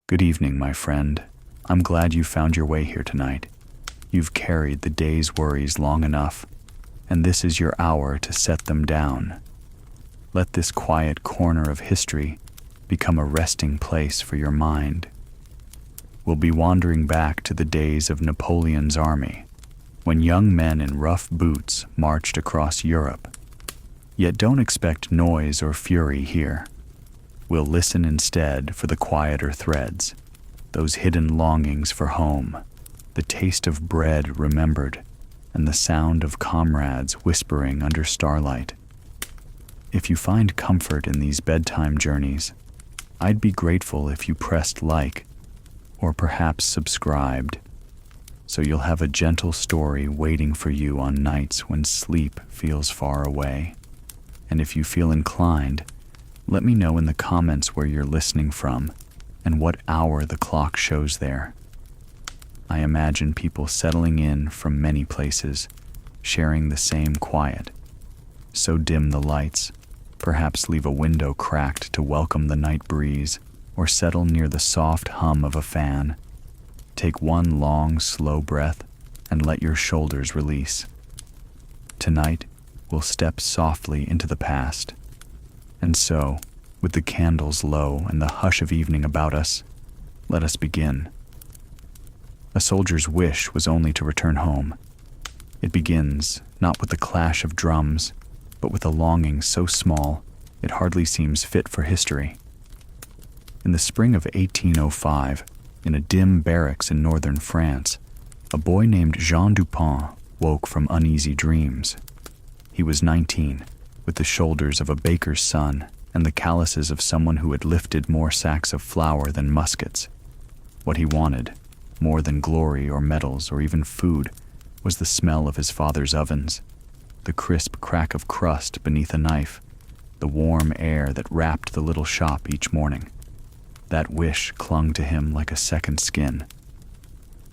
Good evening, my friend. I'm glad you found your way here tonight. You've carried the day's worries long enough, and this is your hour to set them down. Let this quiet corner of history become a resting place for your mind. We'll be wandering back to the days of Napoleon's army, when young men in rough boots marched across Europe. Yet don't expect noise or fury here. We'll listen instead for the quieter threads, those hidden longings for home, the taste of bread remembered, and the sound of comrades whispering under starlight. If you find comfort in these bedtime journeys, I'd be grateful if you pressed like, or perhaps subscribed, so you'll have a gentle story waiting for you on nights when sleep feels far away. And if you feel inclined, let me know in the comments where you're listening from and what hour the clock shows there. I imagine people settling in from many places, sharing the same quiet. So dim the lights, perhaps leave a window cracked to welcome the night breeze, or settle near the soft hum of a fan. Take one long, slow breath and let your shoulders release. Tonight, we'll step softly into the past. And so, with the candles low and the hush of evening about us, let us begin. A soldier's wish was only to return home. It begins not with the clash of drums, but with a longing so small it hardly seems fit for history. In the spring of 1805, in a dim barracks in northern France, a boy named Jean Dupin woke from uneasy dreams. He was 19, with the shoulders of a baker's son and the calluses of someone who had lifted more sacks of flour than muskets. What he wanted, more than glory or medals or even food, was the smell of his father's ovens, the crisp crack of crust beneath a knife, the warm air that wrapped the little shop each morning. That wish clung to him like a second skin.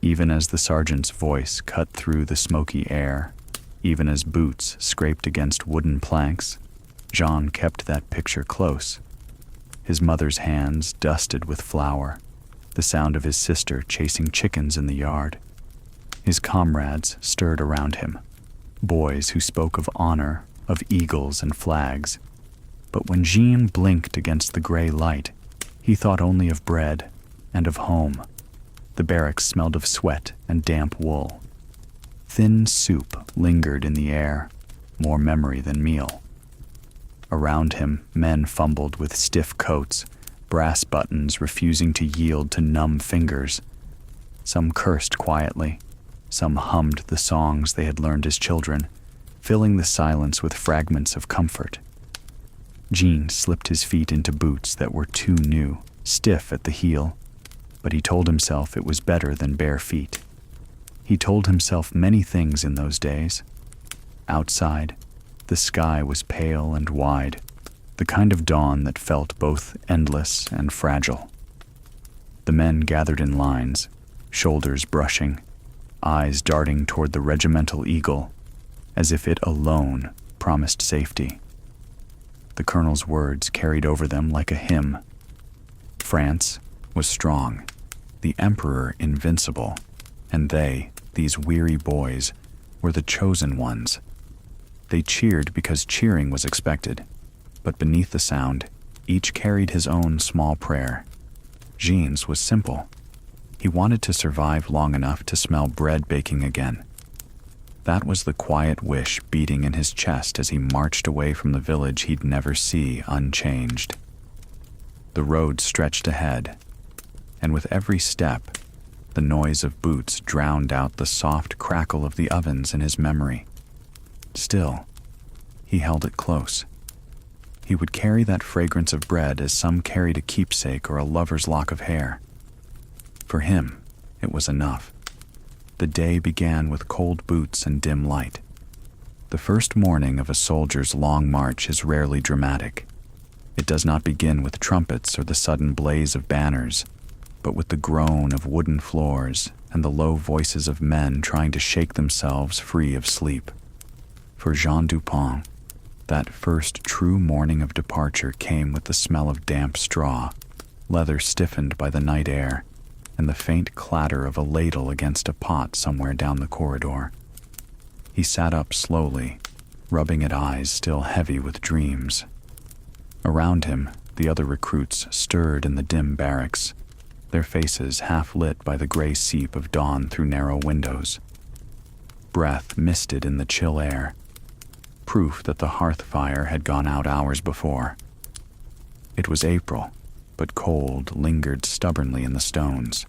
Even as the sergeant's voice cut through the smoky air, even as boots scraped against wooden planks, Jean kept that picture close. His mother's hands dusted with flour, the sound of his sister chasing chickens in the yard. His comrades stirred around him, boys who spoke of honor, of eagles and flags. But when Jean blinked against the gray light, he thought only of bread and of home. The barracks smelled of sweat and damp wool. Thin soup lingered in the air, more memory than meal. Around him, men fumbled with stiff coats, brass buttons refusing to yield to numb fingers. Some cursed quietly, some hummed the songs they had learned as children, filling the silence with fragments of comfort. Jean slipped his feet into boots that were too new, stiff at the heel, but he told himself it was better than bare feet. He told himself many things in those days. Outside, the sky was pale and wide, the kind of dawn that felt both endless and fragile. The men gathered in lines, shoulders brushing, eyes darting toward the regimental eagle, as if it alone promised safety. The colonel's words carried over them like a hymn. France was strong, the emperor invincible, and they, these weary boys, were the chosen ones. They cheered because cheering was expected, but beneath the sound, each carried his own small prayer. Jean's was simple. He wanted to survive long enough to smell bread baking again. That was the quiet wish beating in his chest as he marched away from the village he'd never see unchanged. The road stretched ahead, and with every step, the noise of boots drowned out the soft crackle of the ovens in his memory. Still, he held it close. He would carry that fragrance of bread as some carried a keepsake or a lover's lock of hair. For him, it was enough. The day began with cold boots and dim light. The first morning of a soldier's long march is rarely dramatic. It does not begin with trumpets or the sudden blaze of banners, but with the groan of wooden floors and the low voices of men trying to shake themselves free of sleep. For Jean Dupin, that first true morning of departure came with the smell of damp straw, leather stiffened by the night air, and the faint clatter of a ladle against a pot somewhere down the corridor. He sat up slowly, rubbing at eyes still heavy with dreams. Around him, the other recruits stirred in the dim barracks, their faces half lit by the gray seep of dawn through narrow windows. Breath misted in the chill air, proof that the hearth fire had gone out hours before. It was April, but cold lingered stubbornly in the stones.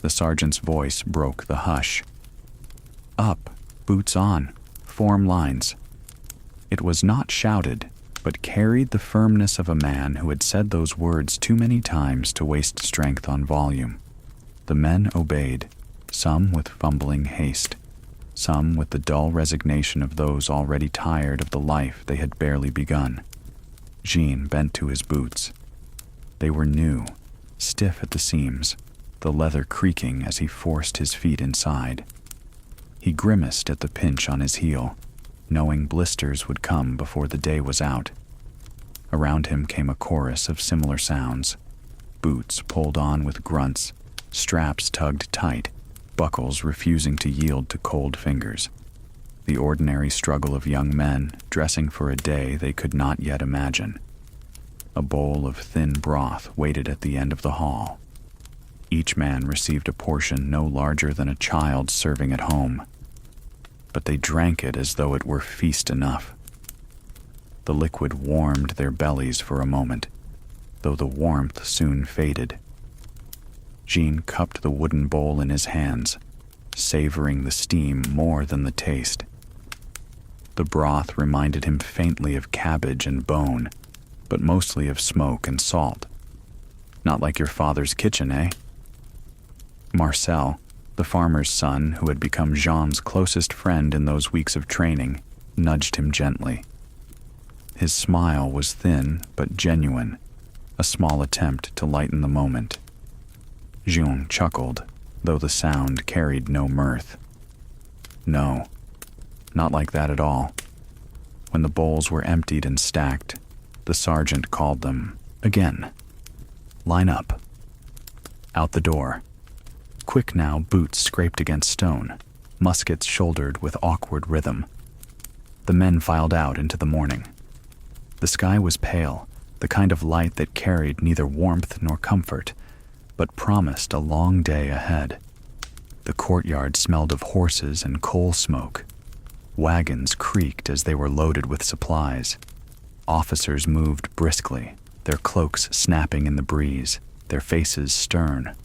The sergeant's voice broke the hush. Up, boots on, form lines. It was not shouted, but carried the firmness of a man who had said those words too many times to waste strength on volume. The men obeyed, some with fumbling haste, some with the dull resignation of those already tired of the life they had barely begun. Jean bent to his boots. They were new, stiff at the seams, the leather creaking as he forced his feet inside. He grimaced at the pinch on his heel, knowing blisters would come before the day was out. Around him came a chorus of similar sounds. Boots pulled on with grunts, straps tugged tight, buckles refusing to yield to cold fingers. The ordinary struggle of young men dressing for a day they could not yet imagine. A bowl of thin broth waited at the end of the hall. Each man received a portion no larger than a child serving at home, but they drank it as though it were feast enough. The liquid warmed their bellies for a moment, though the warmth soon faded. Jean cupped the wooden bowl in his hands, savoring the steam more than the taste. The broth reminded him faintly of cabbage and bone, but mostly of smoke and salt. Not like your father's kitchen, eh? Marcel, the farmer's son who had become Jean's closest friend in those weeks of training, nudged him gently. His smile was thin but genuine, a small attempt to lighten the moment. Jean chuckled, though the sound carried no mirth. No, not like that at all. When the bowls were emptied and stacked, the sergeant called them again. Line up. Out the door. Quick now, boots scraped against stone, muskets shouldered with awkward rhythm. The men filed out into the morning. The sky was pale, the kind of light that carried neither warmth nor comfort, but promised a long day ahead. The courtyard smelled of horses and coal smoke. Wagons creaked as they were loaded with supplies. Officers moved briskly, their cloaks snapping in the breeze, their faces stern.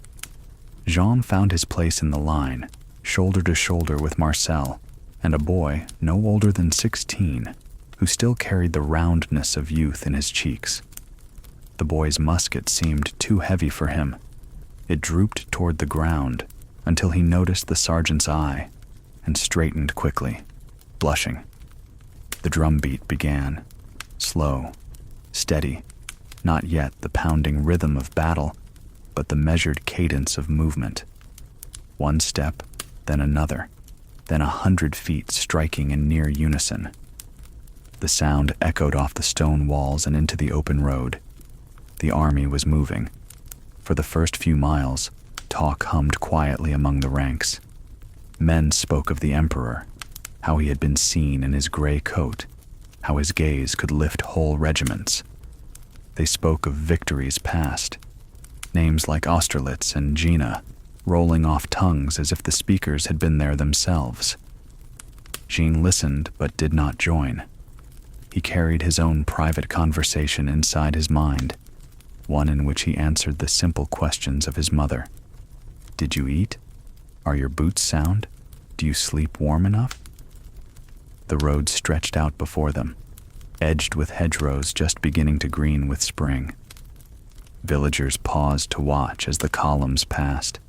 Jean found his place in the line, shoulder to shoulder with Marcel, and a boy no older than 16, who still carried the roundness of youth in his cheeks. The boy's musket seemed too heavy for him. It drooped toward the ground until he noticed the sergeant's eye and straightened quickly, blushing. The drumbeat began, slow, steady, not yet the pounding rhythm of battle, but the measured cadence of movement. One step, then another, then 100 feet striking in near unison. The sound echoed off the stone walls and into the open road. The army was moving. For the first few miles, talk hummed quietly among the ranks. Men spoke of the emperor, how he had been seen in his gray coat, how his gaze could lift whole regiments. They spoke of victories past, names like Austerlitz and Jena, rolling off tongues as if the speakers had been there themselves. Jean listened but did not join. He carried his own private conversation inside his mind, one in which he answered the simple questions of his mother. Did you eat? Are your boots sound? Do you sleep warm enough? The road stretched out before them, edged with hedgerows just beginning to green with spring. Villagers paused to watch as the columns passed,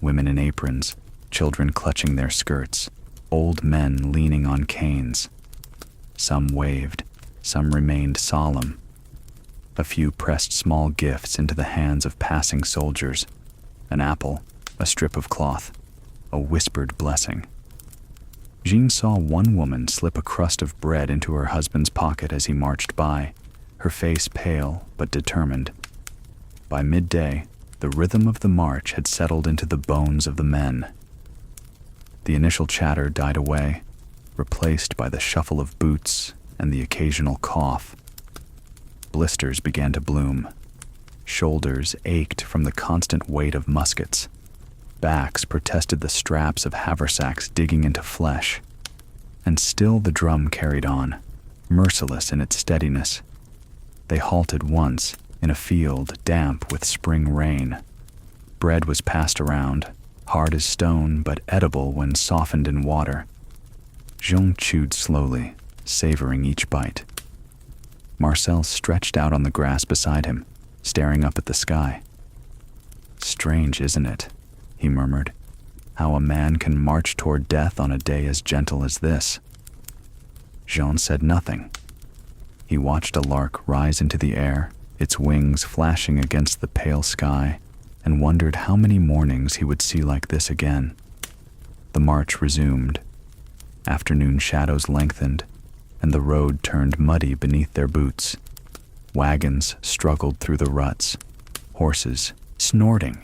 women in aprons, children clutching their skirts, old men leaning on canes. Some waved, some remained solemn. A few pressed small gifts into the hands of passing soldiers, an apple, a strip of cloth, a whispered blessing. Jean saw one woman slip a crust of bread into her husband's pocket as he marched by, her face pale but determined. By midday, the rhythm of the march had settled into the bones of the men. The initial chatter died away, replaced by the shuffle of boots and the occasional cough. Blisters began to bloom. Shoulders ached from the constant weight of muskets. Backs protested the straps of haversacks digging into flesh. And still the drum carried on, merciless in its steadiness. They halted once, in a field damp with spring rain. Bread was passed around, hard as stone but edible when softened in water. Jean chewed slowly, savoring each bite. Marcel stretched out on the grass beside him, staring up at the sky. "Strange, isn't it?" he murmured. "How a man can march toward death on a day as gentle as this." Jean said nothing. He watched a lark rise into the air, its wings flashing against the pale sky, and wondered how many mornings he would see like this again. The march resumed. Afternoon shadows lengthened, and the road turned muddy beneath their boots. Wagons struggled through the ruts, horses snorting,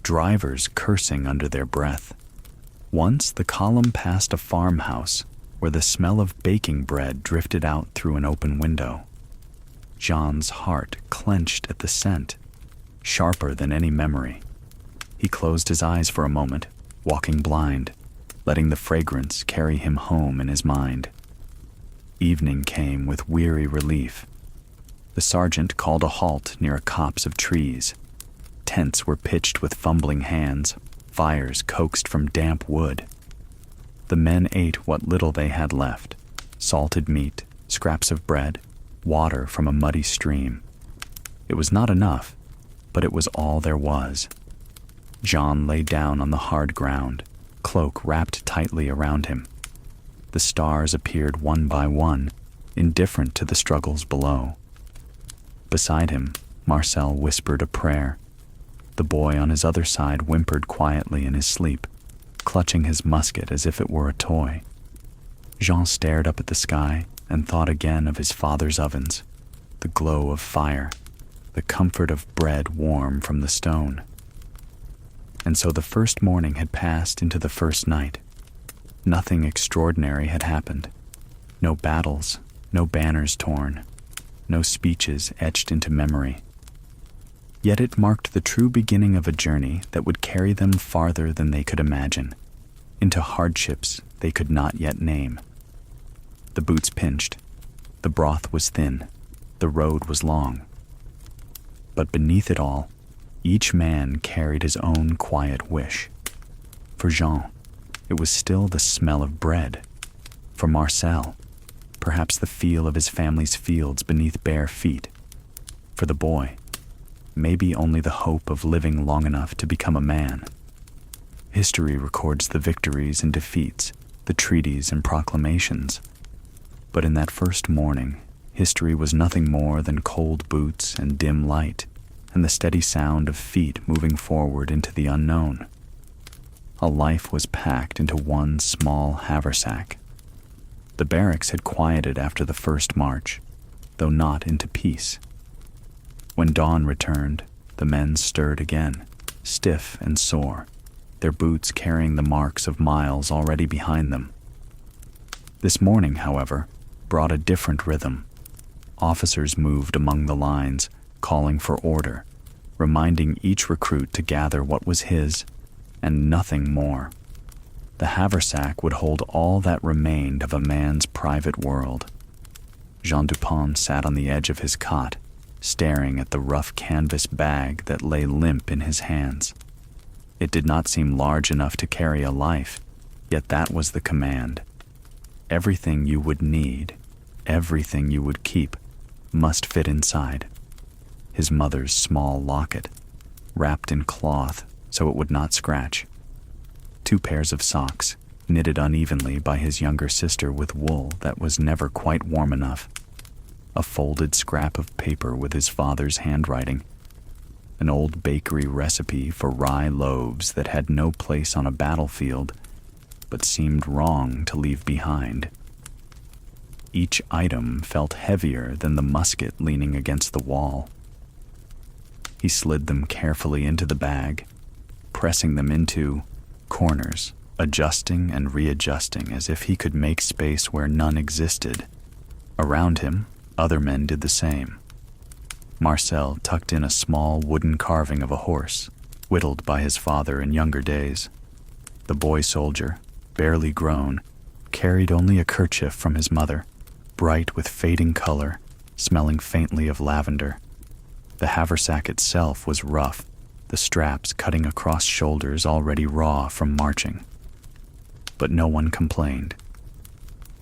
drivers cursing under their breath. Once the column passed a farmhouse where the smell of baking bread drifted out through an open window. Jean's heart clenched at the scent, sharper than any memory. He closed his eyes for a moment, walking blind, letting the fragrance carry him home in his mind. Evening came with weary relief. The sergeant called a halt near a copse of trees. Tents were pitched with fumbling hands, fires coaxed from damp wood. The men ate what little they had left: salted meat, scraps of bread, water from a muddy stream. It was not enough, but it was all there was. Jean lay down on the hard ground, cloak wrapped tightly around him. The stars appeared one by one, indifferent to the struggles below. Beside him, Marcel whispered a prayer. The boy on his other side whimpered quietly in his sleep, clutching his musket as if it were a toy. Jean stared up at the sky and thought again of his father's ovens, the glow of fire, the comfort of bread warm from the stone. And so the first morning had passed into the first night. Nothing extraordinary had happened. No battles, no banners torn, no speeches etched into memory. Yet it marked the true beginning of a journey that would carry them farther than they could imagine, into hardships they could not yet name. The boots pinched, the broth was thin, the road was long. But beneath it all, each man carried his own quiet wish. For Jean, it was still the smell of bread. For Marcel, perhaps the feel of his family's fields beneath bare feet. For the boy, maybe only the hope of living long enough to become a man. History records the victories and defeats, the treaties and proclamations. But in that first morning, history was nothing more than cold boots and dim light, and the steady sound of feet moving forward into the unknown. A life was packed into one small haversack. The barracks had quieted after the first march, though not into peace. When dawn returned, the men stirred again, stiff and sore, their boots carrying the marks of miles already behind them. This morning, however, brought a different rhythm. Officers moved among the lines, calling for order, reminding each recruit to gather what was his, and nothing more. The haversack would hold all that remained of a man's private world. Jean Dupont sat on the edge of his cot, staring at the rough canvas bag that lay limp in his hands. It did not seem large enough to carry a life, yet that was the command. Everything you would need, everything you would keep, must fit inside. His mother's small locket, wrapped in cloth so it would not scratch. 2 pairs of socks, knitted unevenly by his younger sister with wool that was never quite warm enough. A folded scrap of paper with his father's handwriting. An old bakery recipe for rye loaves that had no place on a battlefield, but seemed wrong to leave behind. Each item felt heavier than the musket leaning against the wall. He slid them carefully into the bag, pressing them into corners, adjusting and readjusting as if he could make space where none existed. Around him, other men did the same. Marcel tucked in a small wooden carving of a horse, whittled by his father in younger days. The boy soldier, barely grown, carried only a kerchief from his mother, bright with fading color, smelling faintly of lavender. The haversack itself was rough, the straps cutting across shoulders already raw from marching. But no one complained.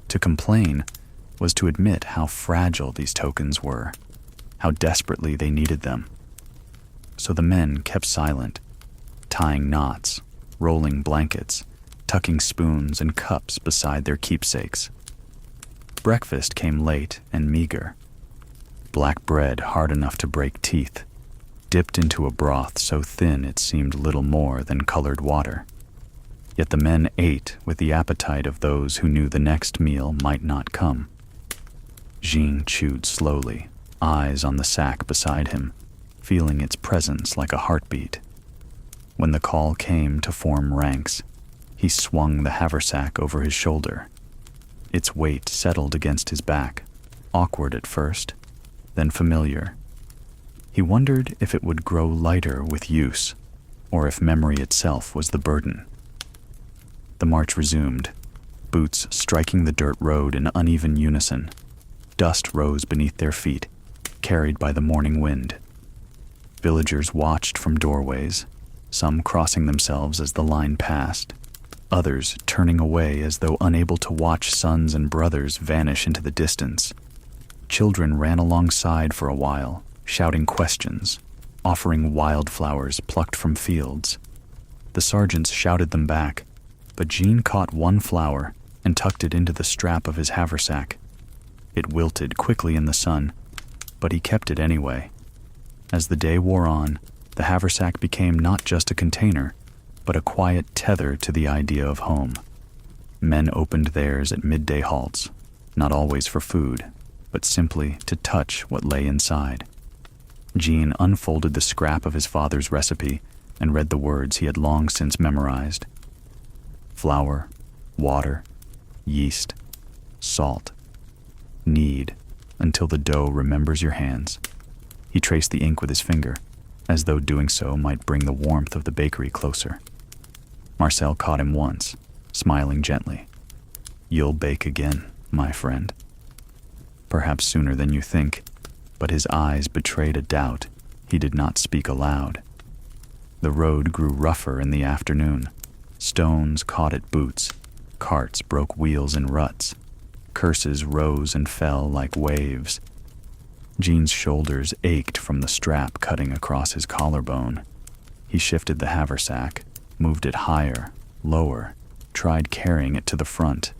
To complain was to admit how fragile these tokens were, how desperately they needed them. So the men kept silent, tying knots, rolling blankets, tucking spoons and cups beside their keepsakes. Breakfast came late and meager. Black bread hard enough to break teeth, dipped into a broth so thin it seemed little more than colored water. Yet the men ate with the appetite of those who knew the next meal might not come. Jean chewed slowly, eyes on the sack beside him, feeling its presence like a heartbeat. When the call came to form ranks, he swung the haversack over his shoulder. Its weight settled against his back, awkward at first, then familiar. He wondered if it would grow lighter with use, or if memory itself was the burden. The march resumed, boots striking the dirt road in uneven unison. Dust rose beneath their feet, carried by the morning wind. Villagers watched from doorways, some crossing themselves as the line passed, others turning away as though unable to watch sons and brothers vanish into the distance. Children ran alongside for a while, shouting questions, offering wildflowers plucked from fields. The sergeants shouted them back, but Jean caught one flower and tucked it into the strap of his haversack. It wilted quickly in the sun, but he kept it anyway. As the day wore on, the haversack became not just a container, but a quiet tether to the idea of home. Men opened theirs at midday halts, not always for food, but simply to touch what lay inside. Jean unfolded the scrap of his father's recipe and read the words he had long since memorized. Flour, water, yeast, salt. Knead until the dough remembers your hands. He traced the ink with his finger, as though doing so might bring the warmth of the bakery closer. Marcel caught him once, smiling gently. You'll bake again, my friend. Perhaps sooner than you think, but his eyes betrayed a doubt. He did not speak aloud. The road grew rougher in the afternoon. Stones caught at boots. Carts broke wheels in ruts. Curses rose and fell like waves. Jean's shoulders ached from the strap cutting across his collarbone. He shifted the haversack, moved it higher, lower, tried carrying it to the front.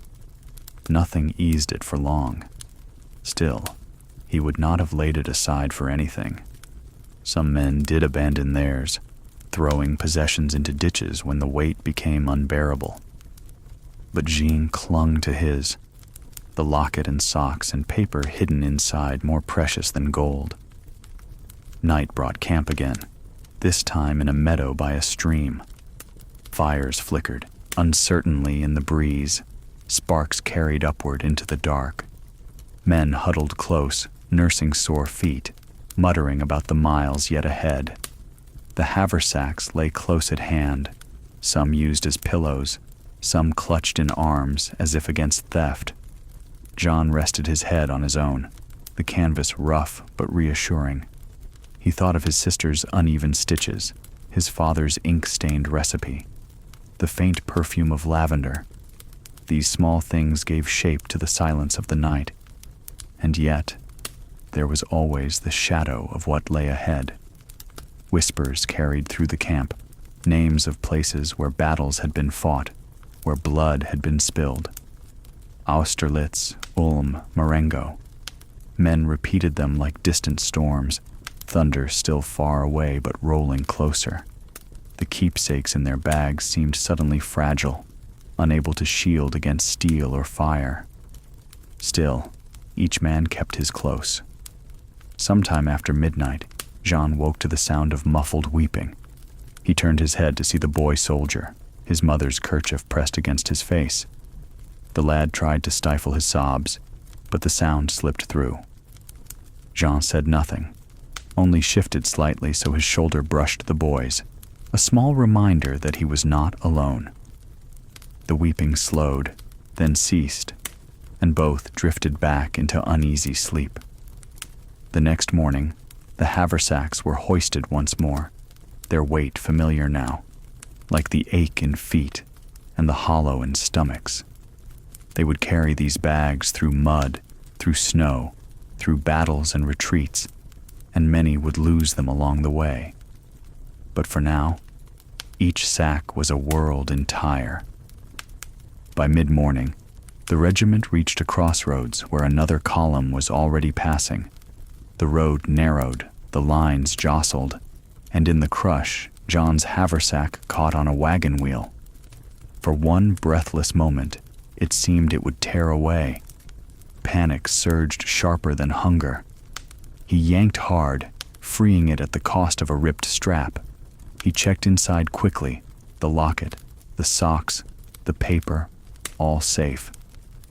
Nothing eased it for long. Still, he would not have laid it aside for anything. Some men did abandon theirs, throwing possessions into ditches when the weight became unbearable. But Jean clung to his, the locket and socks and paper hidden inside more precious than gold. Night brought camp again, this time in a meadow by a stream. Fires flickered uncertainly in the breeze, sparks carried upward into the dark. Men huddled close, nursing sore feet, muttering about the miles yet ahead. The haversacks lay close at hand, some used as pillows, some clutched in arms as if against theft. John rested his head on his own, the canvas rough but reassuring. He thought of his sister's uneven stitches, his father's ink-stained recipe, the faint perfume of lavender. These small things gave shape to the silence of the night. And yet, there was always the shadow of what lay ahead. Whispers carried through the camp, names of places where battles had been fought, where blood had been spilled. Austerlitz, Ulm, Marengo. Men repeated them like distant storms, thunder still far away but rolling closer. The keepsakes in their bags seemed suddenly fragile, unable to shield against steel or fire. Still, each man kept his close. Sometime after midnight, Jean woke to the sound of muffled weeping. He turned his head to see the boy soldier, his mother's kerchief pressed against his face. The lad tried to stifle his sobs, but the sound slipped through. Jean said nothing, only shifted slightly so his shoulder brushed the boy's, a small reminder that he was not alone. The weeping slowed, then ceased, and both drifted back into uneasy sleep. The next morning, the haversacks were hoisted once more, their weight familiar now, like the ache in feet and the hollow in stomachs. They would carry these bags through mud, through snow, through battles and retreats, and many would lose them along the way. But for now, each sack was a world entire. By mid-morning, the regiment reached a crossroads where another column was already passing. The road narrowed, the lines jostled, and in the crush, John's haversack caught on a wagon wheel. For one breathless moment, it seemed it would tear away. Panic surged sharper than hunger. He yanked hard, freeing it at the cost of a ripped strap. He checked inside quickly, the locket, the socks, the paper, all safe.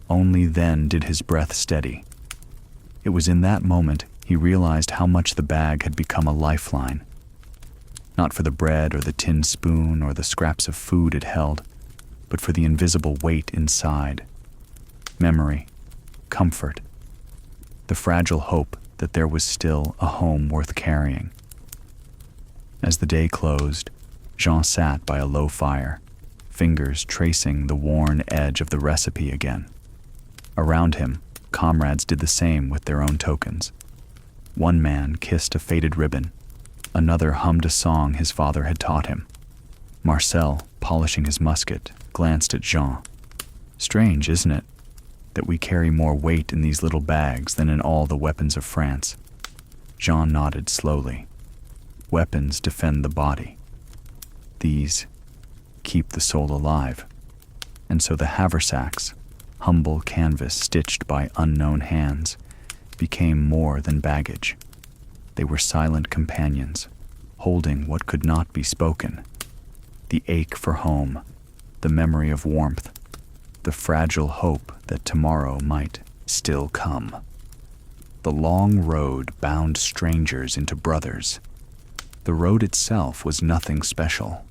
Only then did his breath steady. It was in that moment he realized how much the bag had become a lifeline. Not for the bread or the tin spoon or the scraps of food it held, but for the invisible weight inside. Memory, comfort, the fragile hope that there was still a home worth carrying. As the day closed, Jean sat by a low fire, fingers tracing the worn edge of the recipe again. Around him, comrades did the same with their own tokens. One man kissed a faded ribbon. Another hummed a song his father had taught him. Marcel, polishing his musket, glanced at Jean. Strange, isn't it, that we carry more weight in these little bags than in all the weapons of France? Jean nodded slowly. Weapons defend the body. These keep the soul alive. And so the haversacks, humble canvas stitched by unknown hands, became more than baggage. They were silent companions, holding what could not be spoken. The ache for home, the memory of warmth, the fragile hope that tomorrow might still come. The long road bound strangers into brothers. The road itself was nothing special,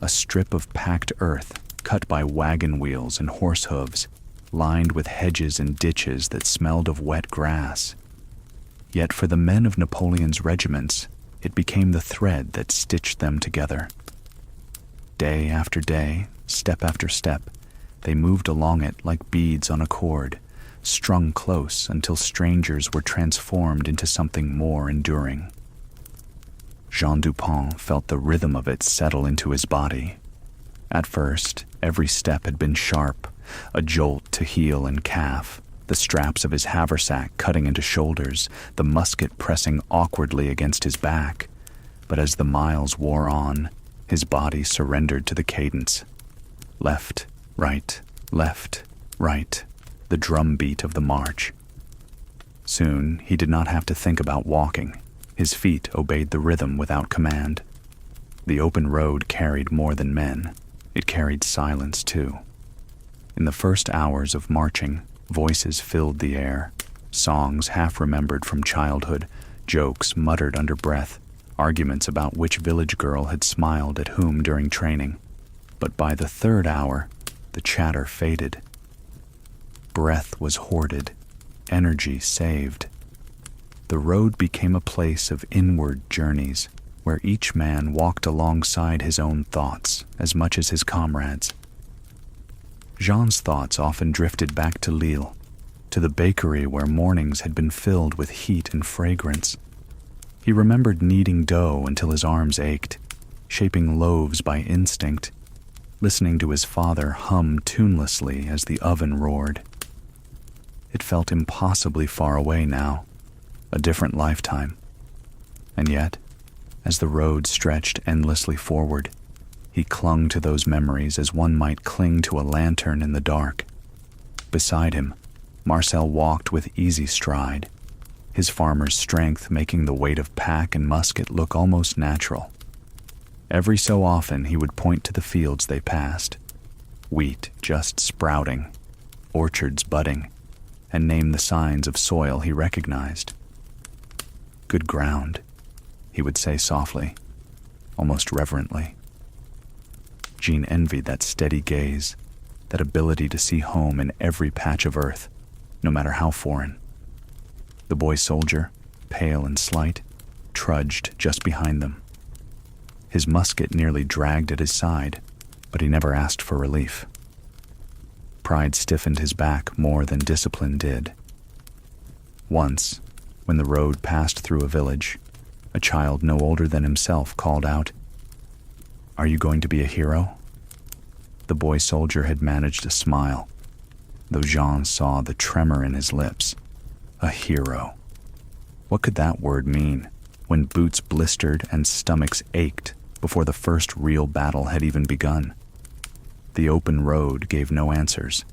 a strip of packed earth cut by wagon wheels and horse hooves, lined with hedges and ditches that smelled of wet grass. Yet for the men of Napoleon's regiments, it became the thread that stitched them together. Day after day, step after step, they moved along it like beads on a cord, strung close until strangers were transformed into something more enduring. Jean Dupont felt the rhythm of it settle into his body. At first, every step had been sharp, a jolt to heel and calf, the straps of his haversack cutting into shoulders, the musket pressing awkwardly against his back. But as the miles wore on, his body surrendered to the cadence. Left, right, the drumbeat of the march. Soon, he did not have to think about walking. His feet obeyed the rhythm without command. The open road carried more than men. It carried silence, too. In the first hours of marching, voices filled the air, songs half-remembered from childhood, jokes muttered under breath, arguments about which village girl had smiled at whom during training. But by the third hour, the chatter faded. Breath was hoarded, energy saved. The road became a place of inward journeys, where each man walked alongside his own thoughts as much as his comrades. Jean's thoughts often drifted back to Lille, to the bakery where mornings had been filled with heat and fragrance. He remembered kneading dough until his arms ached, shaping loaves by instinct, listening to his father hum tunelessly as the oven roared. It felt impossibly far away now, a different lifetime. And yet, as the road stretched endlessly forward, he clung to those memories as one might cling to a lantern in the dark. Beside him, Marcel walked with easy stride. his farmer's strength making the weight of pack and musket look almost natural. Every so often he would point to the fields they passed, wheat just sprouting, orchards budding, and name the signs of soil he recognized. "Good ground," he would say softly, almost reverently. Jean envied that steady gaze, that ability to see home in every patch of earth, no matter how foreign. The boy soldier, pale and slight, trudged just behind them. His musket nearly dragged at his side, but he never asked for relief. Pride stiffened his back more than discipline did. Once, when the road passed through a village, a child no older than himself called out, "Are you going to be a hero?" The boy soldier had managed a smile, though Jean saw the tremor in his lips. A hero. What could that word mean when boots blistered and stomachs ached before the first real battle had even begun? The open road gave no answers.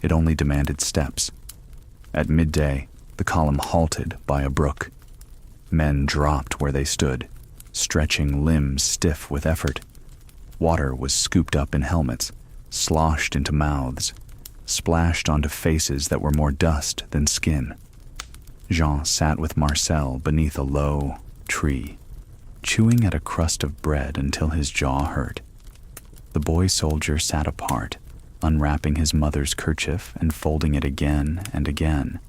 It only demanded steps. At midday, the column halted by a brook. Men dropped where they stood, stretching limbs stiff with effort. Water was scooped up in helmets, sloshed into mouths, splashed onto faces that were more dust than skin. Jean sat with Marcel beneath a low tree, chewing at a crust of bread until his jaw hurt. The boy soldier sat apart, unwrapping his mother's kerchief and folding it again and again,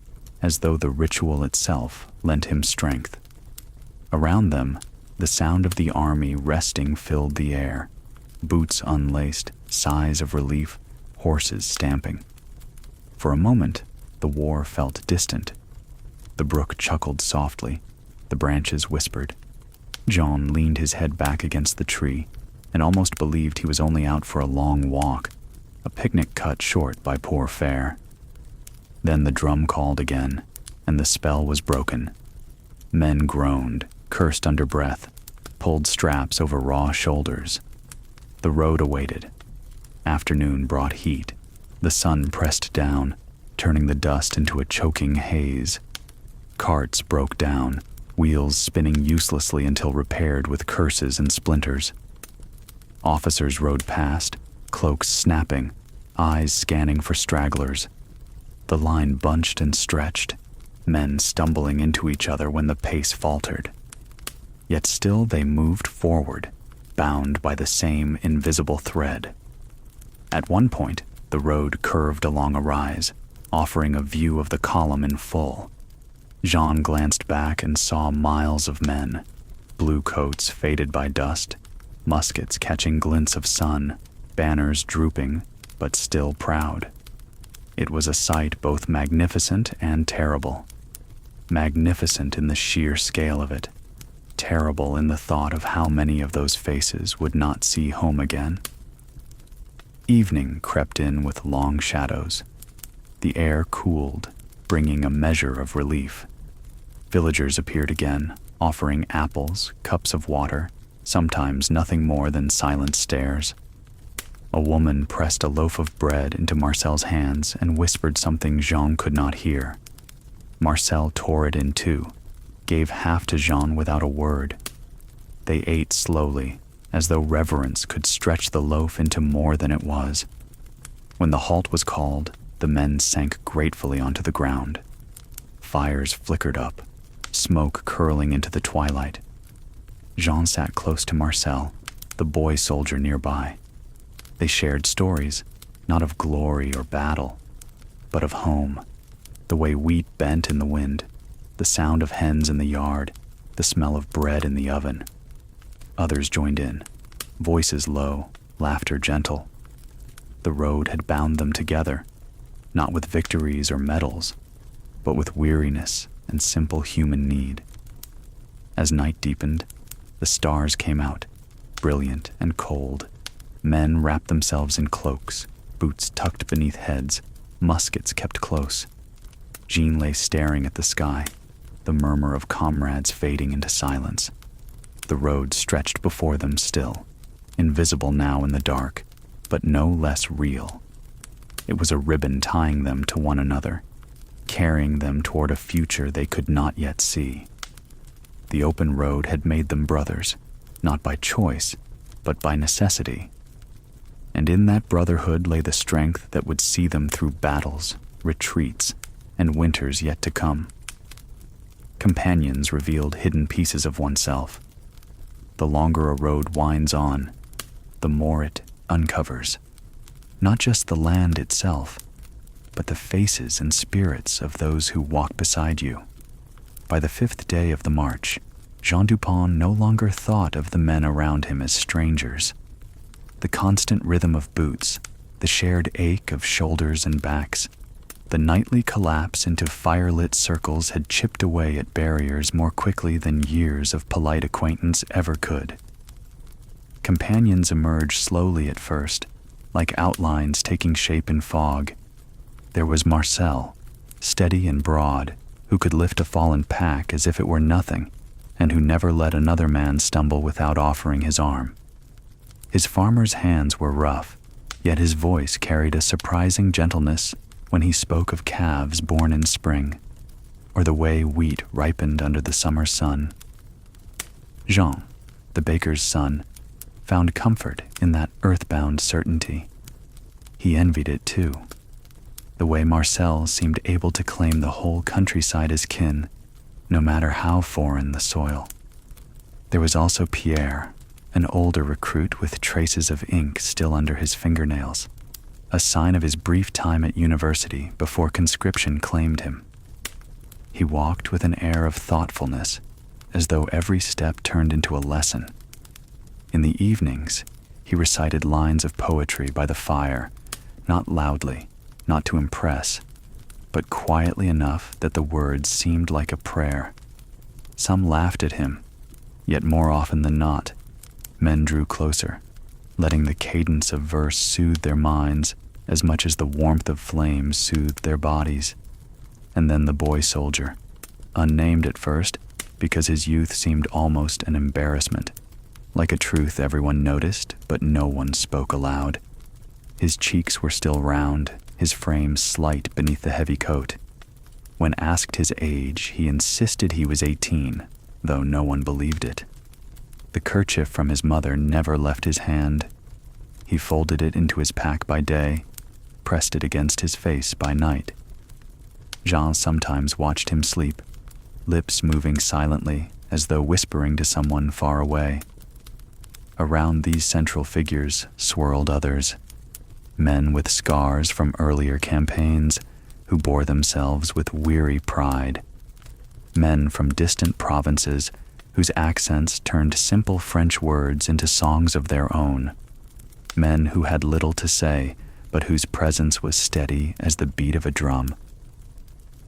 as though the ritual itself lent him strength. Around them, the sound of the army resting filled the air, boots unlaced, sighs of relief, horses stamping. For a moment, the war felt distant. The brook chuckled softly, the branches whispered. Jean leaned his head back against the tree and almost believed he was only out for a long walk, a picnic cut short by poor fare. Then the drum called again, and the spell was broken. Men groaned, cursed under breath, pulled straps over raw shoulders. The road awaited. Afternoon brought heat. The sun pressed down, turning the dust into a choking haze. Carts broke down, wheels spinning uselessly until repaired with curses and splinters. Officers rode past, cloaks snapping, eyes scanning for stragglers. The line bunched and stretched, men stumbling into each other when the pace faltered. Yet still they moved forward, bound by the same invisible thread. At one point, the road curved along a rise, offering a view of the column in full. Jean glanced back and saw miles of men, blue coats faded by dust, muskets catching glints of sun, banners drooping, but still proud. It was a sight both magnificent and terrible. Magnificent in the sheer scale of it, terrible in the thought of how many of those faces would not see home again. Evening crept in with long shadows. The air cooled, bringing a measure of relief. Villagers appeared again, offering apples, cups of water, sometimes nothing more than silent stares. A woman pressed a loaf of bread into Marcel's hands and whispered something Jean could not hear. Marcel tore it in two, gave half to Jean without a word. They ate slowly, as though reverence could stretch the loaf into more than it was. When the halt was called, the men sank gratefully onto the ground. Fires flickered up, smoke curling into the twilight. Jean sat close to Marcel, the boy soldier nearby. They shared stories, not of glory or battle, but of home, the way wheat bent in the wind, the sound of hens in the yard, the smell of bread in the oven. Others joined in, voices low, laughter gentle. The road had bound them together, not with victories or medals, but with weariness and simple human need. As night deepened, the stars came out, brilliant and cold. Men wrapped themselves in cloaks, boots tucked beneath heads, muskets kept close. Jean lay staring at the sky, the murmur of comrades fading into silence. The road stretched before them still, invisible now in the dark, but no less real. It was a ribbon tying them to one another. carrying them toward a future they could not yet see. The open road had made them brothers, not by choice, but by necessity. And in that brotherhood lay the strength that would see them through battles, retreats, and winters yet to come. Companions revealed hidden pieces of oneself. The longer a road winds on, the more it uncovers. Not just the land itself, but the faces and spirits of those who walk beside you. By the 5th day of the march, Jean Dupont no longer thought of the men around him as strangers. The constant rhythm of boots, the shared ache of shoulders and backs, the nightly collapse into fire-lit circles had chipped away at barriers more quickly than years of polite acquaintance ever could. Companions emerged slowly at first, like outlines taking shape in fog. There was Marcel, steady and broad, who could lift a fallen pack as if it were nothing, and who never let another man stumble without offering his arm. His farmer's hands were rough, yet his voice carried a surprising gentleness when he spoke of calves born in spring, or the way wheat ripened under the summer sun. Jean, the baker's son, found comfort in that earthbound certainty. He envied it too, the way Marcel seemed able to claim the whole countryside as kin, no matter how foreign the soil. There was also Pierre, an older recruit with traces of ink still under his fingernails, a sign of his brief time at university before conscription claimed him. He walked with an air of thoughtfulness, as though every step turned into a lesson. In the evenings, he recited lines of poetry by the fire, not loudly, not to impress, but quietly enough that the words seemed like a prayer. Some laughed at him, yet more often than not, men drew closer, letting the cadence of verse soothe their minds as much as the warmth of flames soothed their bodies. And then the boy soldier, unnamed at first because his youth seemed almost an embarrassment, like a truth everyone noticed but no one spoke aloud. His cheeks were still round, his frame slight beneath the heavy coat. When asked his age, he insisted he was 18, though no one believed it. The kerchief from his mother never left his hand. He folded it into his pack by day, pressed it against his face by night. Jean sometimes watched him sleep, lips moving silently as though whispering to someone far away. Around these central figures swirled others, men with scars from earlier campaigns who bore themselves with weary pride, men from distant provinces whose accents turned simple French words into songs of their own, men who had little to say but whose presence was steady as the beat of a drum.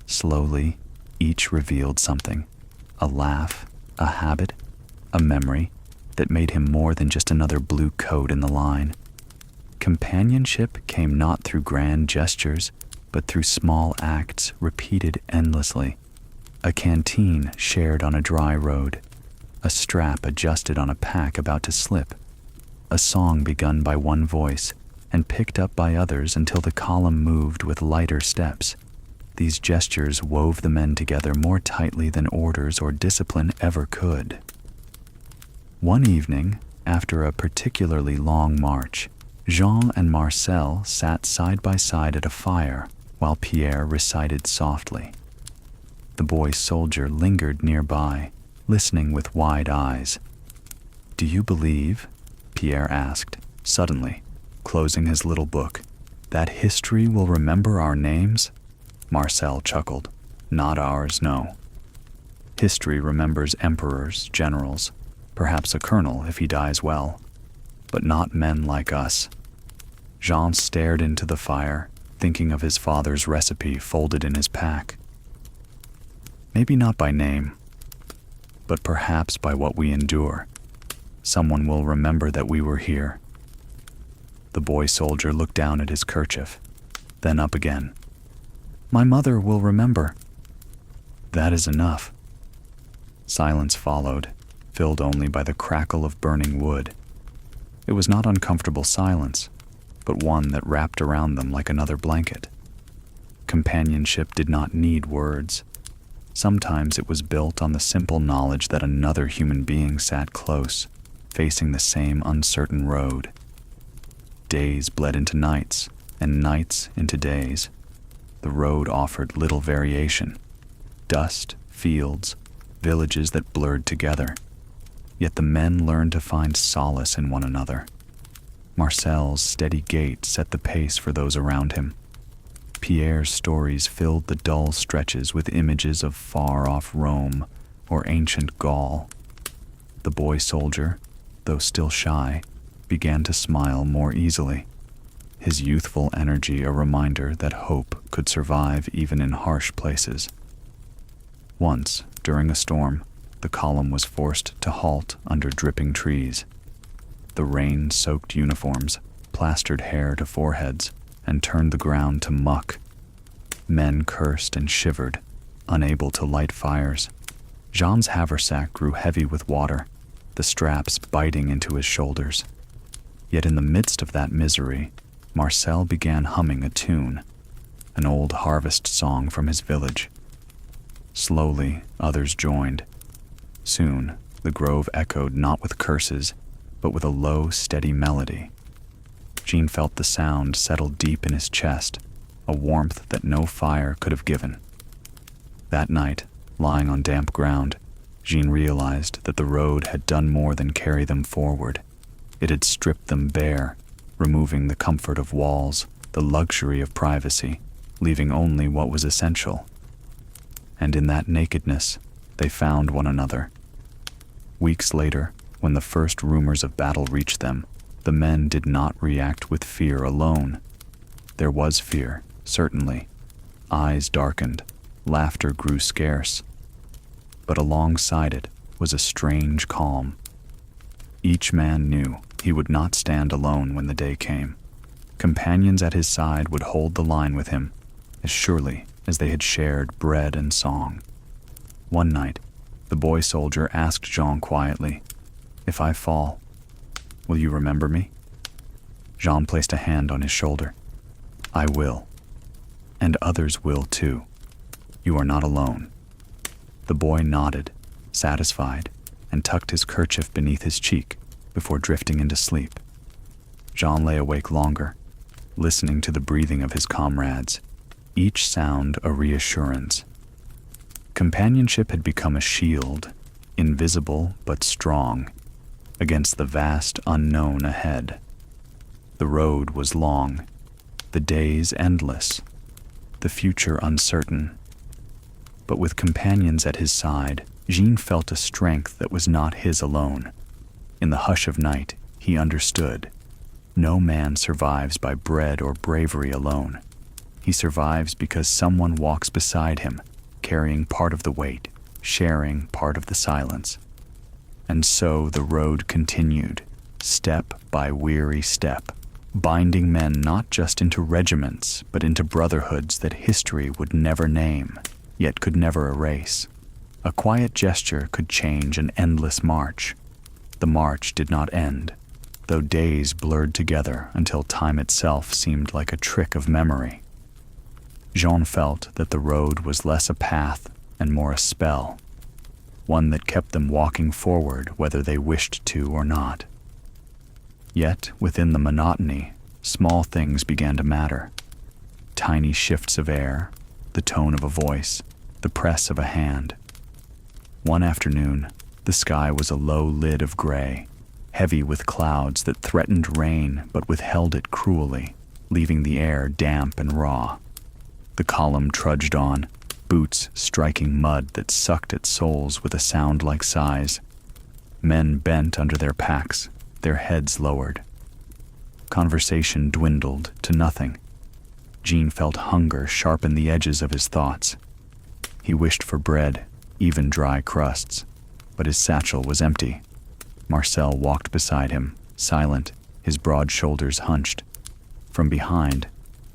Slowly, each revealed something, a laugh, a habit, a memory that made him more than just another blue coat in the line. Companionship came not through grand gestures, but through small acts repeated endlessly. A canteen shared on a dry road, a strap adjusted on a pack about to slip, a song begun by one voice and picked up by others until the column moved with lighter steps. These gestures wove the men together more tightly than orders or discipline ever could. One evening, after a particularly long march, Jean and Marcel sat side by side at a fire while Pierre recited softly. The boy soldier lingered nearby, listening with wide eyes. "Do you believe," Pierre asked, suddenly, closing his little book, "that history will remember our names?" Marcel chuckled. "Not ours, no. History remembers emperors, generals, perhaps a colonel if he dies well, but not men like us." Jean stared into the fire, thinking of his father's recipe folded in his pack. "Maybe not by name, but perhaps by what we endure. Someone will remember that we were here." The boy soldier looked down at his kerchief, then up again. "My mother will remember." "That is enough." Silence followed, filled only by the crackle of burning wood. It was not uncomfortable silence, but one that wrapped around them like another blanket. Companionship did not need words. Sometimes it was built on the simple knowledge that another human being sat close, facing the same uncertain road. Days bled into nights, and nights into days. The road offered little variation. Dust, fields, villages that blurred together. Yet the men learned to find solace in one another. Marcel's steady gait set the pace for those around him. Pierre's stories filled the dull stretches with images of far-off Rome or ancient Gaul. The boy soldier, though still shy, began to smile more easily, his youthful energy a reminder that hope could survive even in harsh places. Once, during a storm, the column was forced to halt under dripping trees. The rain-soaked uniforms plastered hair to foreheads and turned the ground to muck. Men cursed and shivered, unable to light fires. Jean's haversack grew heavy with water, the straps biting into his shoulders. Yet in the midst of that misery, Marcel began humming a tune, an old harvest song from his village. Slowly, others joined. Soon, the grove echoed not with curses, but with a low, steady melody. Jean felt the sound settle deep in his chest, a warmth that no fire could have given. That night, lying on damp ground, Jean realized that the road had done more than carry them forward. It had stripped them bare, removing the comfort of walls, the luxury of privacy, leaving only what was essential. And in that nakedness, they found one another. Weeks later, when the first rumors of battle reached them, the men did not react with fear alone. There was fear, certainly. Eyes darkened, laughter grew scarce. But alongside it was a strange calm. Each man knew he would not stand alone when the day came. Companions at his side would hold the line with him, as surely as they had shared bread and song. One night, the boy soldier asked Jean quietly, "If I fall, will you remember me?" Jean placed a hand on his shoulder. "I will. And others will too. You are not alone." The boy nodded, satisfied, and tucked his kerchief beneath his cheek before drifting into sleep. Jean lay awake longer, listening to the breathing of his comrades, each sound a reassurance. Companionship had become a shield, invisible but strong, against the vast unknown ahead. The road was long, the days endless, the future uncertain. But with companions at his side, Jean felt a strength that was not his alone. In the hush of night, he understood. No man survives by bread or bravery alone. He survives because someone walks beside him, carrying part of the weight, sharing part of the silence. And so the road continued, step by weary step, binding men not just into regiments, but into brotherhoods that history would never name, yet could never erase. A quiet gesture could change an endless march. The march did not end, though days blurred together until time itself seemed like a trick of memory. Jean felt that the road was less a path and more a spell, one that kept them walking forward whether they wished to or not. Yet, within the monotony, small things began to matter. Tiny shifts of air, the tone of a voice, the press of a hand. One afternoon, the sky was a low lid of gray, heavy with clouds that threatened rain but withheld it cruelly, leaving the air damp and raw. The column trudged on, boots striking mud that sucked at soles with a sound like sighs. Men bent under their packs, their heads lowered. Conversation dwindled to nothing. Jean felt hunger sharpen the edges of his thoughts. He wished for bread, even dry crusts, but his satchel was empty. Marcel walked beside him, silent, his broad shoulders hunched. From behind,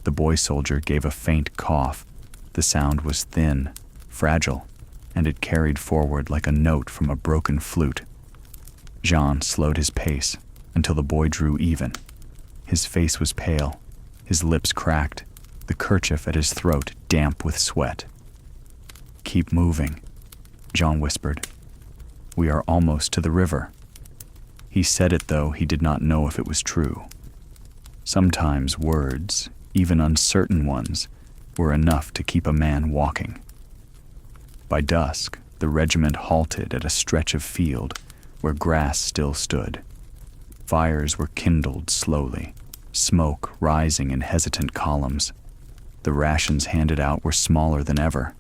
the boy soldier gave a faint cough. The sound was thin, fragile, and it carried forward like a note from a broken flute. Jean slowed his pace until the boy drew even. His face was pale, his lips cracked, the kerchief at his throat damp with sweat. "Keep moving," Jean whispered. "We are almost to the river." He said it though he did not know if it was true. Sometimes words, even uncertain ones, were enough to keep a man walking. By dusk, the regiment halted at a stretch of field where grass still stood. Fires were kindled slowly, smoke rising in hesitant columns. The rations handed out were smaller than ever.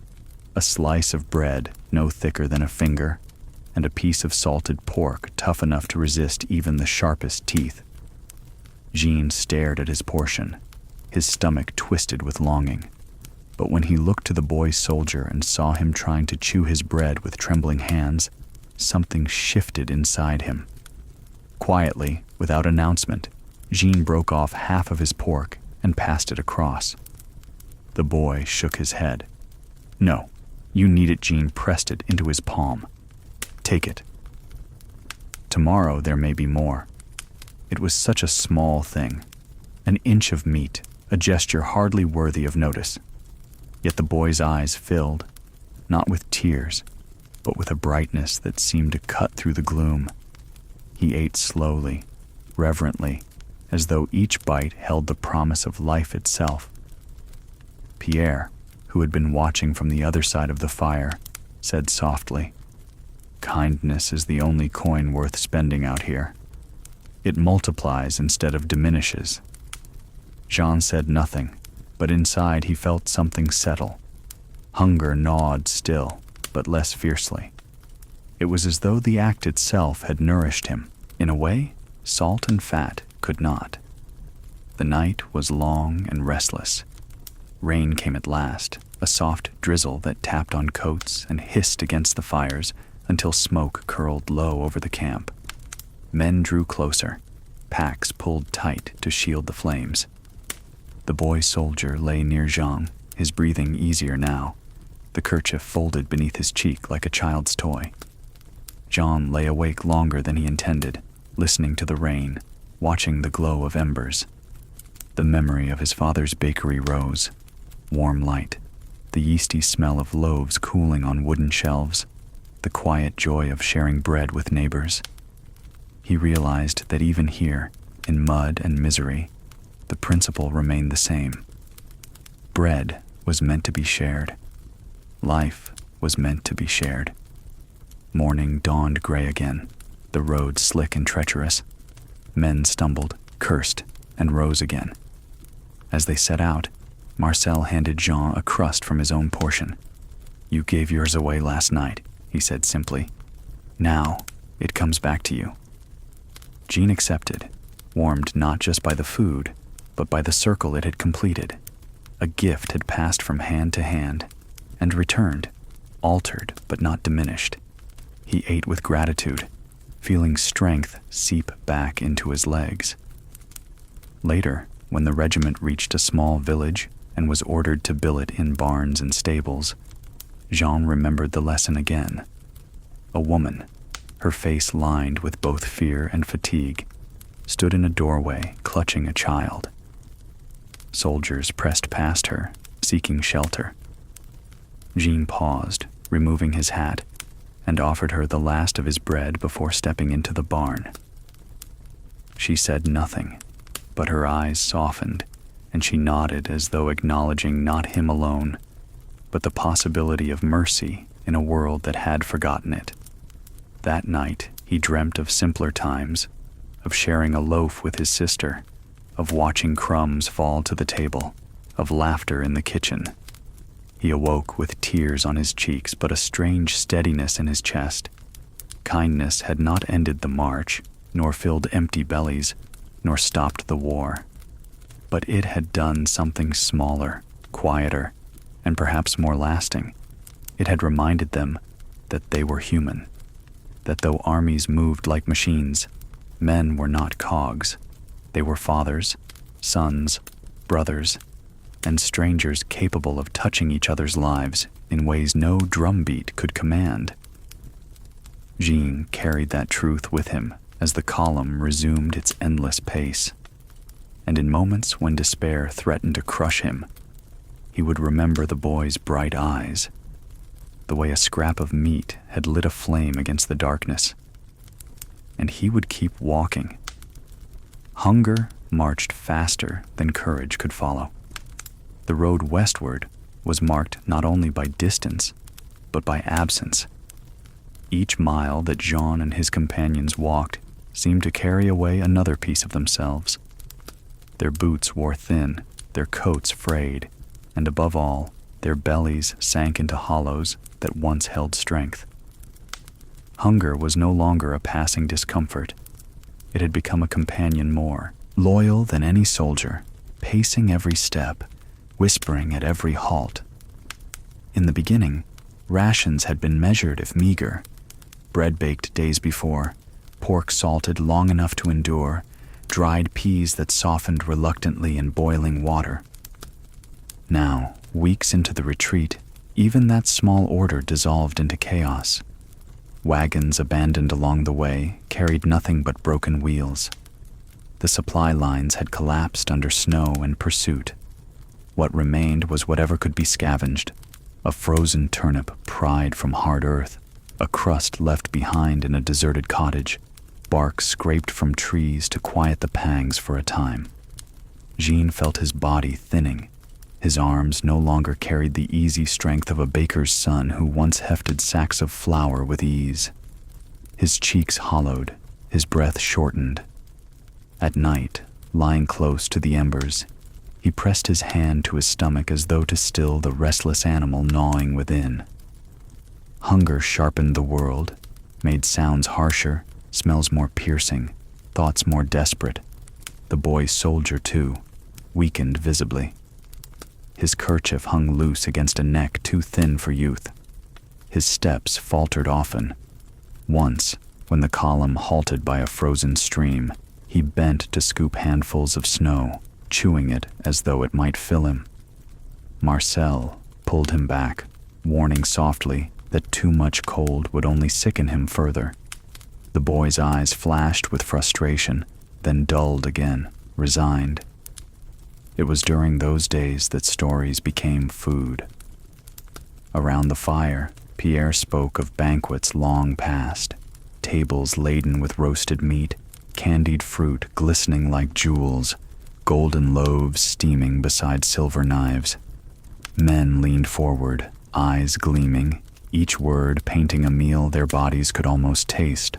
A slice of bread no thicker than a finger, and a piece of salted pork tough enough to resist even the sharpest teeth. Jean stared at his portion, his stomach twisted with longing. But when he looked to the boy soldier and saw him trying to chew his bread with trembling hands, something shifted inside him. Quietly, without announcement, Jean broke off half of his pork and passed it across. The boy shook his head. "No, you need it." Jean pressed it into his palm. "Take it. Tomorrow there may be more." It was such a small thing, an inch of meat, a gesture hardly worthy of notice. Yet the boy's eyes filled, not with tears, but with a brightness that seemed to cut through the gloom. He ate slowly, reverently, as though each bite held the promise of life itself. Pierre, who had been watching from the other side of the fire, said softly, "Kindness is the only coin worth spending out here. It multiplies instead of diminishes." Jean said nothing, but inside he felt something settle. Hunger gnawed still, but less fiercely. It was as though the act itself had nourished him. In a way, salt and fat could not. The night was long and restless. Rain came at last, a soft drizzle that tapped on coats and hissed against the fires until smoke curled low over the camp. Men drew closer, packs pulled tight to shield the flames. The boy soldier lay near Jean, his breathing easier now, the kerchief folded beneath his cheek like a child's toy. Jean lay awake longer than he intended, listening to the rain, watching the glow of embers. The memory of his father's bakery rose, warm light, the yeasty smell of loaves cooling on wooden shelves, the quiet joy of sharing bread with neighbors. He realized that even here, in mud and misery, the principle remained the same. Bread was meant to be shared. Life was meant to be shared. Morning dawned gray again, the road slick and treacherous. Men stumbled, cursed, and rose again. As they set out, Marcel handed Jean a crust from his own portion. "You gave yours away last night," he said simply. "Now, it comes back to you." Jean accepted, warmed not just by the food, but by the circle it had completed. A gift had passed from hand to hand, and returned, altered but not diminished. He ate with gratitude, feeling strength seep back into his legs. Later, when the regiment reached a small village and was ordered to billet in barns and stables, Jean remembered the lesson again. A woman, her face lined with both fear and fatigue, stood in a doorway clutching a child. Soldiers pressed past her, seeking shelter. Jean paused, removing his hat, and offered her the last of his bread before stepping into the barn. She said nothing, but her eyes softened, and she nodded as though acknowledging not him alone, but the possibility of mercy in a world that had forgotten it. That night, he dreamt of simpler times, of sharing a loaf with his sister, of watching crumbs fall to the table, of laughter in the kitchen. He awoke with tears on his cheeks, but a strange steadiness in his chest. Kindness had not ended the march, nor filled empty bellies, nor stopped the war. But it had done something smaller, quieter, and perhaps more lasting. It had reminded them that they were human, that though armies moved like machines, men were not cogs. They were fathers, sons, brothers, and strangers capable of touching each other's lives in ways no drumbeat could command. Jean carried that truth with him as the column resumed its endless pace. And in moments when despair threatened to crush him, he would remember the boy's bright eyes, the way a scrap of meat had lit a flame against the darkness. And he would keep walking. Hunger marched faster than courage could follow. The road westward was marked not only by distance, but by absence. Each mile that Jean and his companions walked seemed to carry away another piece of themselves. Their boots wore thin, their coats frayed, and above all, their bellies sank into hollows that once held strength. Hunger was no longer a passing discomfort. It had become a companion more, loyal than any soldier, pacing every step, whispering at every halt. In the beginning, rations had been measured if meager. Bread baked days before, pork salted long enough to endure, dried peas that softened reluctantly in boiling water. Now, weeks into the retreat, even that small order dissolved into chaos. Wagons abandoned along the way carried nothing but broken wheels. The supply lines had collapsed under snow and pursuit. What remained was whatever could be scavenged: a frozen turnip pried from hard earth, a crust left behind in a deserted cottage, bark scraped from trees to quiet the pangs for a time. Jean felt his body thinning. His arms no longer carried the easy strength of a baker's son who once hefted sacks of flour with ease. His cheeks hollowed, his breath shortened. At night, lying close to the embers, he pressed his hand to his stomach as though to still the restless animal gnawing within. Hunger sharpened the world, made sounds harsher, smells more piercing, thoughts more desperate. The boy's soldier, too, weakened visibly. His kerchief hung loose against a neck too thin for youth. His steps faltered often. Once, when the column halted by a frozen stream, he bent to scoop handfuls of snow, chewing it as though it might fill him. Marcel pulled him back, warning softly that too much cold would only sicken him further. The boy's eyes flashed with frustration, then dulled again, resigned. It was during those days that stories became food. Around the fire, Pierre spoke of banquets long past, tables laden with roasted meat, candied fruit glistening like jewels, golden loaves steaming beside silver knives. Men leaned forward, eyes gleaming, each word painting a meal their bodies could almost taste.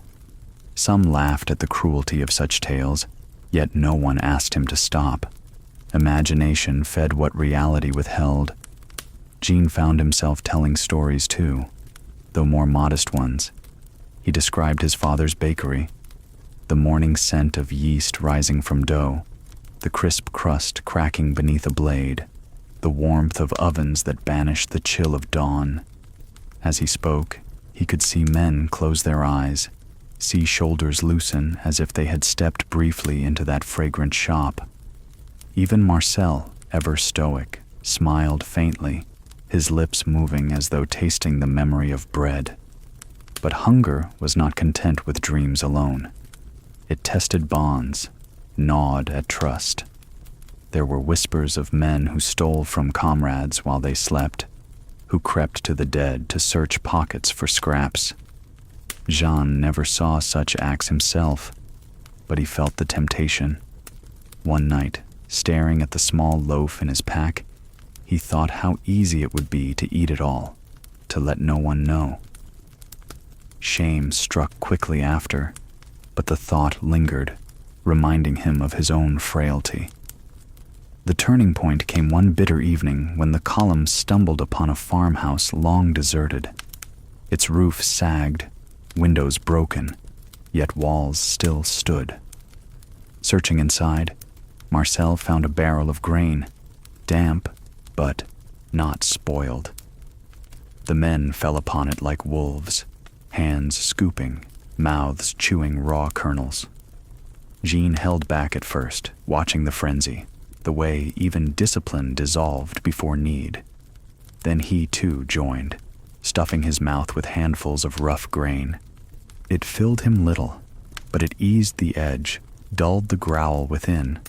Some laughed at the cruelty of such tales, yet no one asked him to stop. Imagination fed what reality withheld. Jean found himself telling stories too, though more modest ones. He described his father's bakery, the morning scent of yeast rising from dough, the crisp crust cracking beneath a blade, the warmth of ovens that banished the chill of dawn. As he spoke, he could see men close their eyes, see shoulders loosen as if they had stepped briefly into that fragrant shop. Even Marcel, ever stoic, smiled faintly, his lips moving as though tasting the memory of bread. But hunger was not content with dreams alone. It tested bonds, gnawed at trust. There were whispers of men who stole from comrades while they slept, who crept to the dead to search pockets for scraps. Jean never saw such acts himself, but he felt the temptation. One night, staring at the small loaf in his pack, he thought how easy it would be to eat it all, to let no one know. Shame struck quickly after, but the thought lingered, reminding him of his own frailty. The turning point came one bitter evening when the column stumbled upon a farmhouse long deserted. Its roof sagged, windows broken, yet walls still stood. Searching inside, Marcel found a barrel of grain, damp, but not spoiled. The men fell upon it like wolves, hands scooping, mouths chewing raw kernels. Jean held back at first, watching the frenzy, the way even discipline dissolved before need. Then he too joined, stuffing his mouth with handfuls of rough grain. It filled him little, but it eased the edge, dulled the growl within.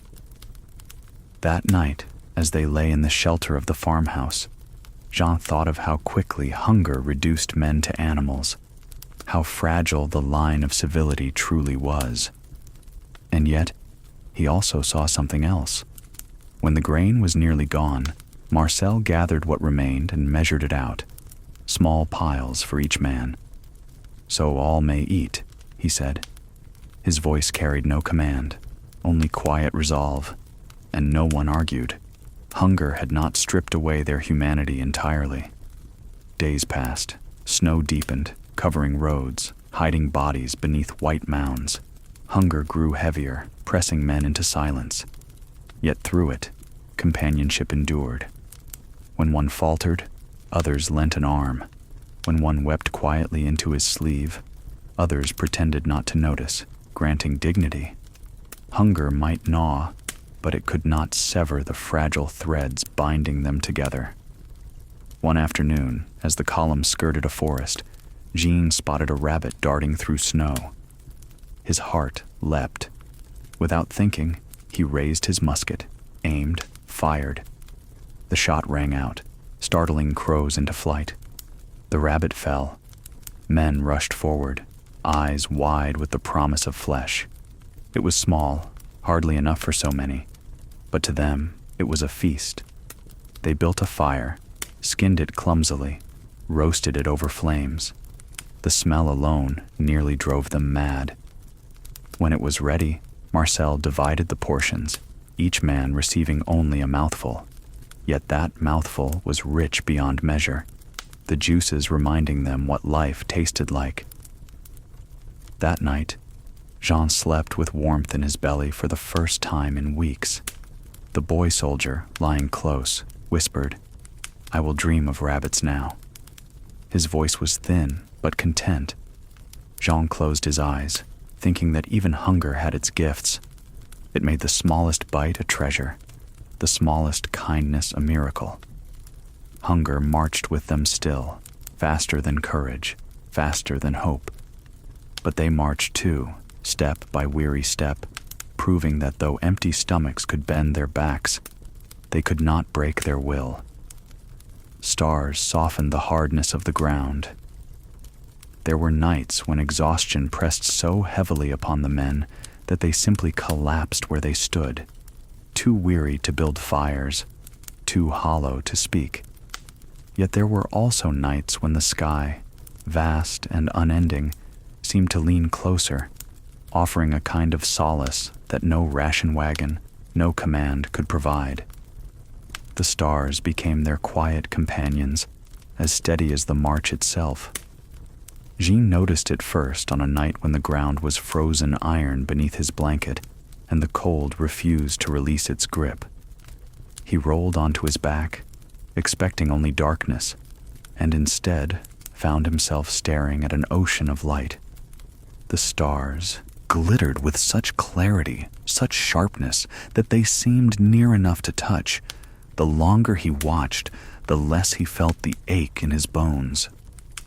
That night, As they lay in the shelter of the farmhouse, Jean thought of how quickly hunger reduced men to animals, how fragile the line of civility truly was. And yet, he also saw something else. When the grain was nearly gone, Marcel gathered what remained and measured it out, small piles for each man. "So all may eat," he said. His voice carried no command, only quiet resolve, and no one argued. Hunger had not stripped away their humanity entirely. Days passed, snow deepened, covering roads, hiding bodies beneath white mounds. Hunger grew heavier, pressing men into silence. Yet through it, companionship endured. When one faltered, others lent an arm. When one wept quietly into his sleeve, others pretended not to notice, granting dignity. Hunger might gnaw, but it could not sever the fragile threads binding them together. One afternoon, as the column skirted a forest, Jean spotted a rabbit darting through snow. His heart leapt. Without thinking, he raised his musket, aimed, fired. The shot rang out, startling crows into flight. The rabbit fell. Men rushed forward, eyes wide with the promise of flesh. It was small, hardly enough for so many, but to them it was a feast. They built a fire, skinned it clumsily, roasted it over flames. The smell alone nearly drove them mad. When it was ready, Marcel divided the portions, each man receiving only a mouthful. Yet that mouthful was rich beyond measure, the juices reminding them what life tasted like. That night, Jean slept with warmth in his belly for the first time in weeks. The boy soldier, lying close, whispered, "I will dream of rabbits now." His voice was thin, but content. Jean closed his eyes, thinking that even hunger had its gifts. It made the smallest bite a treasure, the smallest kindness a miracle. Hunger marched with them still, faster than courage, faster than hope. But they marched too, step by weary step, proving that though empty stomachs could bend their backs, they could not break their will. Stars softened the hardness of the ground. There were nights when exhaustion pressed so heavily upon the men that they simply collapsed where they stood, too weary to build fires, too hollow to speak. Yet there were also nights when the sky, vast and unending, seemed to lean closer, offering a kind of solace that no ration wagon, no command could provide. The stars became their quiet companions, as steady as the march itself. Jean noticed it first on a night when the ground was frozen iron beneath his blanket, and the cold refused to release its grip. He rolled onto his back, expecting only darkness, and instead found himself staring at an ocean of light. The stars glittered with such clarity, such sharpness, that they seemed near enough to touch. The longer he watched, the less he felt the ache in his bones.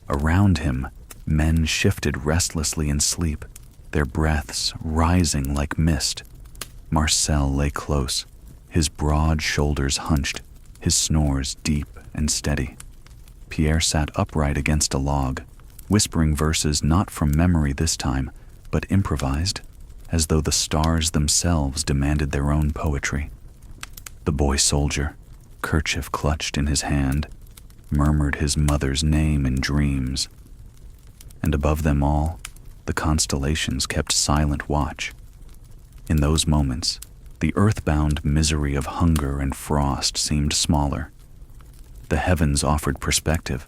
Around him, men shifted restlessly in sleep, their breaths rising like mist. Marcel lay close, his broad shoulders hunched, his snores deep and steady. Pierre sat upright against a log, whispering verses not from memory this time, but improvised, as though the stars themselves demanded their own poetry. The boy soldier, kerchief clutched in his hand, murmured his mother's name in dreams. And above them all, the constellations kept silent watch. In those moments, the earthbound misery of hunger and frost seemed smaller. The heavens offered perspective.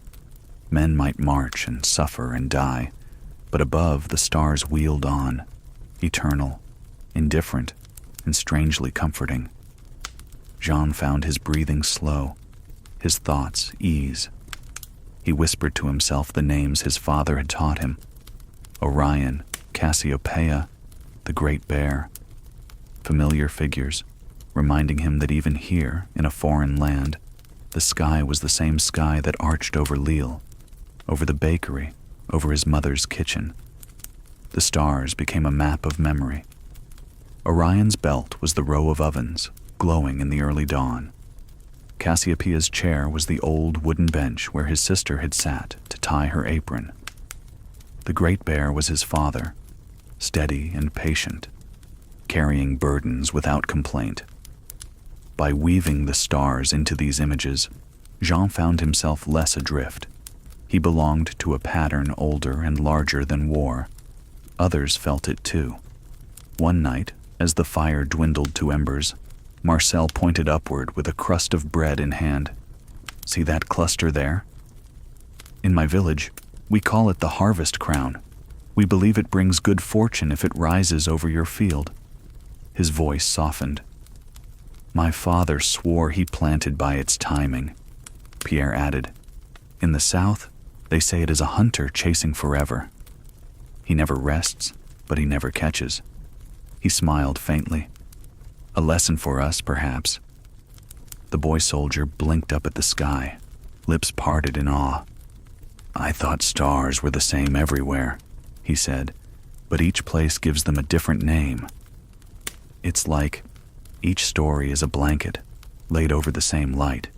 Men might march and suffer and die, but above the stars wheeled on, eternal, indifferent, and strangely comforting. Jean found his breathing slow, his thoughts ease. He whispered to himself the names his father had taught him: Orion, Cassiopeia, the Great Bear. Familiar figures, reminding him that even here, in a foreign land, the sky was the same sky that arched over Lille, over the bakery, over his mother's kitchen. The stars became a map of memory. Orion's belt was the row of ovens, glowing in the early dawn. Cassiopeia's chair was the old wooden bench where his sister had sat to tie her apron. The Great Bear was his father, steady and patient, carrying burdens without complaint. By weaving the stars into these images, Jean found himself less adrift. He belonged to a pattern older and larger than war. Others felt it too. One night, as the fire dwindled to embers, Marcel pointed upward with a crust of bread in hand. "See that cluster there? In my village, we call it the harvest crown. We believe it brings good fortune if it rises over your field." His voice softened. "My father swore he planted by its timing," Pierre added. "In the south, they say it is a hunter chasing forever. He never rests, but he never catches." He smiled faintly. "A lesson for us, perhaps." The boy soldier blinked up at the sky, lips parted in awe. "I thought stars were the same everywhere," he said, "but each place gives them a different name. It's like each story is a blanket laid over the same light."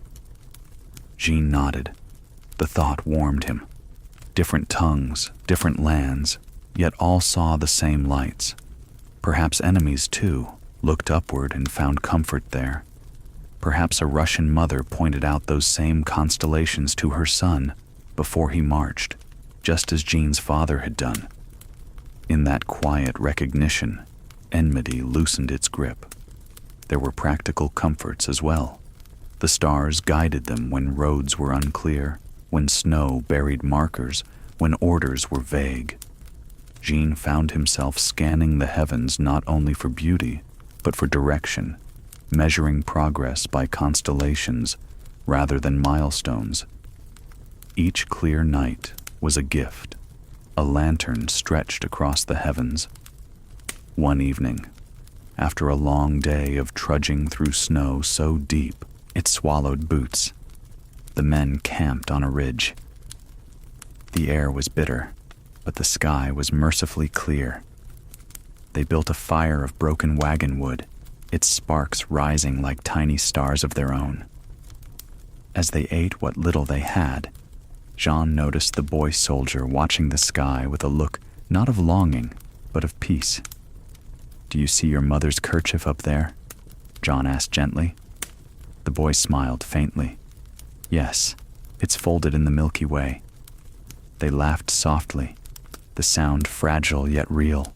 Jean nodded. The thought warmed him. Different tongues, different lands, yet all saw the same lights. Perhaps enemies, too, looked upward and found comfort there. Perhaps a Russian mother pointed out those same constellations to her son before he marched, just as Jean's father had done. In that quiet recognition, enmity loosened its grip. There were practical comforts as well. The stars guided them when roads were unclear, when snow buried markers, when orders were vague. Jean found himself scanning the heavens not only for beauty, but for direction, measuring progress by constellations rather than milestones. Each clear night was a gift, a lantern stretched across the heavens. One evening, after a long day of trudging through snow so deep it swallowed boots, the men camped on a ridge. The air was bitter, but the sky was mercifully clear. They built a fire of broken wagon wood, its sparks rising like tiny stars of their own. As they ate what little they had, Jean noticed the boy soldier watching the sky with a look not of longing, but of peace. "Do you see your mother's kerchief up there?" Jean asked gently. The boy smiled faintly. "Yes, it's folded in the Milky Way." They laughed softly, the sound fragile yet real.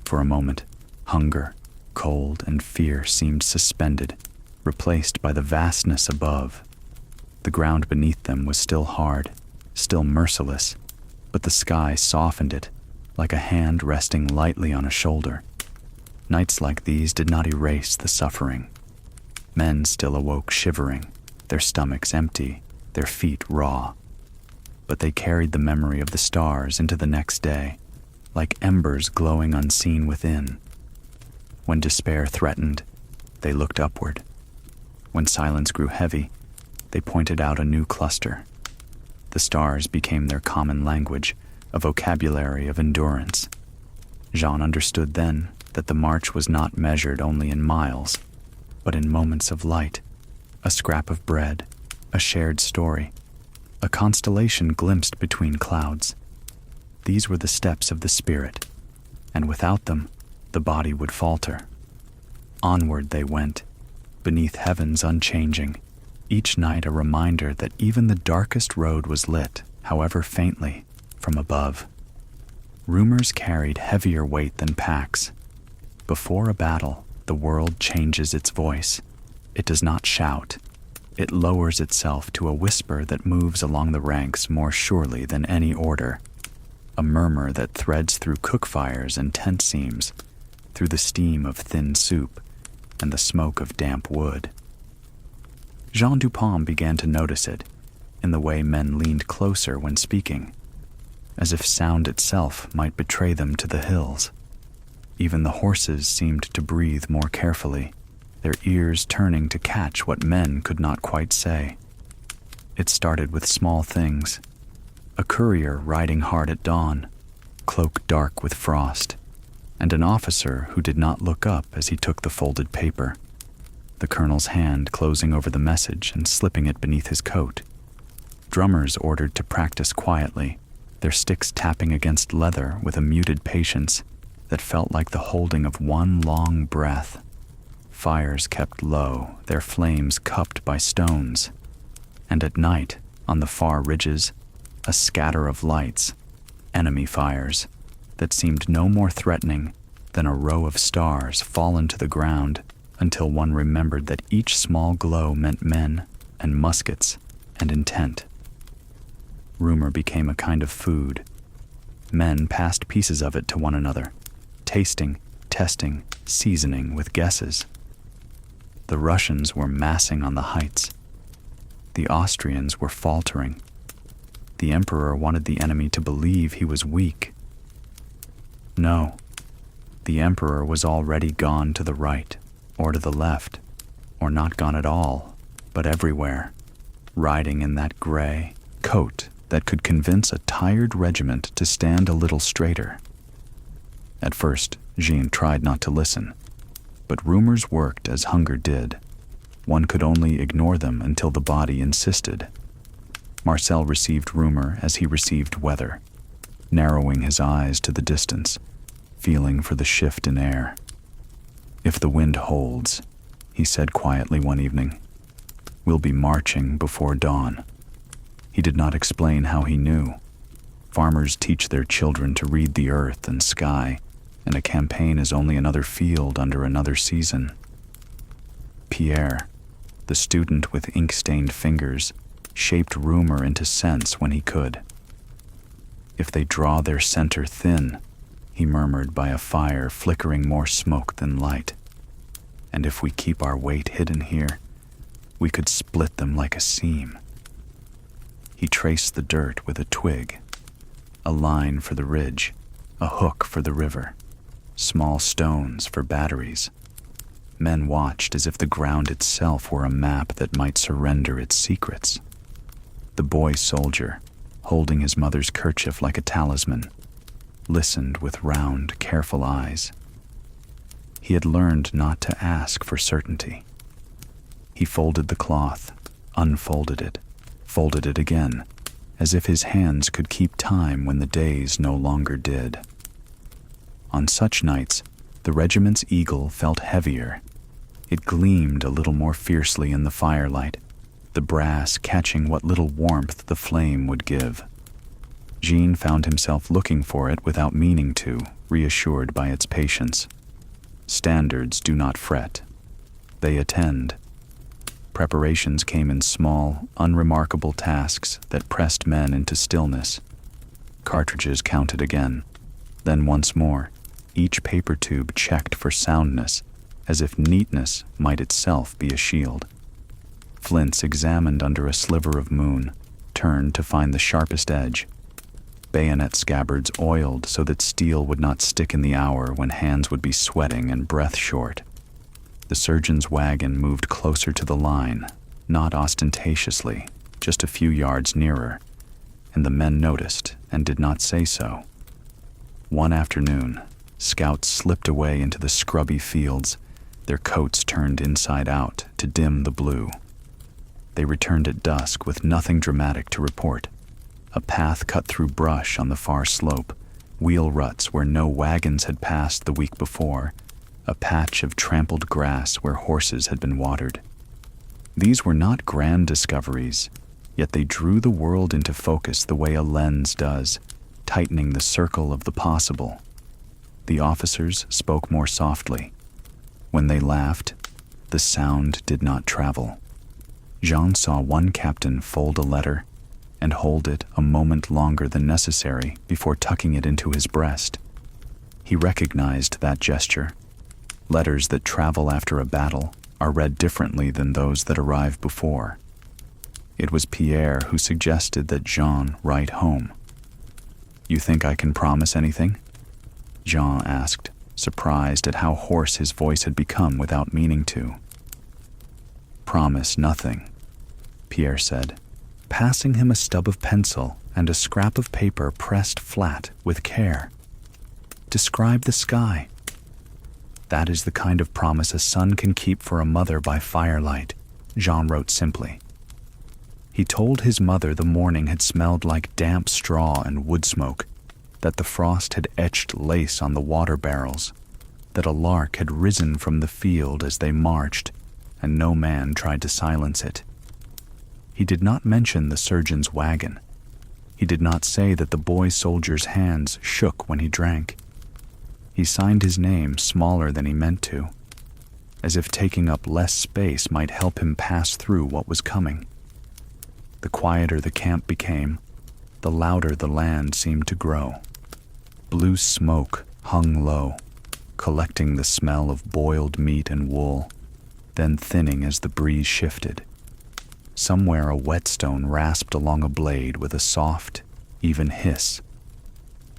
For a moment, hunger, cold, and fear seemed suspended, replaced by the vastness above. The ground beneath them was still hard, still merciless, but the sky softened it, like a hand resting lightly on a shoulder. Nights like these did not erase the suffering. Men still awoke shivering, their stomachs empty, their feet raw. But they carried the memory of the stars into the next day, like embers glowing unseen within. When despair threatened, they looked upward. When silence grew heavy, they pointed out a new cluster. The stars became their common language, a vocabulary of endurance. Jean understood then that the march was not measured only in miles, but in moments of light, a scrap of bread, a shared story, a constellation glimpsed between clouds. These were the steps of the spirit, and without them, the body would falter. Onward they went, beneath heavens unchanging, each night a reminder that even the darkest road was lit, however faintly, from above. Rumors carried heavier weight than packs. Before a battle, the world changes its voice. It does not shout. It lowers itself to a whisper that moves along the ranks more surely than any order. A murmur that threads through cook fires and tent seams, through the steam of thin soup and the smoke of damp wood. Jean Dupont began to notice it, in the way men leaned closer when speaking, as if sound itself might betray them to the hills. Even the horses seemed to breathe more carefully, their ears turning to catch what men could not quite say. It started with small things. A courier riding hard at dawn, cloak dark with frost, and an officer who did not look up as he took the folded paper. the colonel's hand closing over the message and slipping it beneath his coat. Drummers ordered to practice quietly, their sticks tapping against leather with a muted patience that felt like the holding of one long breath. Fires kept low, their flames cupped by stones. And at night, on the far ridges, a scatter of lights, enemy fires, that seemed no more threatening than a row of stars fallen to the ground until one remembered that each small glow meant men and muskets and intent. Rumor became a kind of food. Men passed pieces of it to one another, tasting, testing, seasoning with guesses. The Russians were massing on the heights. The Austrians were faltering. The emperor wanted the enemy to believe he was weak. No, the emperor was already gone to the right, or to the left, or not gone at all, but everywhere, riding in that gray coat that could convince a tired regiment to stand a little straighter. At first, Jean tried not to listen, but rumors worked as hunger did. One could only ignore them until the body insisted. Marcel received rumor as he received weather, narrowing his eyes to the distance, feeling for the shift in air. "If the wind holds," he said quietly one evening, "we'll be marching before dawn." He did not explain how he knew. Farmers teach their children to read the earth and sky, and a campaign is only another field under another season. Pierre, the student with ink-stained fingers, shaped rumor into sense when he could. "If they draw their center thin," he murmured by a fire flickering more smoke than light, "and if we keep our weight hidden here, we could split them like a seam." He traced the dirt with a twig, a line for the ridge, a hook for the river, small stones for batteries. Men watched as if the ground itself were a map that might surrender its secrets. The boy soldier, holding his mother's kerchief like a talisman, listened with round, careful eyes. He had learned not to ask for certainty. He folded the cloth, unfolded it, folded it again, as if his hands could keep time when the days no longer did. On such nights, the regiment's eagle felt heavier. It gleamed a little more fiercely in the firelight, the brass catching what little warmth the flame would give. Jean found himself looking for it without meaning to, reassured by its patience. Standards do not fret. They attend. Preparations came in small, unremarkable tasks that pressed men into stillness. Cartridges counted again, then once more, each paper tube checked for soundness, as if neatness might itself be a shield. Flints examined under a sliver of moon, turned to find the sharpest edge. Bayonet scabbards oiled so that steel would not stick in the hour when hands would be sweating and breath short. The surgeon's wagon moved closer to the line, not ostentatiously, just a few yards nearer, and the men noticed and did not say so. One afternoon, scouts slipped away into the scrubby fields, their coats turned inside out to dim the blue. They returned at dusk with nothing dramatic to report. A path cut through brush on the far slope, wheel ruts where no wagons had passed the week before, a patch of trampled grass where horses had been watered. These were not grand discoveries, yet they drew the world into focus the way a lens does, tightening the circle of the possible. The officers spoke more softly. When they laughed, the sound did not travel. Jean saw one captain fold a letter and hold it a moment longer than necessary before tucking it into his breast. He recognized that gesture. Letters that travel after a battle are read differently than those that arrive before. It was Pierre who suggested that Jean write home. "You think I can promise anything?" Jean asked, surprised at how hoarse his voice had become without meaning to. "Promise nothing," Pierre said, passing him a stub of pencil and a scrap of paper pressed flat with care. "Describe the sky." That is the kind of promise a son can keep for a mother by firelight, Jean wrote simply. He told his mother the morning had smelled like damp straw and wood smoke, that the frost had etched lace on the water barrels, that a lark had risen from the field as they marched, and no man tried to silence it. He did not mention the surgeon's wagon. He did not say that the boy soldier's hands shook when he drank. He signed his name smaller than he meant to, as if taking up less space might help him pass through what was coming. The quieter the camp became, the louder the land seemed to grow. Blue smoke hung low, collecting the smell of boiled meat and wool, then thinning as the breeze shifted. Somewhere a whetstone rasped along a blade with a soft, even hiss.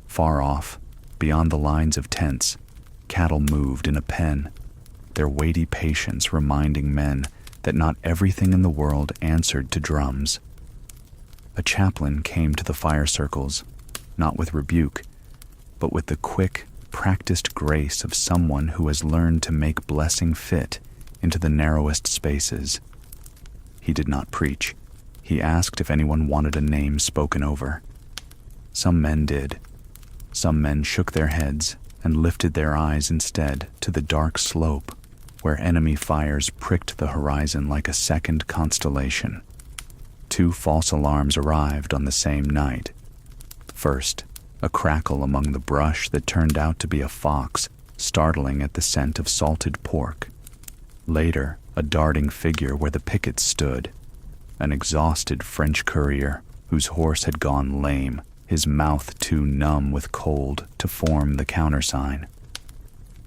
Far off, beyond the lines of tents, cattle moved in a pen, their weighty patience reminding men that not everything in the world answered to drums. A chaplain came to the fire circles, not with rebuke, but with the quick, practiced grace of someone who has learned to make blessing fit into the narrowest spaces. He did not preach. He asked if anyone wanted a name spoken over. Some men did. Some men shook their heads and lifted their eyes instead to the dark slope where enemy fires pricked the horizon like a second constellation. 2 false alarms arrived on the same night. First, a crackle among the brush that turned out to be a fox, startling at the scent of salted pork. Later, a darting figure where the pickets stood, an exhausted French courier whose horse had gone lame, his mouth too numb with cold to form the countersign.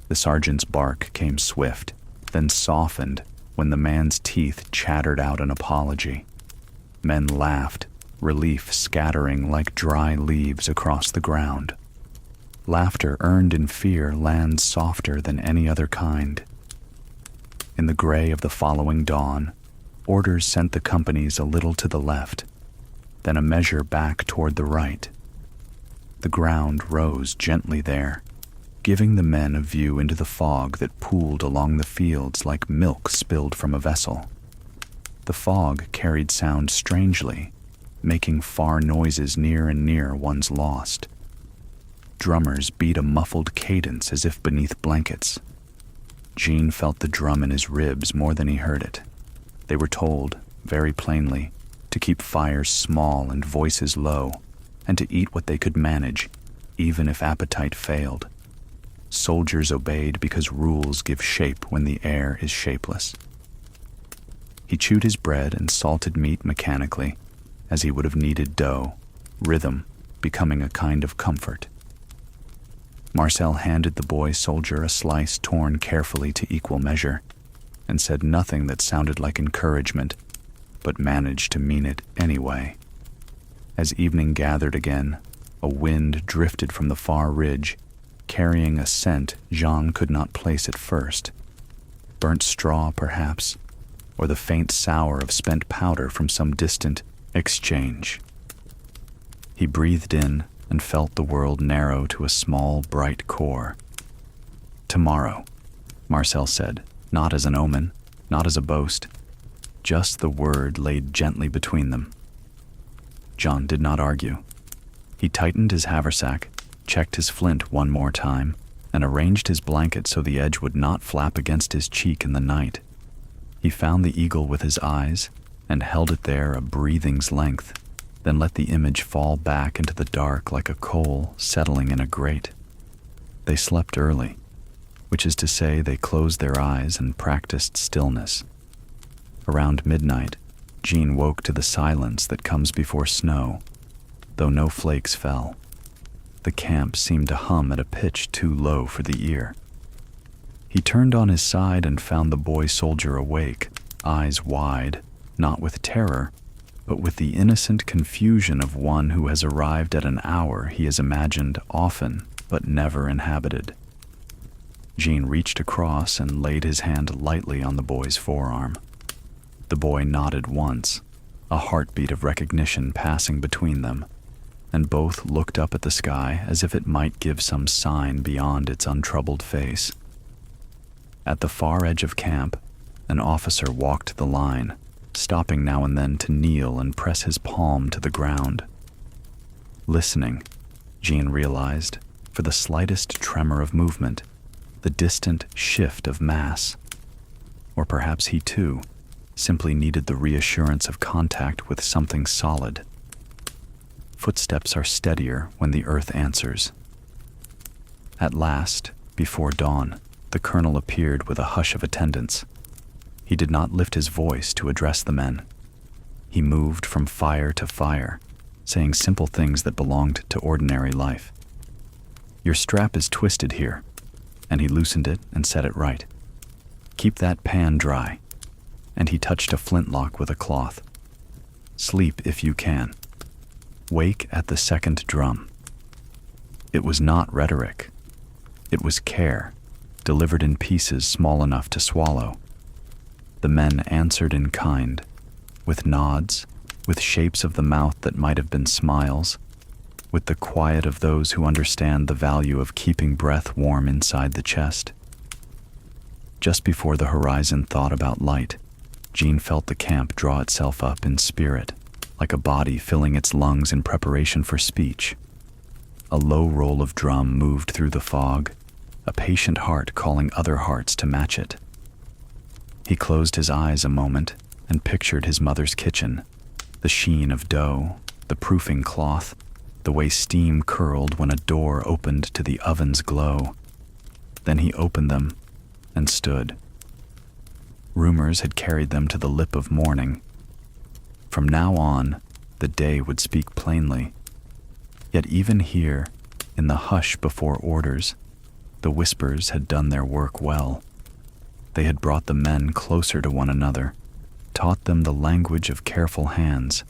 The sergeant's bark came swift, then softened when the man's teeth chattered out an apology. Men laughed, relief scattering like dry leaves across the ground. Laughter earned in fear lands softer than any other kind. In the gray of the following dawn, orders sent the companies a little to the left, then a measure back toward the right. The ground rose gently there, giving the men a view into the fog that pooled along the fields like milk spilled from a vessel. The fog carried sound strangely, making far noises near and near one's lost. Drummers beat a muffled cadence as if beneath blankets. Jean felt the drum in his ribs more than he heard it. They were told, very plainly, to keep fires small and voices low, and to eat what they could manage, even if appetite failed. Soldiers obeyed because rules give shape when the air is shapeless. He chewed his bread and salted meat mechanically, as he would have kneaded dough, rhythm becoming a kind of comfort. Marcel handed the boy soldier a slice torn carefully to equal measure, and said nothing that sounded like encouragement, but managed to mean it anyway. As evening gathered again, a wind drifted from the far ridge, carrying a scent Jean could not place at first. Burnt straw, perhaps, or the faint sour of spent powder from some distant exchange. He breathed in and felt the world narrow to a small, bright core. Tomorrow, Marcel said, not as an omen, not as a boast, just the word laid gently between them. John did not argue. He tightened his haversack, checked his flint one more time, and arranged his blanket so the edge would not flap against his cheek in the night. He found the eagle with his eyes and held it there a breathing's length, then let the image fall back into the dark like a coal settling in a grate. They slept early, which is to say they closed their eyes and practiced stillness. Around midnight, Jean woke to the silence that comes before snow, though no flakes fell. The camp seemed to hum at a pitch too low for the ear. He turned on his side and found the boy soldier awake, eyes wide, not with terror, but with the innocent confusion of one who has arrived at an hour he has imagined often but never inhabited. Jean reached across and laid his hand lightly on the boy's forearm. The boy nodded once, a heartbeat of recognition passing between them, and both looked up at the sky as if it might give some sign beyond its untroubled face. At the far edge of camp, an officer walked the line, stopping now and then to kneel and press his palm to the ground. Listening, Jean realized, for the slightest tremor of movement, the distant shift of mass. Or perhaps he too simply needed the reassurance of contact with something solid. Footsteps are steadier when the earth answers. At last, before dawn, the colonel appeared with a hush of attendants. He did not lift his voice to address the men. He moved from fire to fire, saying simple things that belonged to ordinary life. "Your strap is twisted here," and he loosened it and set it right. "Keep that pan dry," and he touched a flintlock with a cloth. "Sleep if you can. Wake at the second drum." It was not rhetoric. It was care, delivered in pieces small enough to swallow. The men answered in kind, with nods, with shapes of the mouth that might have been smiles, with the quiet of those who understand the value of keeping breath warm inside the chest. Just before the horizon thought about light, Jean felt the camp draw itself up in spirit, like a body filling its lungs in preparation for speech. A low roll of drum moved through the fog, a patient heart calling other hearts to match it. He closed his eyes a moment and pictured his mother's kitchen, the sheen of dough, the proofing cloth, the way steam curled when a door opened to the oven's glow. Then he opened them and stood. Rumors had carried them to the lip of morning. From now on, the day would speak plainly. Yet even here, in the hush before orders, the whispers had done their work well. They had brought the men closer to one another, taught them the language of careful hands,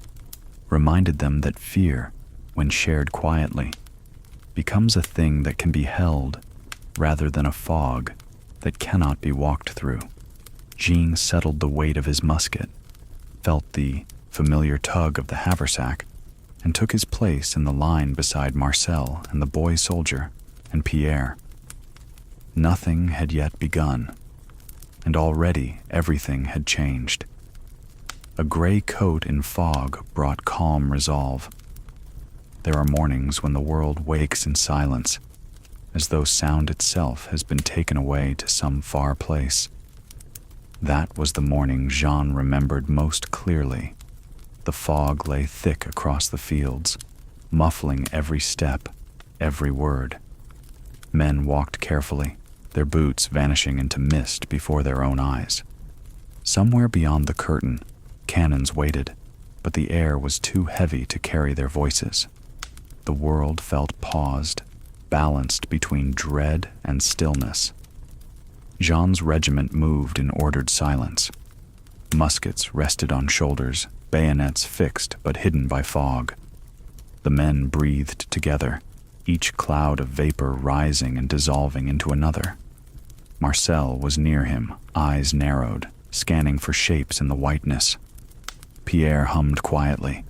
reminded them that fear, when shared quietly, becomes a thing that can be held rather than a fog that cannot be walked through. Jean settled the weight of his musket, felt the familiar tug of the haversack, and took his place in the line beside Marcel and the boy soldier and Pierre. Nothing had yet begun, and already everything had changed. A gray coat in fog brought calm resolve. There are mornings when the world wakes in silence, as though sound itself has been taken away to some far place. That was the morning Jean remembered most clearly. The fog lay thick across the fields, muffling every step, every word. Men walked carefully, their boots vanishing into mist before their own eyes. Somewhere beyond the curtain, cannons waited, but the air was too heavy to carry their voices. The world felt paused, balanced between dread and stillness. Jean's regiment moved in ordered silence. Muskets rested on shoulders, bayonets fixed but hidden by fog. The men breathed together, each cloud of vapor rising and dissolving into another. Marcel was near him, eyes narrowed, scanning for shapes in the whiteness. Pierre hummed quietly,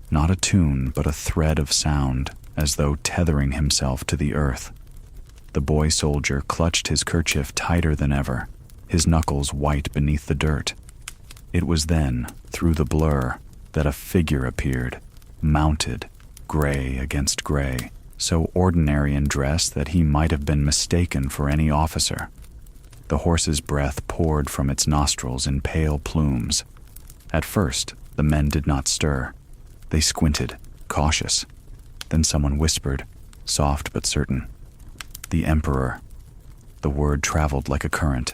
not a tune but a thread of sound, as though tethering himself to the earth. The boy soldier clutched his kerchief tighter than ever, his knuckles white beneath the dirt. It was then, through the blur, that a figure appeared, mounted, gray against gray, so ordinary in dress that he might have been mistaken for any officer. The horse's breath poured from its nostrils in pale plumes. At first, the men did not stir. They squinted, cautious. Then someone whispered, soft but certain, "The Emperor." The word traveled like a current.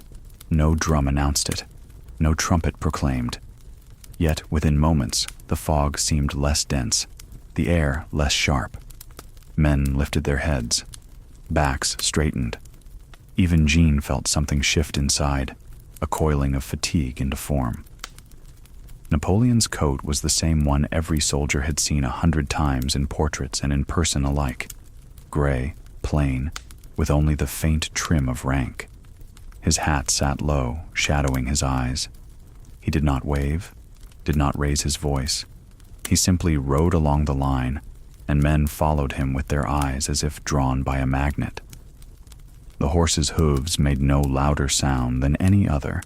No drum announced it. No trumpet proclaimed. Yet within moments, the fog seemed less dense, the air less sharp. Men lifted their heads. Backs straightened. Even Jean felt something shift inside, a coiling of fatigue into form. Napoleon's coat was the same one every soldier had seen 100 times in portraits and in person alike. Gray, plain, with only the faint trim of rank. His hat sat low, shadowing his eyes. He did not wave, did not raise his voice. He simply rode along the line, and men followed him with their eyes as if drawn by a magnet. The horse's hooves made no louder sound than any other,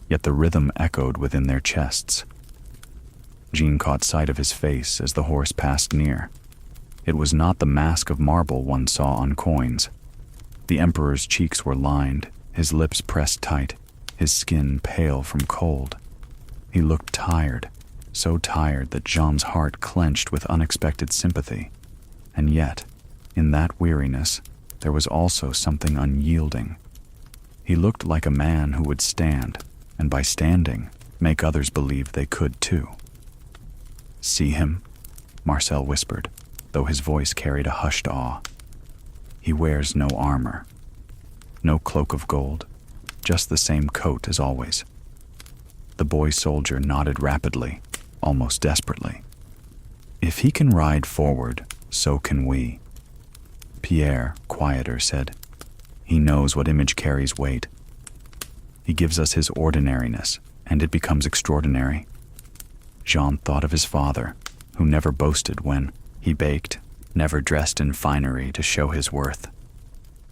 yet the rhythm echoed within their chests. Jean caught sight of his face as the horse passed near. It was not the mask of marble one saw on coins. The emperor's cheeks were lined, his lips pressed tight, his skin pale from cold. He looked tired, so tired that Jean's heart clenched with unexpected sympathy. And yet, in that weariness, there was also something unyielding. He looked like a man who would stand, and by standing, make others believe they could too. "See him?" Marcel whispered, though his voice carried a hushed awe. "He wears no armor, no cloak of gold, just the same coat as always." The boy soldier nodded rapidly, almost desperately. "If he can ride forward, so can we." Pierre, quieter, said, "He knows what image carries weight. He gives us his ordinariness, and it becomes extraordinary." Jean thought of his father, who never boasted when he baked, never dressed in finery to show his worth.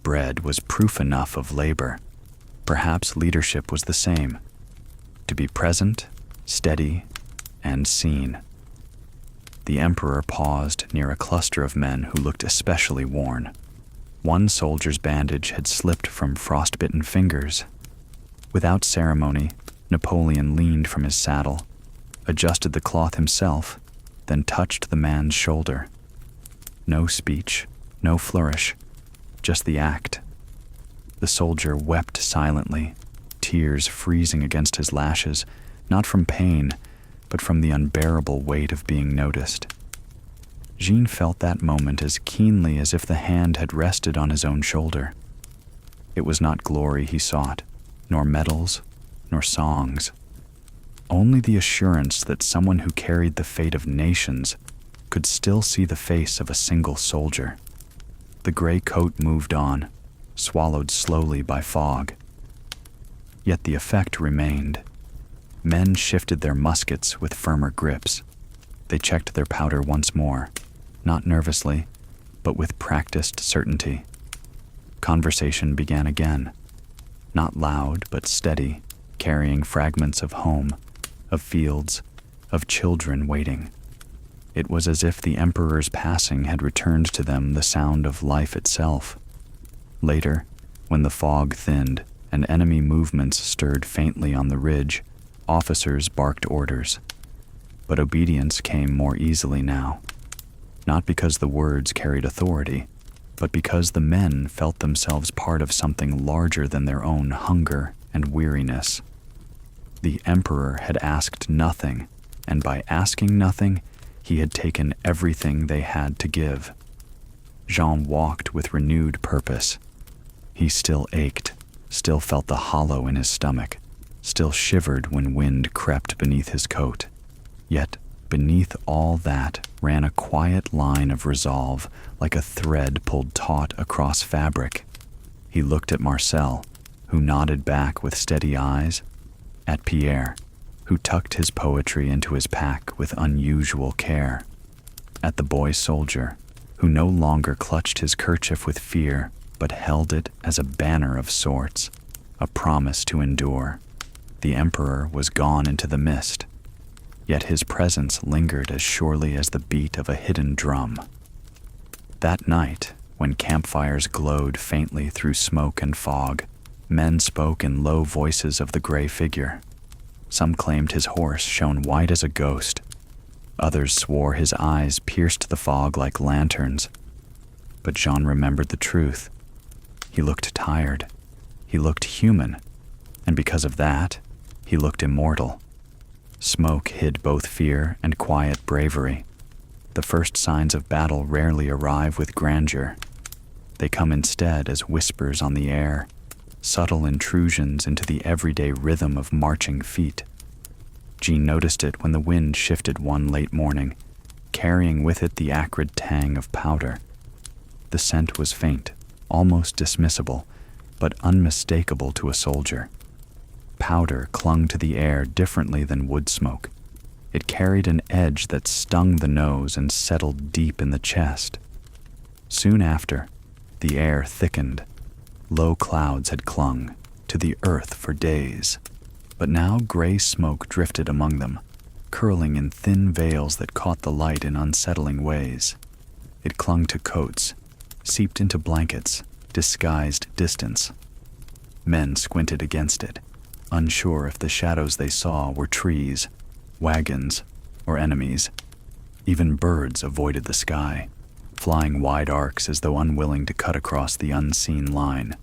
Bread was proof enough of labor. Perhaps leadership was the same. To be present, steady, and seen. The emperor paused near a cluster of men who looked especially worn. One soldier's bandage had slipped from frostbitten fingers. Without ceremony, Napoleon leaned from his saddle, adjusted the cloth himself, then touched the man's shoulder. No speech, no flourish, just the act. The soldier wept silently, tears freezing against his lashes, not from pain, but from the unbearable weight of being noticed. Jean felt that moment as keenly as if the hand had rested on his own shoulder. It was not glory he sought, nor medals, nor songs. Only the assurance that someone who carried the fate of nations could still see the face of a single soldier. The gray coat moved on, swallowed slowly by fog. Yet the effect remained. Men shifted their muskets with firmer grips. They checked their powder once more, not nervously, but with practiced certainty. Conversation began again, not loud but steady, carrying fragments of home, of fields, of children waiting. It was as if the emperor's passing had returned to them the sound of life itself. Later, when the fog thinned and enemy movements stirred faintly on the ridge, officers barked orders. But obedience came more easily now, not because the words carried authority, but because the men felt themselves part of something larger than their own hunger and weariness. The emperor had asked nothing, and by asking nothing, he had taken everything they had to give. Jean walked with renewed purpose. He still ached, still felt the hollow in his stomach, still shivered when wind crept beneath his coat. Yet, beneath all that ran a quiet line of resolve, like a thread pulled taut across fabric. He looked at Marcel, who nodded back with steady eyes, at Pierre, who tucked his poetry into his pack with unusual care, at the boy soldier, who no longer clutched his kerchief with fear, but held it as a banner of sorts, a promise to endure. The emperor was gone into the mist, yet his presence lingered as surely as the beat of a hidden drum. That night, when campfires glowed faintly through smoke and fog, men spoke in low voices of the gray figure. Some claimed his horse shone white as a ghost. Others swore his eyes pierced the fog like lanterns. But Jean remembered the truth. He looked tired. He looked human. And because of that, he looked immortal. Smoke hid both fear and quiet bravery. The first signs of battle rarely arrive with grandeur. They come instead as whispers on the air, subtle intrusions into the everyday rhythm of marching feet. Jean noticed it when the wind shifted one late morning, carrying with it the acrid tang of powder. The scent was faint, almost dismissible, but unmistakable to a soldier. Powder clung to the air differently than wood smoke. It carried an edge that stung the nose and settled deep in the chest. Soon after, the air thickened. Low clouds had clung to the earth for days, but now gray smoke drifted among them, curling in thin veils that caught the light in unsettling ways. It clung to coats, seeped into blankets, disguised distance. Men squinted against it, unsure if the shadows they saw were trees, wagons, or enemies. Even birds avoided the sky, flying wide arcs as though unwilling to cut across the unseen line.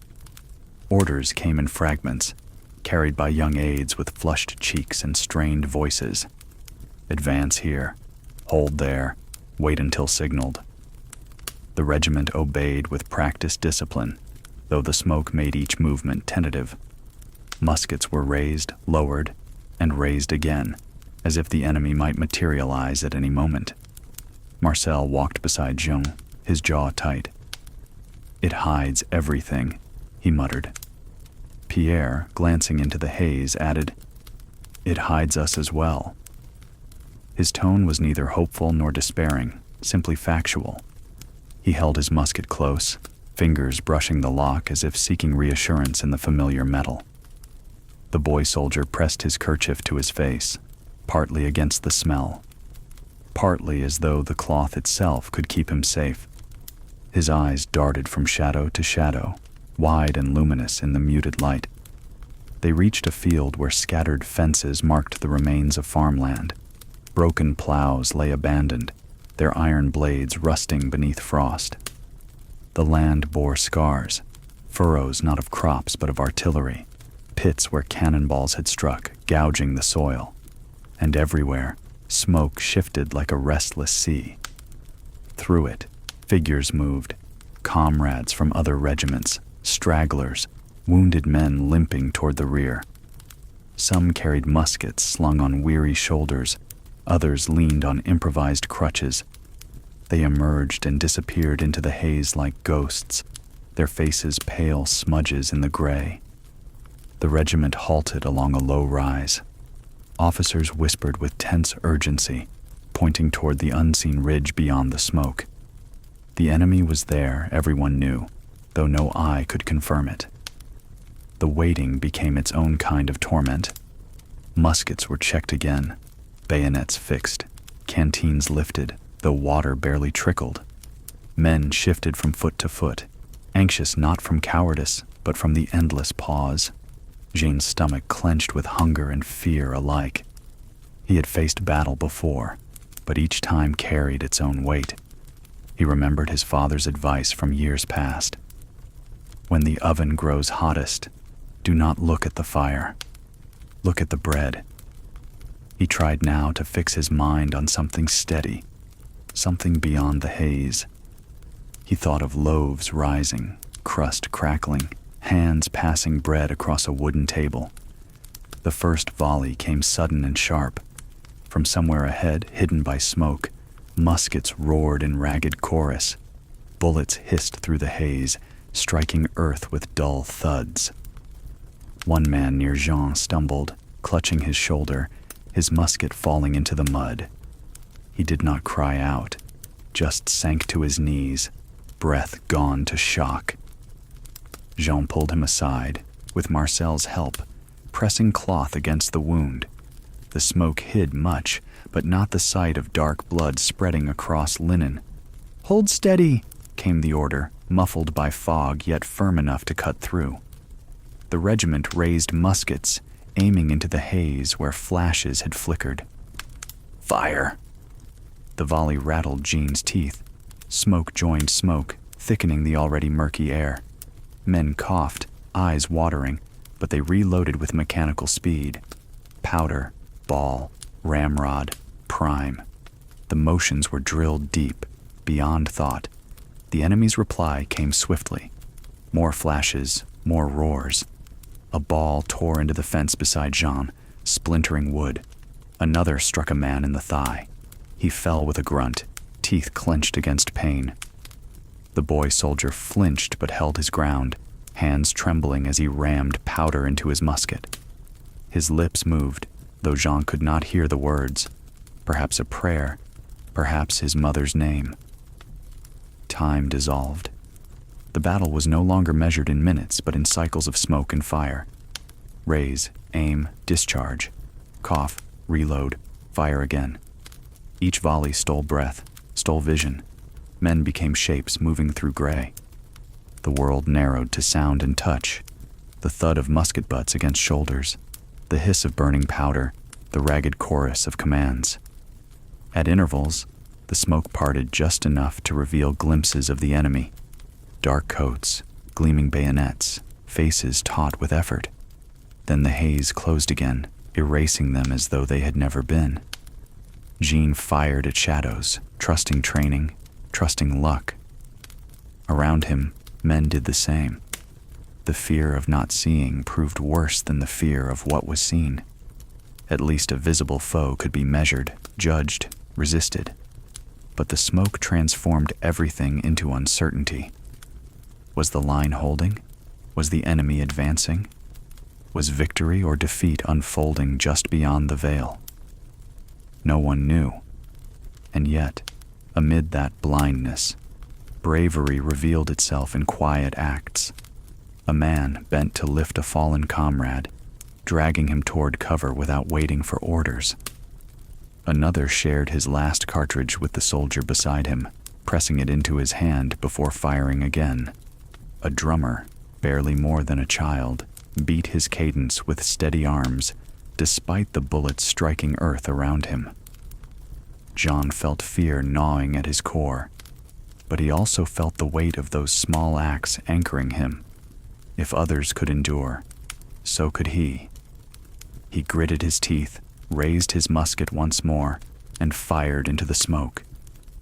Orders came in fragments, carried by young aides with flushed cheeks and strained voices. Advance here, hold there, wait until signaled. The regiment obeyed with practiced discipline, though the smoke made each movement tentative. Muskets were raised, lowered, and raised again, as if the enemy might materialize at any moment. Marcel walked beside Jean, his jaw tight. "It hides everything," he muttered. Pierre, glancing into the haze, added, "It hides us as well." His tone was neither hopeful nor despairing, simply factual. He held his musket close, fingers brushing the lock as if seeking reassurance in the familiar metal. The boy soldier pressed his kerchief to his face, partly against the smell, partly as though the cloth itself could keep him safe. His eyes darted from shadow to shadow, wide and luminous in the muted light. They reached a field where scattered fences marked the remains of farmland. Broken plows lay abandoned, their iron blades rusting beneath frost. The land bore scars, furrows not of crops but of artillery, pits where cannonballs had struck, gouging the soil. And everywhere, smoke shifted like a restless sea. Through it, figures moved, comrades from other regiments, stragglers, wounded men limping toward the rear. Some carried muskets slung on weary shoulders, others leaned on improvised crutches. They emerged and disappeared into the haze like ghosts, their faces pale smudges in the gray. The regiment halted along a low rise. Officers whispered with tense urgency, pointing toward the unseen ridge beyond the smoke. The enemy was there, everyone knew, though no eye could confirm it. The waiting became its own kind of torment. Muskets were checked again, bayonets fixed, canteens lifted, though water barely trickled. Men shifted from foot to foot, anxious not from cowardice, but from the endless pause. Jean's stomach clenched with hunger and fear alike. He had faced battle before, but each time carried its own weight. He remembered his father's advice from years past. When the oven grows hottest, do not look at the fire. Look at the bread. He tried now to fix his mind on something steady, something beyond the haze. He thought of loaves rising, crust crackling, hands passing bread across a wooden table. The first volley came sudden and sharp. From somewhere ahead, hidden by smoke, muskets roared in ragged chorus. Bullets hissed through the haze, striking earth with dull thuds. One man near Jean stumbled, clutching his shoulder, his musket falling into the mud. He did not cry out, just sank to his knees, breath gone to shock. Jean pulled him aside, with Marcel's help, pressing cloth against the wound. The smoke hid much, but not the sight of dark blood spreading across linen. "Hold steady," came the order, muffled by fog yet firm enough to cut through. The regiment raised muskets, aiming into the haze where flashes had flickered. "Fire!" The volley rattled Jean's teeth. Smoke joined smoke, thickening the already murky air. Men coughed, eyes watering, but they reloaded with mechanical speed. Powder, ball, ramrod, prime. The motions were drilled deep, beyond thought. The enemy's reply came swiftly. More flashes, more roars. A ball tore into the fence beside Jean, splintering wood. Another struck a man in the thigh. He fell with a grunt, teeth clenched against pain. The boy soldier flinched but held his ground, hands trembling as he rammed powder into his musket. His lips moved, though Jean could not hear the words. Perhaps a prayer, perhaps his mother's name. Time dissolved. The battle was no longer measured in minutes, but in cycles of smoke and fire. Raise, aim, discharge, cough, reload, fire again. Each volley stole breath, stole vision. Men became shapes moving through gray. The world narrowed to sound and touch. The thud of musket butts against shoulders, the hiss of burning powder, the ragged chorus of commands. At intervals, the smoke parted just enough to reveal glimpses of the enemy. Dark coats, gleaming bayonets, faces taut with effort. Then the haze closed again, erasing them as though they had never been. Jean fired at shadows, trusting training, trusting luck. Around him, men did the same. The fear of not seeing proved worse than the fear of what was seen. At least a visible foe could be measured, judged, resisted. But the smoke transformed everything into uncertainty. Was the line holding? Was the enemy advancing? Was victory or defeat unfolding just beyond the veil? No one knew. And yet, amid that blindness, bravery revealed itself in quiet acts. A man bent to lift a fallen comrade, dragging him toward cover without waiting for orders. Another shared his last cartridge with the soldier beside him, pressing it into his hand before firing again. A drummer, barely more than a child, beat his cadence with steady arms, despite the bullets striking earth around him. Jean felt fear gnawing at his core, but he also felt the weight of those small acts anchoring him. If others could endure, so could he. He gritted his teeth, raised his musket once more, and fired into the smoke,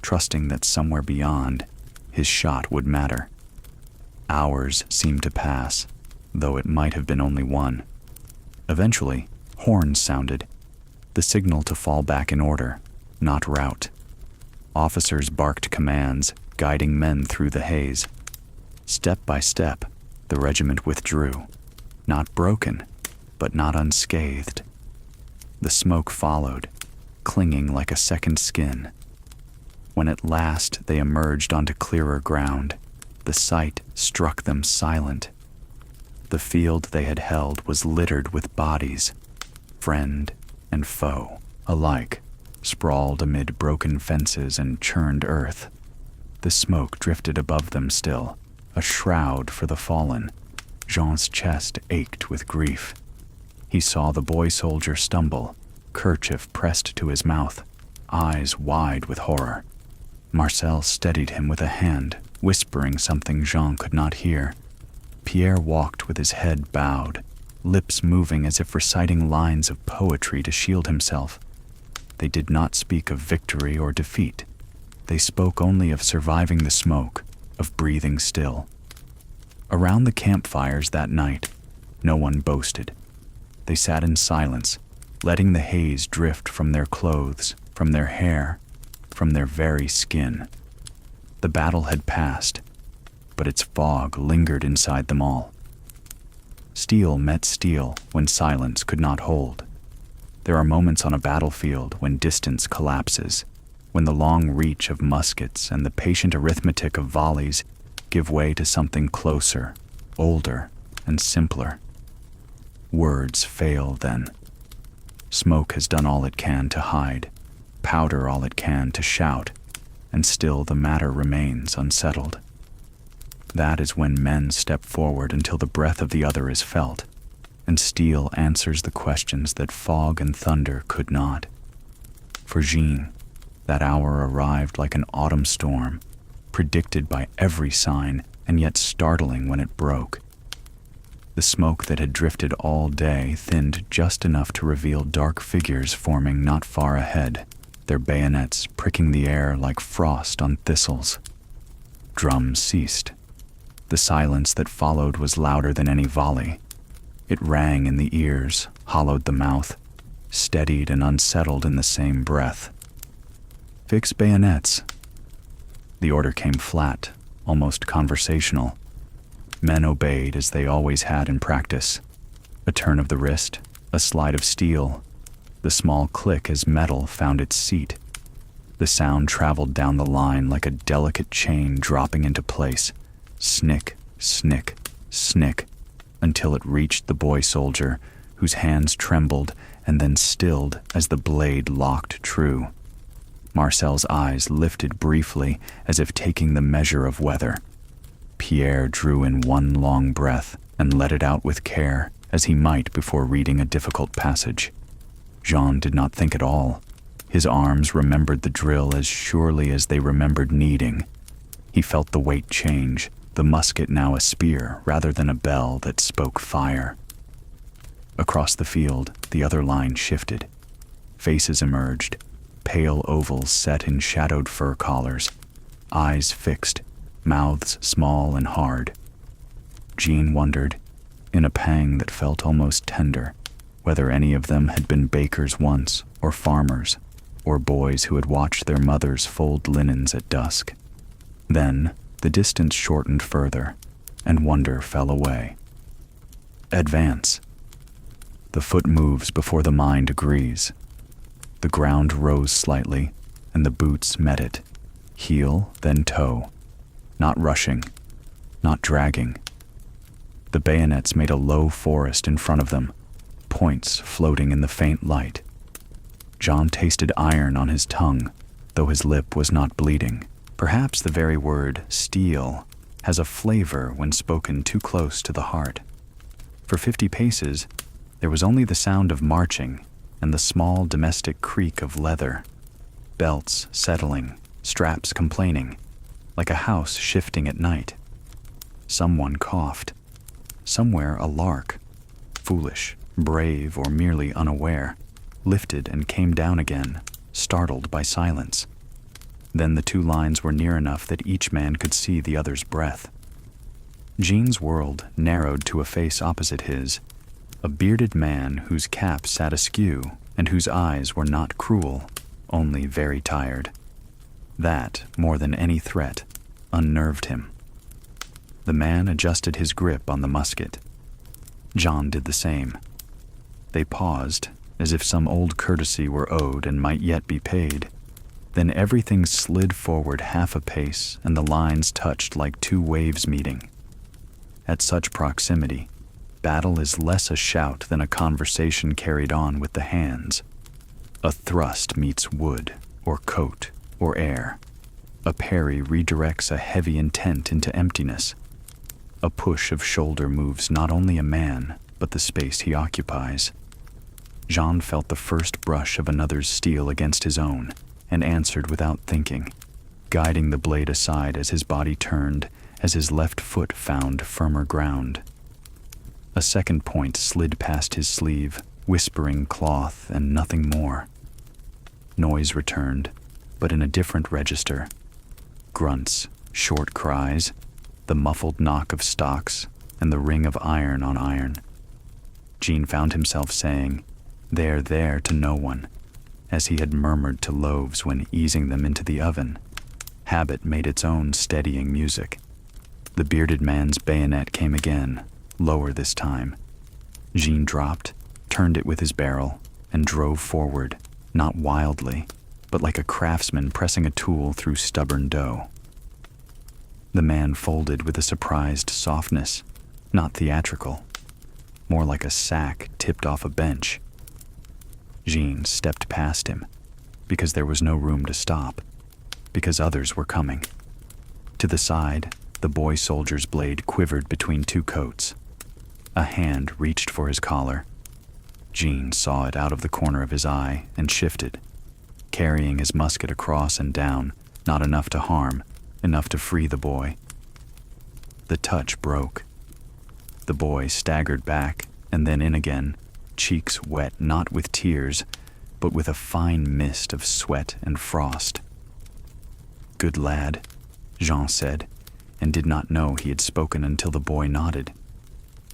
trusting that somewhere beyond, his shot would matter. Hours seemed to pass, though it might have been only one. Eventually, horns sounded, the signal to fall back in order, not rout. Officers barked commands, guiding men through the haze. Step by step, the regiment withdrew, not broken, but not unscathed. The smoke followed, clinging like a second skin. When at last they emerged onto clearer ground, the sight struck them silent. The field they had held was littered with bodies, friend and foe alike, sprawled amid broken fences and churned earth. The smoke drifted above them still, a shroud for the fallen. Jean's chest ached with grief. He saw the boy soldier stumble, kerchief pressed to his mouth, eyes wide with horror. Marcel steadied him with a hand, whispering something Jean could not hear. Pierre walked with his head bowed, lips moving as if reciting lines of poetry to shield himself. They did not speak of victory or defeat. They spoke only of surviving the smoke, of breathing still. Around the campfires that night, no one boasted. They sat in silence, letting the haze drift from their clothes, from their hair, from their very skin. The battle had passed, but its fog lingered inside them all. Steel met steel when silence could not hold. There are moments on a battlefield when distance collapses, when the long reach of muskets and the patient arithmetic of volleys give way to something closer, older, and simpler. Words fail then. Smoke has done all it can to hide, powder all it can to shout, and still the matter remains unsettled. That is when men step forward until the breath of the other is felt, and steel answers the questions that fog and thunder could not. For Jean, that hour arrived like an autumn storm, predicted by every sign and yet startling when it broke. The smoke that had drifted all day thinned just enough to reveal dark figures forming not far ahead, their bayonets pricking the air like frost on thistles. Drums ceased. The silence that followed was louder than any volley. It rang in the ears, hollowed the mouth, steadied and unsettled in the same breath. Fix bayonets. The order came flat, almost conversational. Men obeyed as they always had in practice. A turn of the wrist, a slide of steel, the small click as metal found its seat. The sound traveled down the line like a delicate chain dropping into place, Snick, snick, snick, until it reached the boy soldier, whose hands trembled and then stilled as the blade locked true. Marcel's eyes lifted briefly as if taking the measure of weather. Pierre drew in one long breath and let it out with care, as he might before reading a difficult passage. Jean did not think at all. His arms remembered the drill as surely as they remembered kneading. He felt the weight change, the musket now a spear rather than a bell that spoke fire. Across the field, the other line shifted. Faces emerged, pale ovals set in shadowed fur collars, eyes fixed, mouths small and hard. Jean wondered, in a pang that felt almost tender, whether any of them had been bakers once, or farmers, or boys who had watched their mothers fold linens at dusk. Then the distance shortened further, and wonder fell away. Advance. The foot moves before the mind agrees. The ground rose slightly, and the boots met it, heel, then toe, not rushing, not dragging. The bayonets made a low forest in front of them, points floating in the faint light. Jean tasted iron on his tongue, though his lip was not bleeding. Perhaps the very word steel has a flavor when spoken too close to the heart. For 50 paces, there was only the sound of marching and the small domestic creak of leather, belts settling, straps complaining, like a house shifting at night. Someone coughed. Somewhere a lark, foolish, brave, or merely unaware, lifted and came down again, startled by silence. Then the two lines were near enough that each man could see the other's breath. Jean's world narrowed to a face opposite his, a bearded man whose cap sat askew and whose eyes were not cruel, only very tired. That, more than any threat, unnerved him. The man adjusted his grip on the musket. Jean did the same. They paused, as if some old courtesy were owed and might yet be paid. Then everything slid forward half a pace, and the lines touched like two waves meeting. At such proximity, battle is less a shout than a conversation carried on with the hands. A thrust meets wood, or coat, or air. A parry redirects a heavy intent into emptiness. A push of shoulder moves not only a man, but the space he occupies. Jean felt the first brush of another's steel against his own, and answered without thinking, guiding the blade aside as his body turned, as his left foot found firmer ground. A second point slid past his sleeve, whispering cloth and nothing more. Noise returned, but in a different register. Grunts, short cries, the muffled knock of stocks, and the ring of iron on iron. Jean found himself saying, there to no one, as he had murmured to loaves when easing them into the oven. Habit made its own steadying music. The bearded man's bayonet came again, lower this time. Jean dropped, turned it with his barrel, and drove forward, not wildly, but like a craftsman pressing a tool through stubborn dough. The man folded with a surprised softness, not theatrical, more like a sack tipped off a bench. Jean stepped past him, because there was no room to stop, because others were coming. To the side, the boy soldier's blade quivered between two coats. A hand reached for his collar. Jean saw it out of the corner of his eye and shifted, carrying his musket across and down, not enough to harm, enough to free the boy. The touch broke. The boy staggered back and then in again, cheeks wet not with tears, but with a fine mist of sweat and frost. "Good lad," Jean said, and did not know he had spoken until the boy nodded.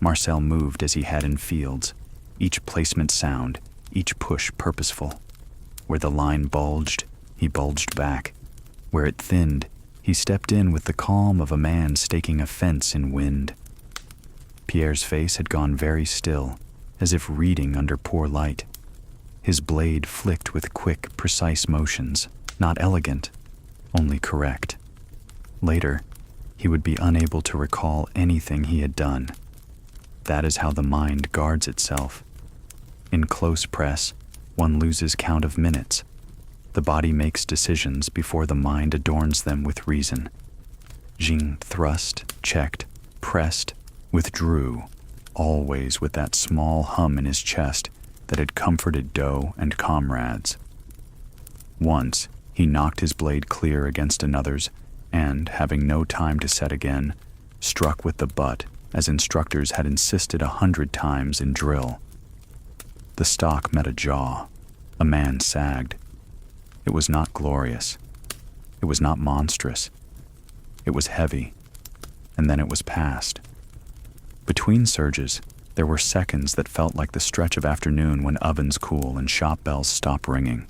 Marcel moved as he had in fields, each placement sound, each push purposeful. Where the line bulged, he bulged back. Where it thinned, he stepped in with the calm of a man staking a fence in wind. Pierre's face had gone very still, as if reading under poor light. His blade flicked with quick, precise motions, not elegant, only correct. Later, he would be unable to recall anything he had done. That is how the mind guards itself. In close press, one loses count of minutes. The body makes decisions before the mind adorns them with reason. Jean thrust, checked, pressed, withdrew, always with that small hum in his chest that had comforted Doe and comrades. Once, he knocked his blade clear against another's and, having no time to set again, struck with the butt as instructors had insisted 100 times in drill. The stock met a jaw. A man sagged. It was not glorious. It was not monstrous. It was heavy, and then it was past. Between surges, there were seconds that felt like the stretch of afternoon when ovens cool and shop bells stop ringing.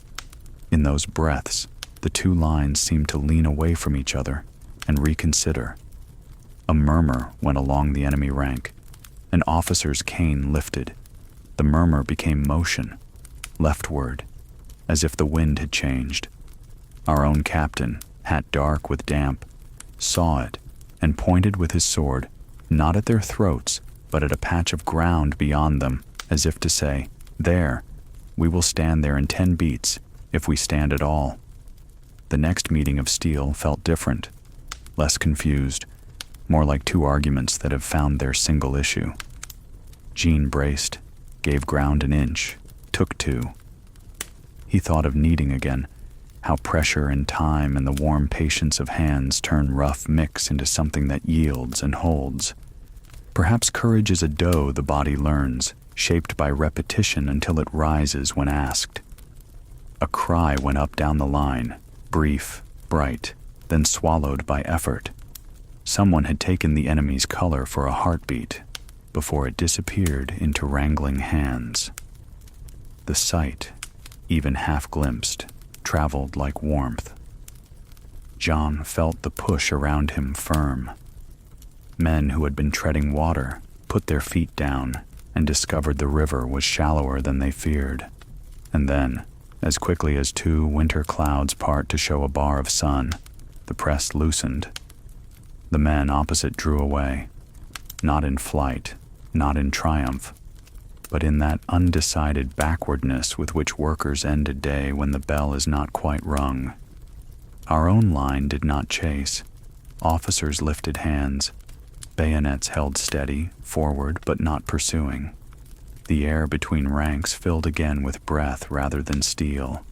In those breaths, the two lines seemed to lean away from each other and reconsider. A murmur went along the enemy rank. An officer's cane lifted. The murmur became motion, leftward, as if the wind had changed. Our own captain, hat dark with damp, saw it and pointed with his sword, not at their throats, but at a patch of ground beyond them, as if to say, "There, we will stand there in 10 beats, if we stand at all." The next meeting of steel felt different, less confused, more like two arguments that have found their single issue. Jean braced, gave ground an inch, took 2. He thought of kneading again, how pressure and time and the warm patience of hands turn rough mix into something that yields and holds. Perhaps courage is a dough the body learns, shaped by repetition until it rises when asked. A cry went up down the line, brief, bright, then swallowed by effort. Someone had taken the enemy's color for a heartbeat before it disappeared into wrangling hands. The sight, even half-glimpsed, traveled like warmth. John felt the push around him firm. Men who had been treading water put their feet down and discovered the river was shallower than they feared. And then, as quickly as 2 winter clouds part to show a bar of sun, the press loosened. The men opposite drew away, not in flight, not in triumph, but in that undecided backwardness with which workers end a day when the bell is not quite rung. Our own line did not chase. Officers lifted hands, bayonets held steady, forward but not pursuing. The air between ranks filled again with breath rather than steel.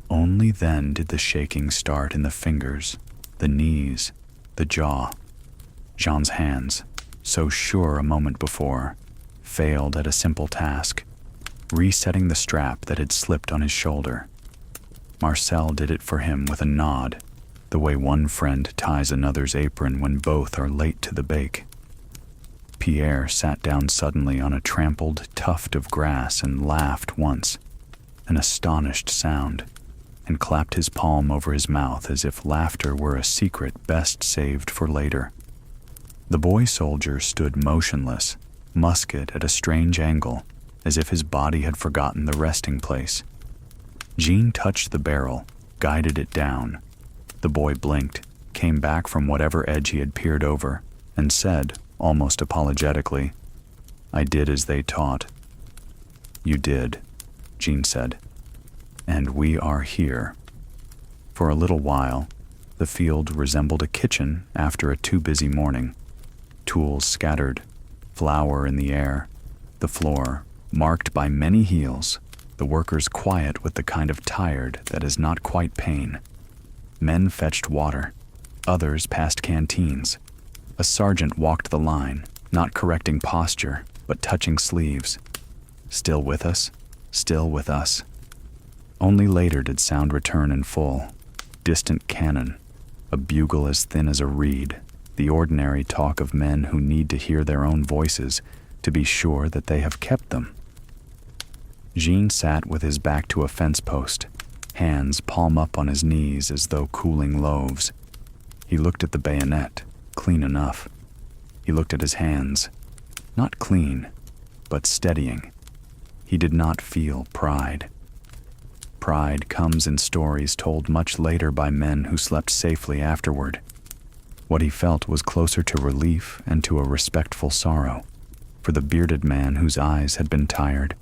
Only then did the shaking start in the fingers, the knees, the jaw. Jean's hands, so sure a moment before, failed at a simple task, resetting the strap that had slipped on his shoulder. Marcel did it for him with a nod, the way one friend ties another's apron when both are late to the bake. Pierre sat down suddenly on a trampled tuft of grass and laughed once, an astonished sound, and clapped his palm over his mouth as if laughter were a secret best saved for later. The boy soldier stood motionless, musket at a strange angle, as if his body had forgotten the resting place. Jean touched the barrel, guided it down. The boy blinked, came back from whatever edge he had peered over, and said, almost apologetically, "I did as they taught." "You did," Jean said. "And we are here." For a little while, the field resembled a kitchen after a too busy morning. Tools scattered, flour in the air, the floor marked by many heels, the workers quiet with the kind of tired that is not quite pain. Men fetched water, others passed canteens. A sergeant walked the line, not correcting posture, but touching sleeves. Still with us, still with us. Only later did sound return in full. Distant cannon, a bugle as thin as a reed, the ordinary talk of men who need to hear their own voices to be sure that they have kept them. Jean sat with his back to a fence post, hands palm up on his knees as though cooling loaves. He looked at the bayonet, clean enough. He looked at his hands, not clean, but steadying. He did not feel pride. Pride comes in stories told much later by men who slept safely afterward. What he felt was closer to relief and to a respectful sorrow, for the bearded man whose eyes had been tired,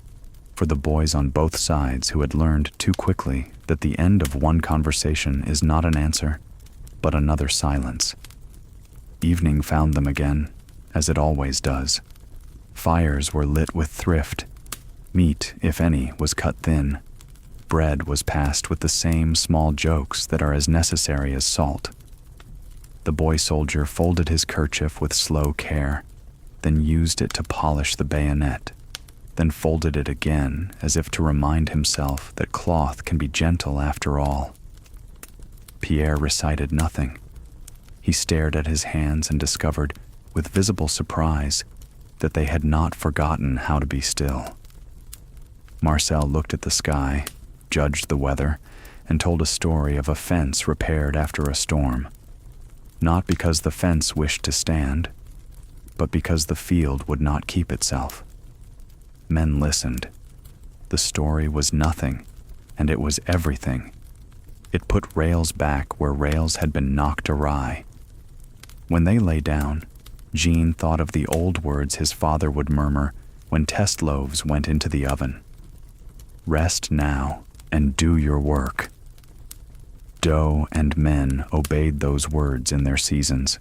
for the boys on both sides who had learned too quickly that the end of one conversation is not an answer, but another silence. Evening found them again, as it always does. Fires were lit with thrift. Meat, if any, was cut thin. Bread was passed with the same small jokes that are as necessary as salt. The boy soldier folded his kerchief with slow care, then used it to polish the bayonet, then folded it again as if to remind himself that cloth can be gentle after all. Pierre recited nothing. He stared at his hands and discovered, with visible surprise, that they had not forgotten how to be still. Marcel looked at the sky, judged the weather, and told a story of a fence repaired after a storm. Not because the fence wished to stand, but because the field would not keep itself. Men listened. The story was nothing, and it was everything. It put rails back where rails had been knocked awry. When they lay down, Jean thought of the old words his father would murmur when test loaves went into the oven. Rest now and do your work. Doe and men obeyed those words in their seasons.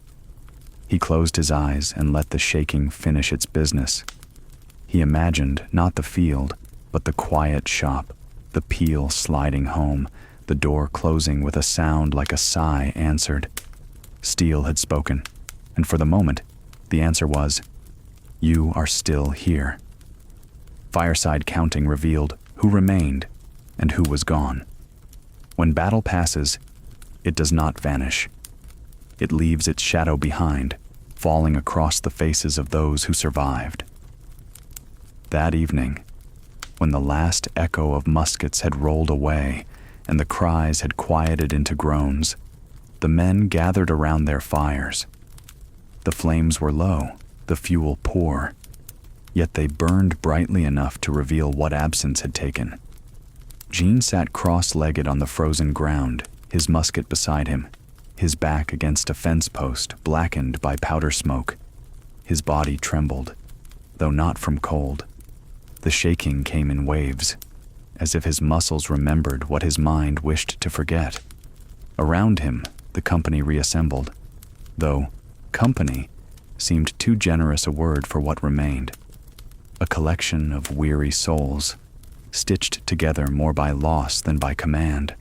He closed his eyes and let the shaking finish its business. He imagined not the field, but the quiet shop, the peel sliding home, the door closing with a sound like a sigh answered. Steele had spoken, and for the moment, the answer was, "You are still here." Fireside counting revealed who remained and who was gone. When battle passes, it does not vanish. It leaves its shadow behind, falling across the faces of those who survived. That evening, when the last echo of muskets had rolled away and the cries had quieted into groans, the men gathered around their fires. The flames were low, the fuel poor, yet they burned brightly enough to reveal what absence had taken. Jean sat cross-legged on the frozen ground, his musket beside him, his back against a fence post blackened by powder smoke. His body trembled, though not from cold. The shaking came in waves, as if his muscles remembered what his mind wished to forget. Around him, the company reassembled, though company seemed too generous a word for what remained. A collection of weary souls, stitched together more by loss than by command.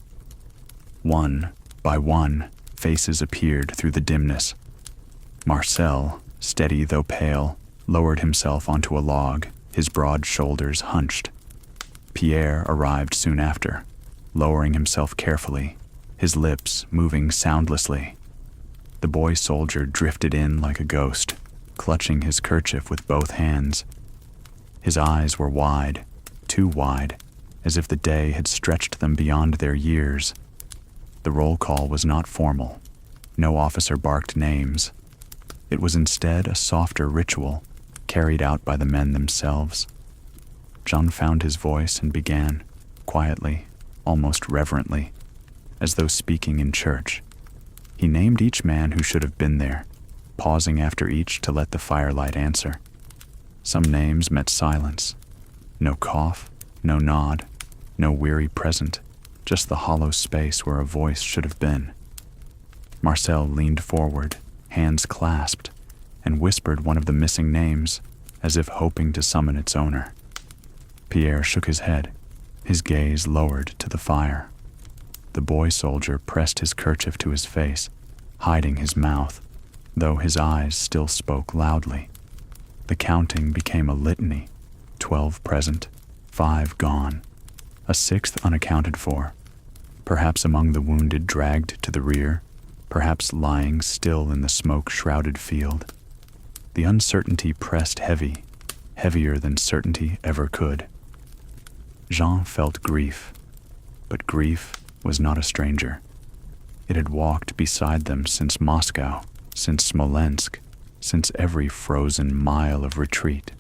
One by one, faces appeared through the dimness. Marcel, steady though pale, lowered himself onto a log, his broad shoulders hunched. Pierre arrived soon after, lowering himself carefully, his lips moving soundlessly. The boy soldier drifted in like a ghost, clutching his kerchief with both hands. His eyes were wide, too wide, as if the day had stretched them beyond their years. The roll call was not formal. No officer barked names. It was instead a softer ritual, carried out by the men themselves. Jean found his voice and began, quietly, almost reverently, as though speaking in church. He named each man who should have been there, pausing after each to let the firelight answer. Some names met silence. No cough, no nod, no weary present, just the hollow space where a voice should have been. Marcel leaned forward, hands clasped, and whispered one of the missing names, as if hoping to summon its owner. Pierre shook his head, his gaze lowered to the fire. The boy soldier pressed his kerchief to his face, hiding his mouth, though his eyes still spoke loudly. The counting became a litany, 12 present, 5 gone, a 6th unaccounted for, perhaps among the wounded dragged to the rear, perhaps lying still in the smoke-shrouded field. The uncertainty pressed heavy, heavier than certainty ever could. Jean felt grief, but grief was not a stranger. It had walked beside them since Moscow, since Smolensk, since every frozen mile of retreat.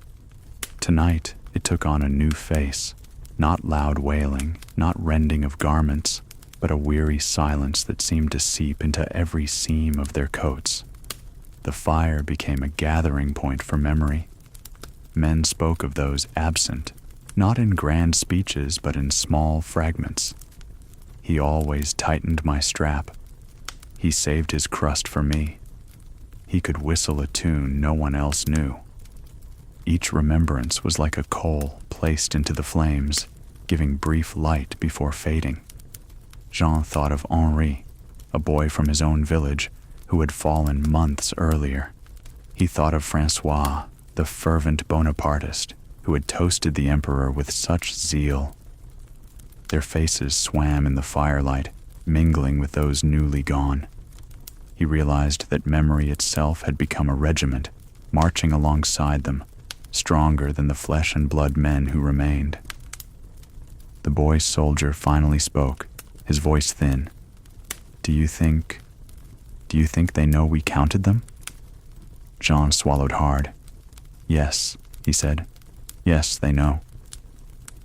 Tonight it took on a new face, not loud wailing, not rending of garments, but a weary silence that seemed to seep into every seam of their coats. The fire became a gathering point for memory. Men spoke of those absent, not in grand speeches but in small fragments. He always tightened my strap. He saved his crust for me. He could whistle a tune no one else knew. Each remembrance was like a coal placed into the flames, giving brief light before fading. Jean thought of Henri, a boy from his own village who had fallen months earlier. He thought of Francois, the fervent Bonapartist who had toasted the emperor with such zeal. Their faces swam in the firelight, mingling with those newly gone. He realized that memory itself had become a regiment, marching alongside them, stronger than the flesh and blood men who remained. The boy soldier finally spoke, his voice thin. Do you think they know we counted them?" Jean swallowed hard. "Yes," he said. "Yes, they know."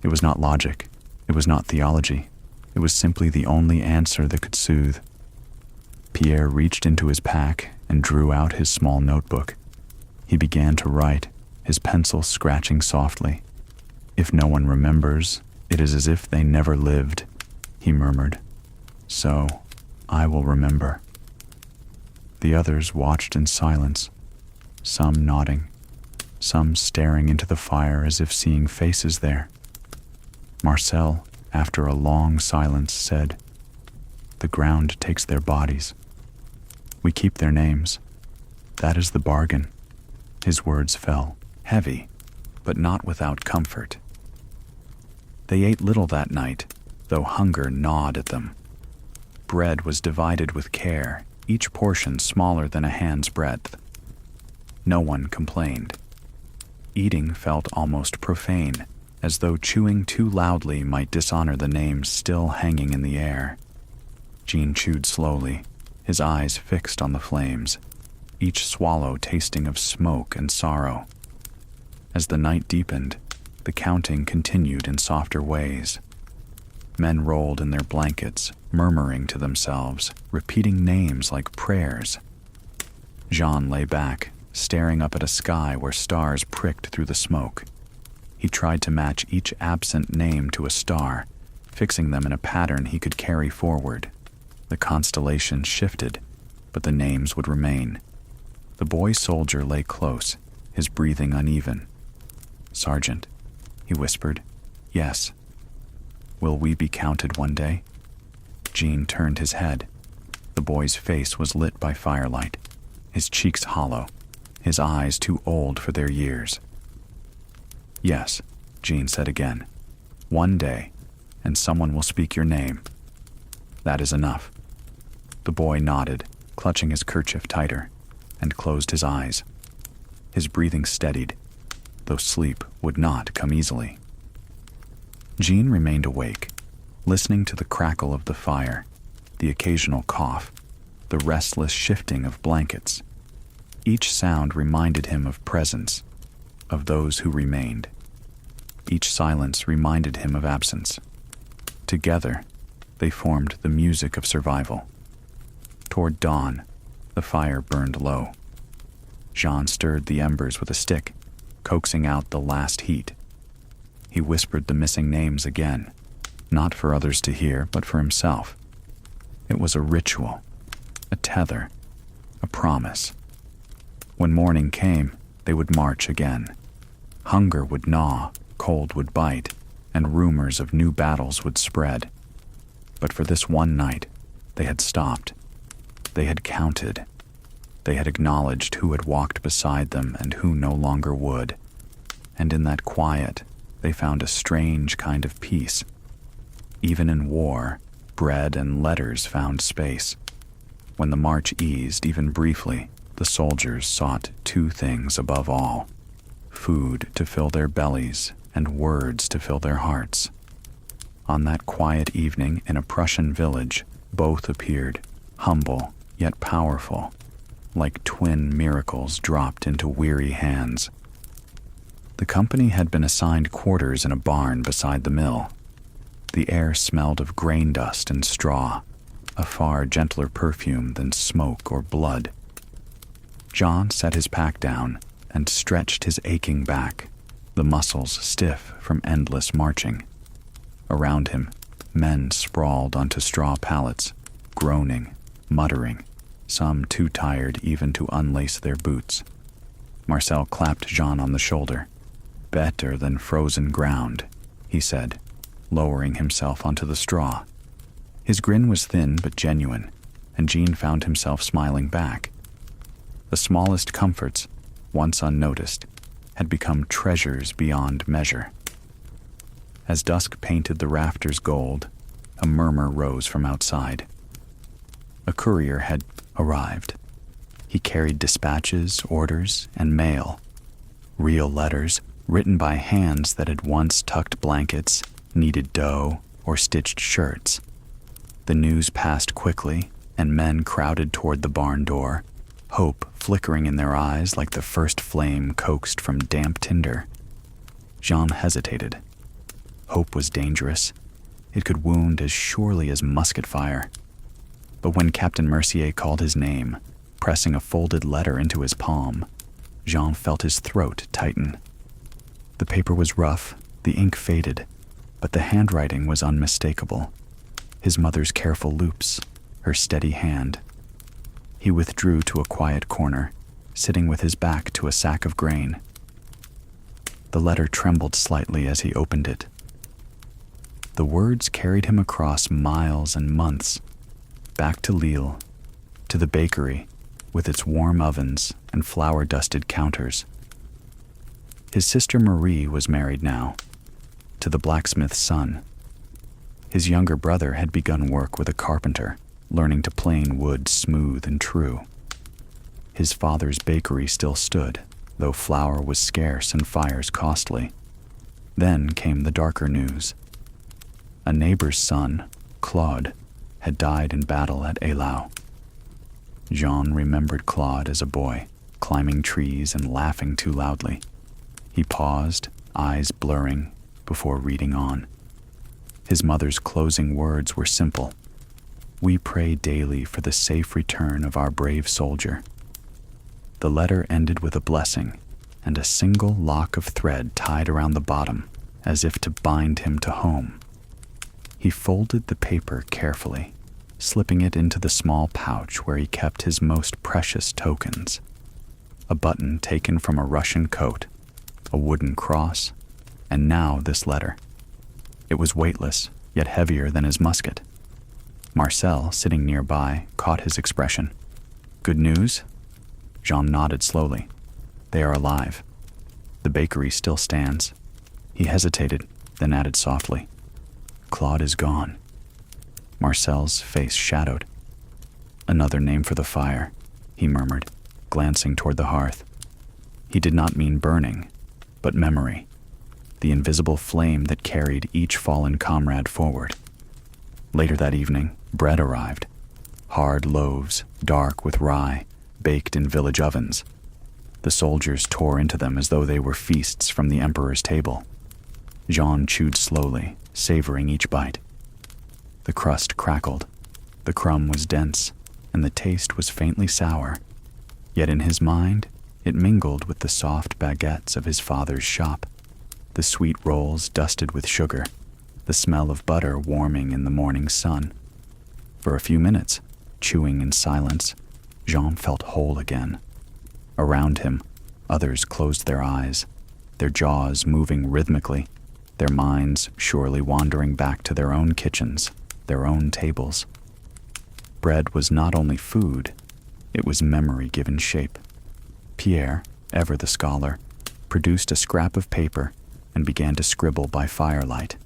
It was not logic. It was not theology. It was simply the only answer that could soothe. Pierre reached into his pack and drew out his small notebook. He began to write, his pencil scratching softly. "If no one remembers, it is as if they never lived," he murmured. "So, I will remember." The others watched in silence, some nodding, some staring into the fire as if seeing faces there. Marcel, after a long silence, said, "The ground takes their bodies. We keep their names. That is the bargain." His words fell, heavy, but not without comfort. They ate little that night, though hunger gnawed at them. Bread was divided with care, each portion smaller than a hand's breadth. No one complained. Eating felt almost profane, as though chewing too loudly might dishonor the names still hanging in the air. Jean chewed slowly, his eyes fixed on the flames, each swallow tasting of smoke and sorrow. As the night deepened, the counting continued in softer ways. Men rolled in their blankets, murmuring to themselves, repeating names like prayers. Jean lay back, staring up at a sky where stars pricked through the smoke. He tried to match each absent name to a star, fixing them in a pattern he could carry forward. The constellations shifted, but the names would remain. The boy soldier lay close, his breathing uneven. "Sergeant," he whispered. "Yes. Will we be counted one day?" Jean turned his head. The boy's face was lit by firelight, his cheeks hollow, his eyes too old for their years. "Yes," Jean said again. "One day, and someone will speak your name. That is enough." The boy nodded, clutching his kerchief tighter, and closed his eyes. His breathing steadied, though sleep would not come easily. Jean remained awake, listening to the crackle of the fire, the occasional cough, the restless shifting of blankets. Each sound reminded him of presence, of those who remained. Each silence reminded him of absence. Together, they formed the music of survival. Toward dawn, the fire burned low. Jean stirred the embers with a stick, coaxing out the last heat. He whispered the missing names again, not for others to hear, but for himself. It was a ritual, a tether, a promise. When morning came, they would march again. Hunger would gnaw, cold would bite, and rumors of new battles would spread. But for this one night, they had stopped. They had counted. They had acknowledged who had walked beside them and who no longer would. And in that quiet, they found a strange kind of peace. Even in war, bread and letters found space. When the march eased, even briefly, the soldiers sought two things above all: food to fill their bellies and words to fill their hearts. On that quiet evening in a Prussian village, both appeared, humble yet powerful, like twin miracles dropped into weary hands. The company had been assigned quarters in a barn beside the mill. The air smelled of grain dust and straw, a far gentler perfume than smoke or blood. Jean set his pack down and stretched his aching back, the muscles stiff from endless marching. Around him, men sprawled onto straw pallets, groaning, muttering, some too tired even to unlace their boots. Marcel clapped Jean on the shoulder. "Better than frozen ground," he said, lowering himself onto the straw. His grin was thin but genuine, and Jean found himself smiling back. The smallest comforts, once unnoticed, had become treasures beyond measure. As dusk painted the rafters gold, a murmur rose from outside. A courier had arrived. He carried dispatches, orders, and mail. Real letters, written by hands that had once tucked blankets, kneaded dough, or stitched shirts. The news passed quickly, and men crowded toward the barn door, hope flickering in their eyes like the first flame coaxed from damp tinder. Jean hesitated. Hope was dangerous. It could wound as surely as musket fire. But when Captain Mercier called his name, pressing a folded letter into his palm, Jean felt his throat tighten. The paper was rough, the ink faded, but the handwriting was unmistakable. His mother's careful loops, her steady hand. He withdrew to a quiet corner, sitting with his back to a sack of grain. The letter trembled slightly as he opened it. The words carried him across miles and months, back to Lille, to the bakery with its warm ovens and flour-dusted counters. His sister Marie was married now, to the blacksmith's son. His younger brother had begun work with a carpenter, learning to plane wood smooth and true. His father's bakery still stood, though flour was scarce and fires costly. Then came the darker news. A neighbor's son, Claude, had died in battle at Eylau. Jean remembered Claude as a boy, climbing trees and laughing too loudly. He paused, eyes blurring, before reading on. His mother's closing words were simple. "We pray daily for the safe return of our brave soldier." The letter ended with a blessing and a single lock of thread tied around the bottom, as if to bind him to home. He folded the paper carefully, slipping it into the small pouch where he kept his most precious tokens. A button taken from a Russian coat, a wooden cross, and now this letter. It was weightless, yet heavier than his musket. Marcel, sitting nearby, caught his expression. "Good news?" Jean nodded slowly. "They are alive. The bakery still stands." He hesitated, then added softly, "Claude is gone." Marcel's face shadowed. "Another name for the fire," he murmured, glancing toward the hearth. He did not mean burning, but memory, the invisible flame that carried each fallen comrade forward. Later that evening, bread arrived. Hard loaves, dark with rye, baked in village ovens. The soldiers tore into them as though they were feasts from the emperor's table. Jean chewed slowly, savoring each bite. The crust crackled. The crumb was dense, and the taste was faintly sour. Yet in his mind, it mingled with the soft baguettes of his father's shop, the sweet rolls dusted with sugar, the smell of butter warming in the morning sun. For a few minutes, chewing in silence, Jean felt whole again. Around him, others closed their eyes, their jaws moving rhythmically, their minds surely wandering back to their own kitchens, their own tables. Bread was not only food, it was memory given shape. Pierre, ever the scholar, produced a scrap of paper and began to scribble by firelight.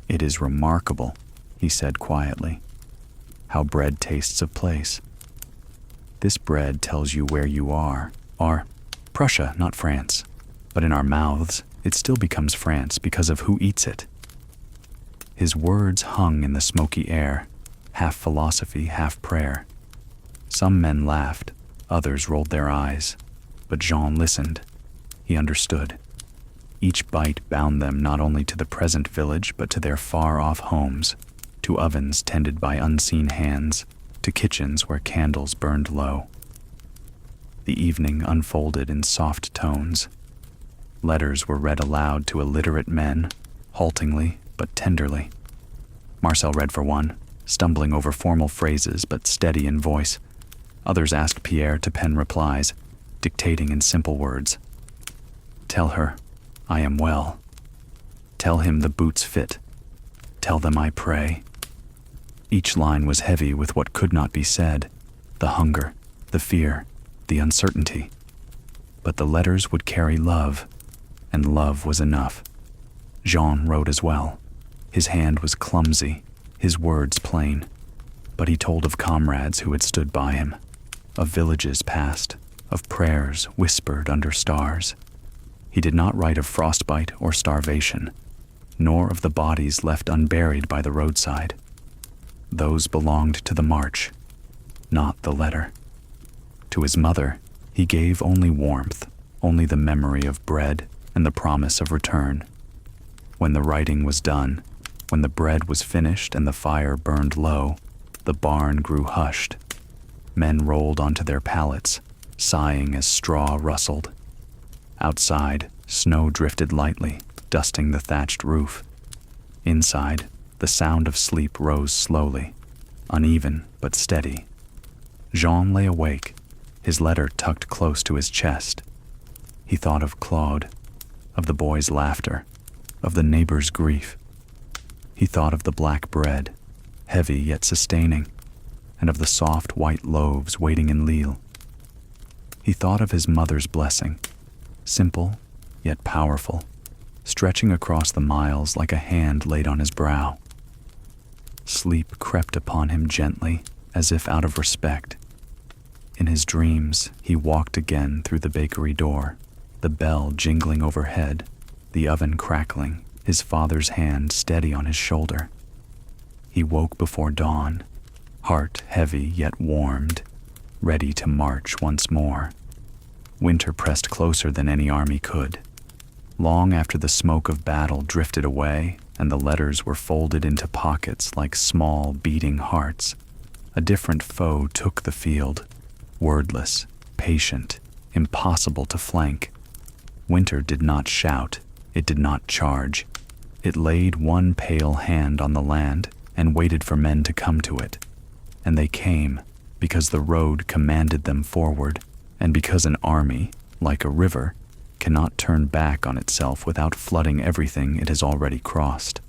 "It is remarkable," he said quietly, "how bread tastes of place. This bread tells you where you are Prussia, not France, but in our mouths, it still becomes France because of who eats it." His words hung in the smoky air, half philosophy, half prayer. Some men laughed, others rolled their eyes, but Jean listened. He understood. Each bite bound them not only to the present village but to their far-off homes, to ovens tended by unseen hands, to kitchens where candles burned low. The evening unfolded in soft tones. Letters were read aloud to illiterate men, haltingly but tenderly. Marcel read for one, stumbling over formal phrases but steady in voice. Others asked Pierre to pen replies, dictating in simple words. Tell her, I am well. Tell him the boots fit. Tell them I pray. Each line was heavy with what could not be said, the hunger, the fear, the uncertainty. But the letters would carry love, and love was enough. Jean wrote as well. His hand was clumsy, his words plain, but he told of comrades who had stood by him, of villages passed, of prayers whispered under stars. He did not write of frostbite or starvation, nor of the bodies left unburied by the roadside. Those belonged to the march, not the letter. To his mother, he gave only warmth, only the memory of bread and the promise of return. When the writing was done, when the bread was finished and the fire burned low, the barn grew hushed. Men rolled onto their pallets, sighing as straw rustled. Outside, snow drifted lightly, dusting the thatched roof. Inside, the sound of sleep rose slowly, uneven but steady. Jean lay awake, his letter tucked close to his chest. He thought of Claude, of the boy's laughter, of the neighbor's grief. He thought of the black bread, heavy yet sustaining, and of the soft white loaves waiting in Lille. He thought of his mother's blessing, simple yet powerful, stretching across the miles like a hand laid on his brow. Sleep crept upon him gently, as if out of respect. In his dreams, he walked again through the bakery door, the bell jingling overhead, the oven crackling, his father's hand steady on his shoulder. He woke before dawn, heart heavy yet warmed, ready to march once more. Winter pressed closer than any army could. Long after the smoke of battle drifted away and the letters were folded into pockets like small beating hearts, a different foe took the field, wordless, patient, impossible to flank. Winter did not shout, it did not charge. It laid one pale hand on the land and waited for men to come to it. And they came, because the road commanded them forward, and because an army, like a river, cannot turn back on itself without flooding everything it has already crossed.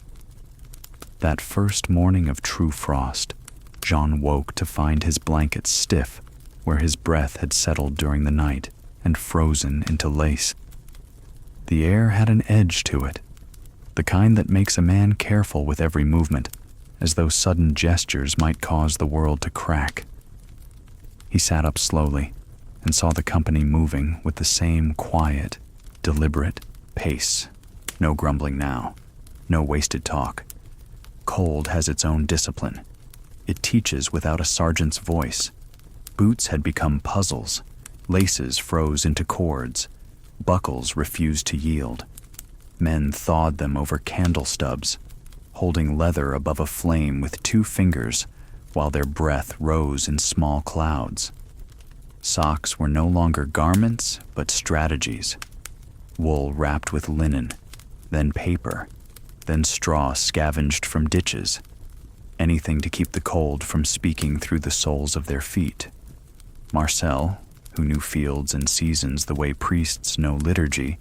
That first morning of true frost, Jean woke to find his blankets stiff where his breath had settled during the night and frozen into lace. The air had an edge to it, the kind that makes a man careful with every movement, as though sudden gestures might cause the world to crack. He sat up slowly and saw the company moving with the same quiet, deliberate pace. No grumbling now, no wasted talk. Cold has its own discipline. It teaches without a sergeant's voice. Boots had become puzzles. Laces froze into cords. Buckles refused to yield. Men thawed them over candle stubs, holding leather above a flame with 2 fingers while their breath rose in small clouds. Socks were no longer garments, but strategies. Wool wrapped with linen, then paper, then straw scavenged from ditches. Anything to keep the cold from speaking through the soles of their feet. Marcel, who knew fields and seasons the way priests know liturgy,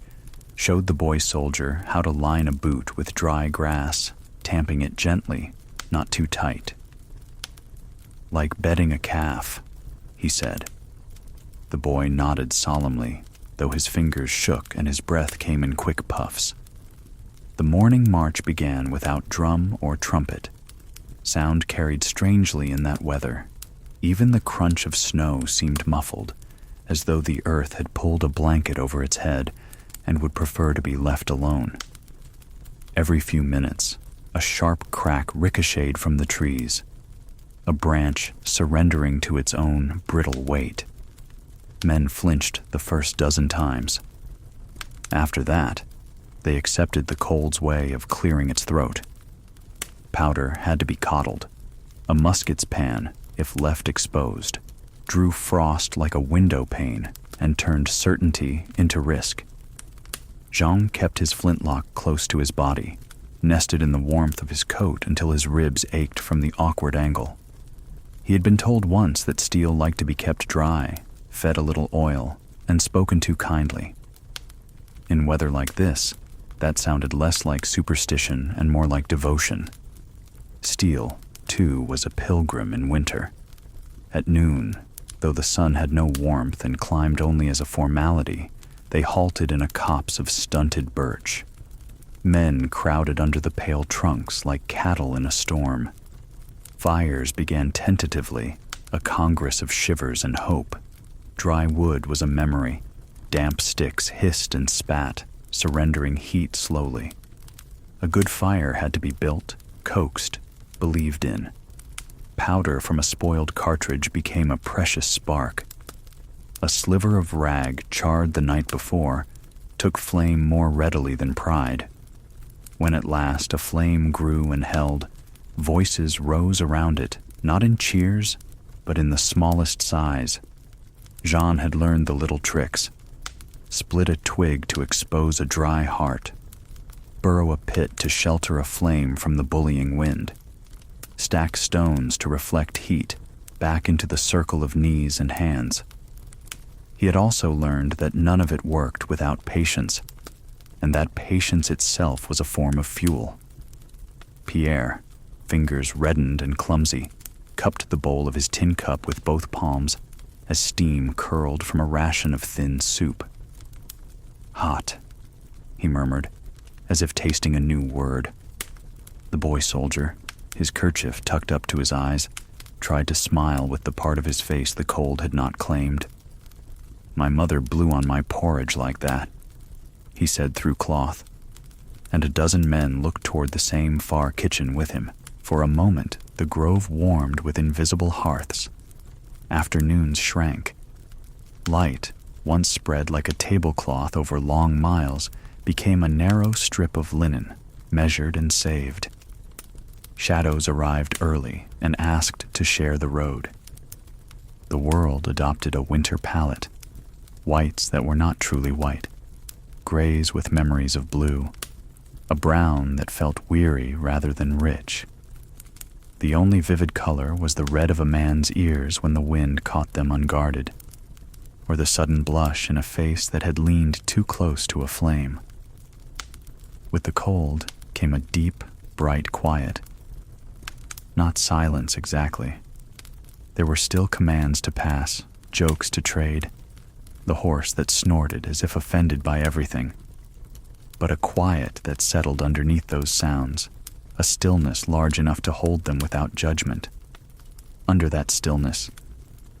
showed the boy soldier how to line a boot with dry grass, tamping it gently, not too tight. Like bedding a calf, he said. The boy nodded solemnly, though his fingers shook and his breath came in quick puffs. The morning march began without drum or trumpet. Sound carried strangely in that weather. Even the crunch of snow seemed muffled, as though the earth had pulled a blanket over its head and would prefer to be left alone. Every few minutes, a sharp crack ricocheted from the trees, a branch surrendering to its own brittle weight. Men flinched the first dozen times. After that, they accepted the cold's way of clearing its throat. Powder had to be coddled. A musket's pan, if left exposed, drew frost like a window pane and turned certainty into risk. Jean kept his flintlock close to his body, nested in the warmth of his coat until his ribs ached from the awkward angle. He had been told once that steel liked to be kept dry, fed a little oil, and spoken to kindly. In weather like this, that sounded less like superstition and more like devotion. Steel, too, was a pilgrim in winter. At noon, though the sun had no warmth and climbed only as a formality, they halted in a copse of stunted birch. Men crowded under the pale trunks like cattle in a storm. Fires began tentatively, a congress of shivers and hope. Dry wood was a memory. Damp sticks hissed and spat, surrendering heat slowly. A good fire had to be built, coaxed, believed in. Powder from a spoiled cartridge became a precious spark. A sliver of rag charred the night before took flame more readily than pride. When at last a flame grew and held, voices rose around it, not in cheers, but in the smallest sighs. Jean had learned the little tricks. Split a twig to expose a dry heart. Burrow a pit to shelter a flame from the bullying wind. Stack stones to reflect heat back into the circle of knees and hands. He had also learned that none of it worked without patience, and that patience itself was a form of fuel. Pierre, fingers reddened and clumsy, cupped the bowl of his tin cup with both palms as steam curled from a ration of thin soup. "Hot," he murmured, as if tasting a new word. The boy soldier, his kerchief tucked up to his eyes, tried to smile with the part of his face the cold had not claimed. "My mother blew on my porridge like that," he said through cloth, and a dozen men looked toward the same far kitchen with him. For a moment, the grove warmed with invisible hearths. Afternoons shrank. Light, once spread like a tablecloth over long miles, became a narrow strip of linen, measured and saved. Shadows arrived early and asked to share the road. The world adopted a winter palette, whites that were not truly white, grays with memories of blue, a brown that felt weary rather than rich. The only vivid color was the red of a man's ears when the wind caught them unguarded, or the sudden blush in a face that had leaned too close to a flame. With the cold came a deep, bright quiet. Not silence exactly. There were still commands to pass, jokes to trade, the horse that snorted as if offended by everything. But a quiet that settled underneath those sounds, a stillness large enough to hold them without judgment. Under that stillness,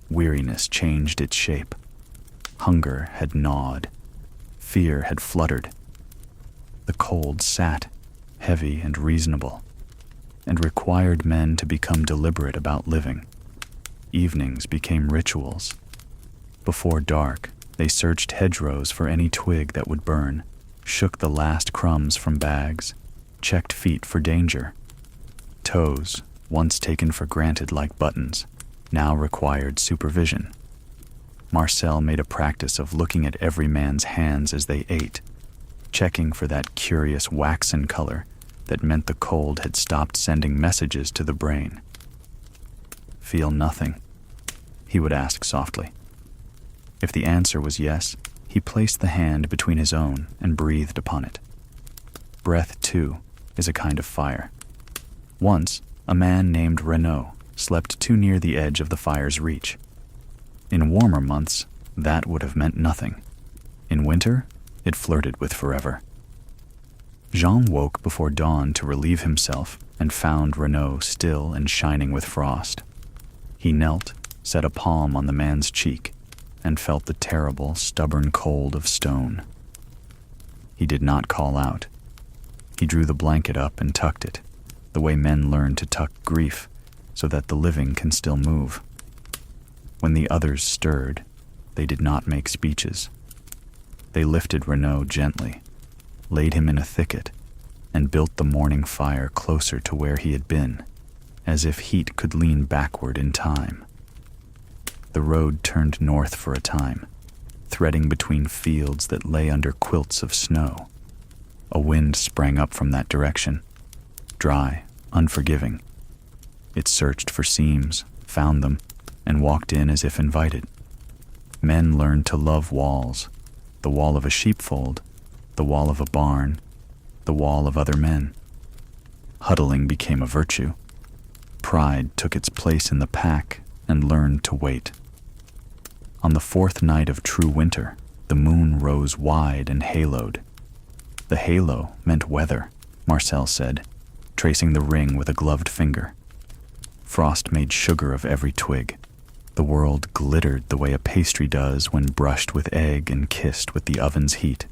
weariness changed its shape. Hunger had gnawed. Fear had fluttered. The cold sat, heavy and reasonable, and required men to become deliberate about living. Evenings became rituals. Before dark, they searched hedgerows for any twig that would burn, shook the last crumbs from bags, checked feet for danger. Toes, once taken for granted like buttons, now required supervision. Marcel made a practice of looking at every man's hands as they ate, checking for that curious waxen color that meant the cold had stopped sending messages to the brain. "Feel nothing?" he would ask softly. If the answer was yes, he placed the hand between his own and breathed upon it. Breath, too, is a kind of fire. Once, a man named Renaud slept too near the edge of the fire's reach. In warmer months, that would have meant nothing. In winter, it flirted with forever. Jean woke before dawn to relieve himself and found Renaud still and shining with frost. He knelt, set a palm on the man's cheek, and felt the terrible, stubborn cold of stone. He did not call out. He drew the blanket up and tucked it, the way men learn to tuck grief, so that the living can still move. When the others stirred, they did not make speeches. They lifted Renaud gently, laid him in a thicket, and built the morning fire closer to where he had been, as if heat could lean backward in time. The road turned north for a time, threading between fields that lay under quilts of snow. A wind sprang up from that direction, dry, unforgiving. It searched for seams, found them, and walked in as if invited. Men learned to love walls, the wall of a sheepfold, the wall of a barn, the wall of other men. Huddling became a virtue. Pride took its place in the pack and learned to wait. On the fourth night of true winter, the moon rose wide and haloed. The halo meant weather, Marcel said, tracing the ring with a gloved finger. Frost made sugar of every twig. The world glittered the way a pastry does when brushed with egg and kissed with the oven's heat.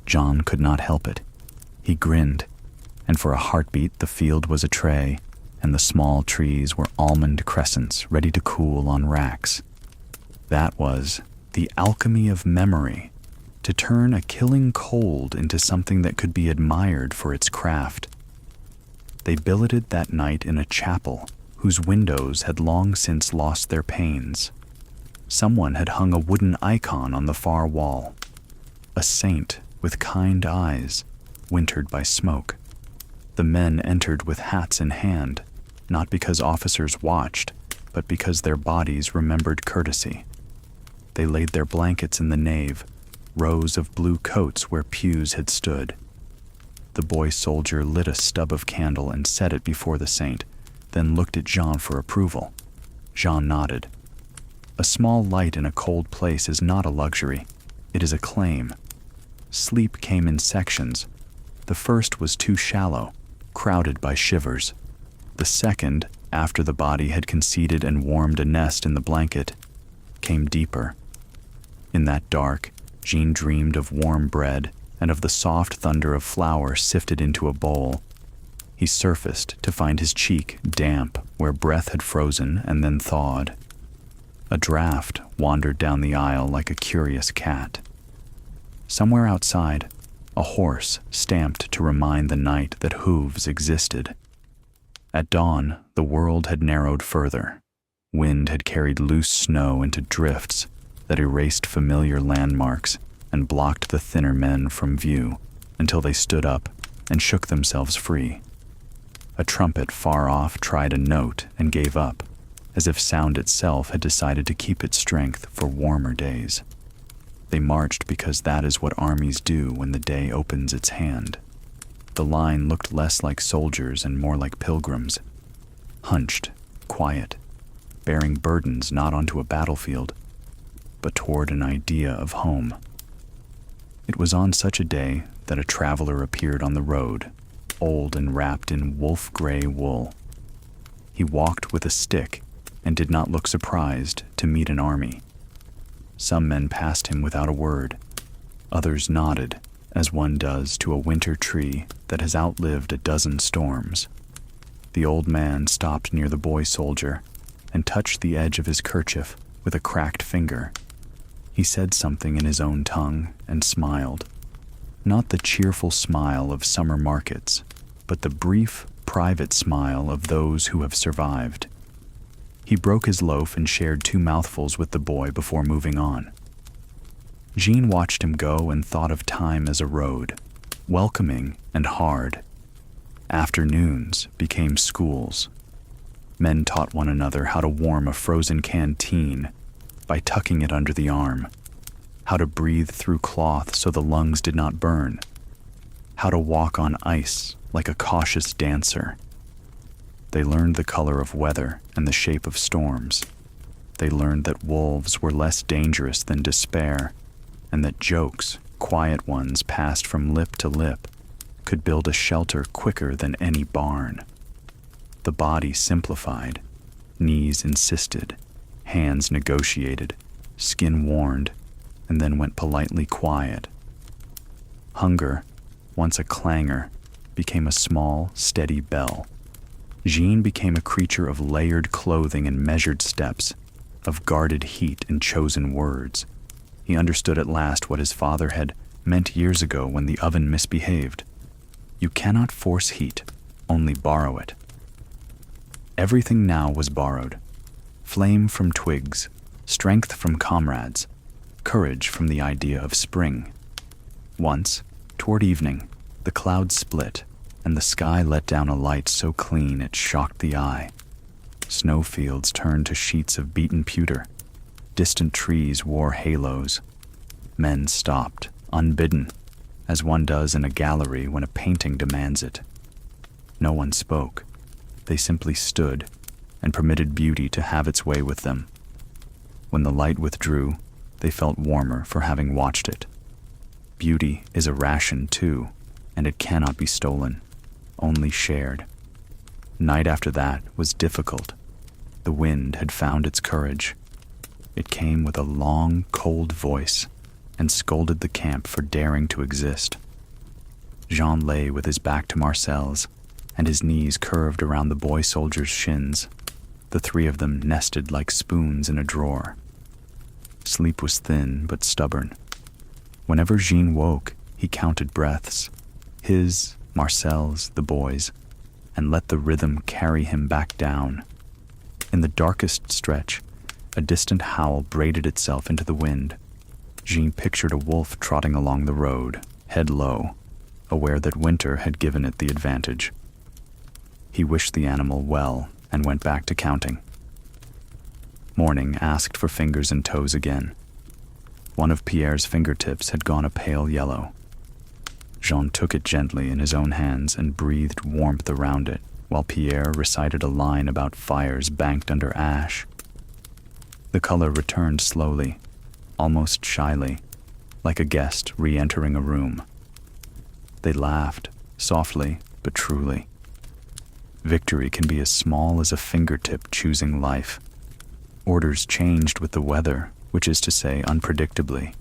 John could not help it. He grinned, and for a heartbeat the field was a tray, and the small trees were almond crescents ready to cool on racks. That was the alchemy of memory, to turn a killing cold into something that could be admired for its craft. They billeted that night in a chapel whose windows had long since lost their panes. Someone had hung a wooden icon on the far wall, a saint with kind eyes, wintered by smoke. The men entered with hats in hand, not because officers watched, but because their bodies remembered courtesy. They laid their blankets in the nave, rows of blue coats where pews had stood. The boy soldier lit a stub of candle and set it before the saint, then looked at Jean for approval. Jean nodded. A small light in a cold place is not a luxury. It is a claim. Sleep came in sections. The first was too shallow, crowded by shivers. The second, after the body had conceded and warmed a nest in the blanket, came deeper. In that dark, Jean dreamed of warm bread and of the soft thunder of flour sifted into a bowl. He surfaced to find his cheek damp where breath had frozen and then thawed. A draft wandered down the aisle like a curious cat. Somewhere outside, a horse stamped to remind the night that hooves existed. At dawn, the world had narrowed further. Wind had carried loose snow into drifts that erased familiar landmarks and blocked the thinner men from view until they stood up and shook themselves free. A trumpet far off tried a note and gave up, as if sound itself had decided to keep its strength for warmer days. They marched because that is what armies do when the day opens its hand. The line looked less like soldiers and more like pilgrims, hunched, quiet, bearing burdens not onto a battlefield, but toward an idea of home. It was on such a day that a traveler appeared on the road, old and wrapped in wolf-gray wool. He walked with a stick and did not look surprised to meet an army. Some men passed him without a word. Others nodded, as one does to a winter tree that has outlived a dozen storms. The old man stopped near the boy soldier and touched the edge of his kerchief with a cracked finger. He said something in his own tongue and smiled. Not the cheerful smile of summer markets, but the brief, private smile of those who have survived. He broke his loaf and shared 2 mouthfuls with the boy before moving on. Jean watched him go and thought of time as a road, welcoming and hard. Afternoons became schools. Men taught one another how to warm a frozen canteen by tucking it under the arm, how to breathe through cloth so the lungs did not burn, how to walk on ice like a cautious dancer. They learned the color of weather and the shape of storms. They learned that wolves were less dangerous than despair, and that jokes, quiet ones passed from lip to lip, could build a shelter quicker than any barn. The body simplified, knees insisted, hands negotiated, skin warned, and then went politely quiet. Hunger, once a clangor, became a small, steady bell. Jean became a creature of layered clothing and measured steps, of guarded heat and chosen words. He understood at last what his father had meant years ago when the oven misbehaved. You cannot force heat, only borrow it. Everything now was borrowed. Flame from twigs, strength from comrades, courage from the idea of spring. Once, toward evening, the clouds split, and the sky let down a light so clean it shocked the eye. Snowfields turned to sheets of beaten pewter. Distant trees wore halos. Men stopped, unbidden, as one does in a gallery when a painting demands it. No one spoke. They simply stood and permitted beauty to have its way with them. When the light withdrew, they felt warmer for having watched it. Beauty is a ration too, and it cannot be stolen, only shared. Night after that was difficult. The wind had found its courage. It came with a long, cold voice and scolded the camp for daring to exist. Jean lay with his back to Marcel's, and his knees curved around the boy soldier's shins, the three of them nested like spoons in a drawer. Sleep was thin but stubborn. Whenever Jean woke, he counted breaths, his, Marcel's, the boys', and let the rhythm carry him back down. In the darkest stretch, a distant howl braided itself into the wind. Jean pictured a wolf trotting along the road, head low, aware that winter had given it the advantage. He wished the animal well and went back to counting. Morning asked for fingers and toes again. One of Pierre's fingertips had gone a pale yellow. Jean took it gently in his own hands and breathed warmth around it, while Pierre recited a line about fires banked under ash. The color returned slowly, almost shyly, like a guest re-entering a room. They laughed, softly but truly. Victory can be as small as a fingertip choosing life. Orders changed with the weather, which is to say unpredictably.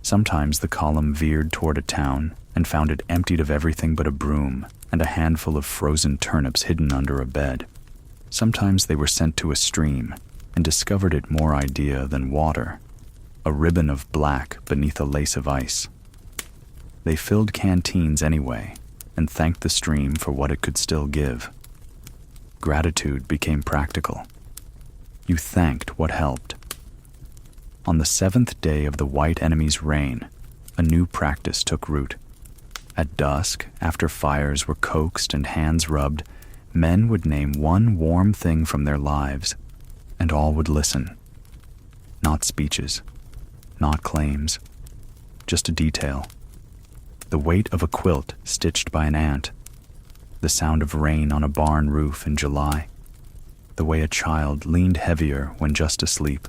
Sometimes the column veered toward a town and found it emptied of everything but a broom and a handful of frozen turnips hidden under a bed. Sometimes they were sent to a stream and discovered it more idea than water, a ribbon of black beneath a lace of ice. They filled canteens anyway and thanked the stream for what it could still give. Gratitude became practical. You thanked what helped. On the 7th day of the white enemy's reign, a new practice took root. At dusk, after fires were coaxed and hands rubbed, men would name one warm thing from their lives, and all would listen. Not speeches, not claims, just a detail. The weight of a quilt stitched by an ant, the sound of rain on a barn roof in July, the way a child leaned heavier when just asleep.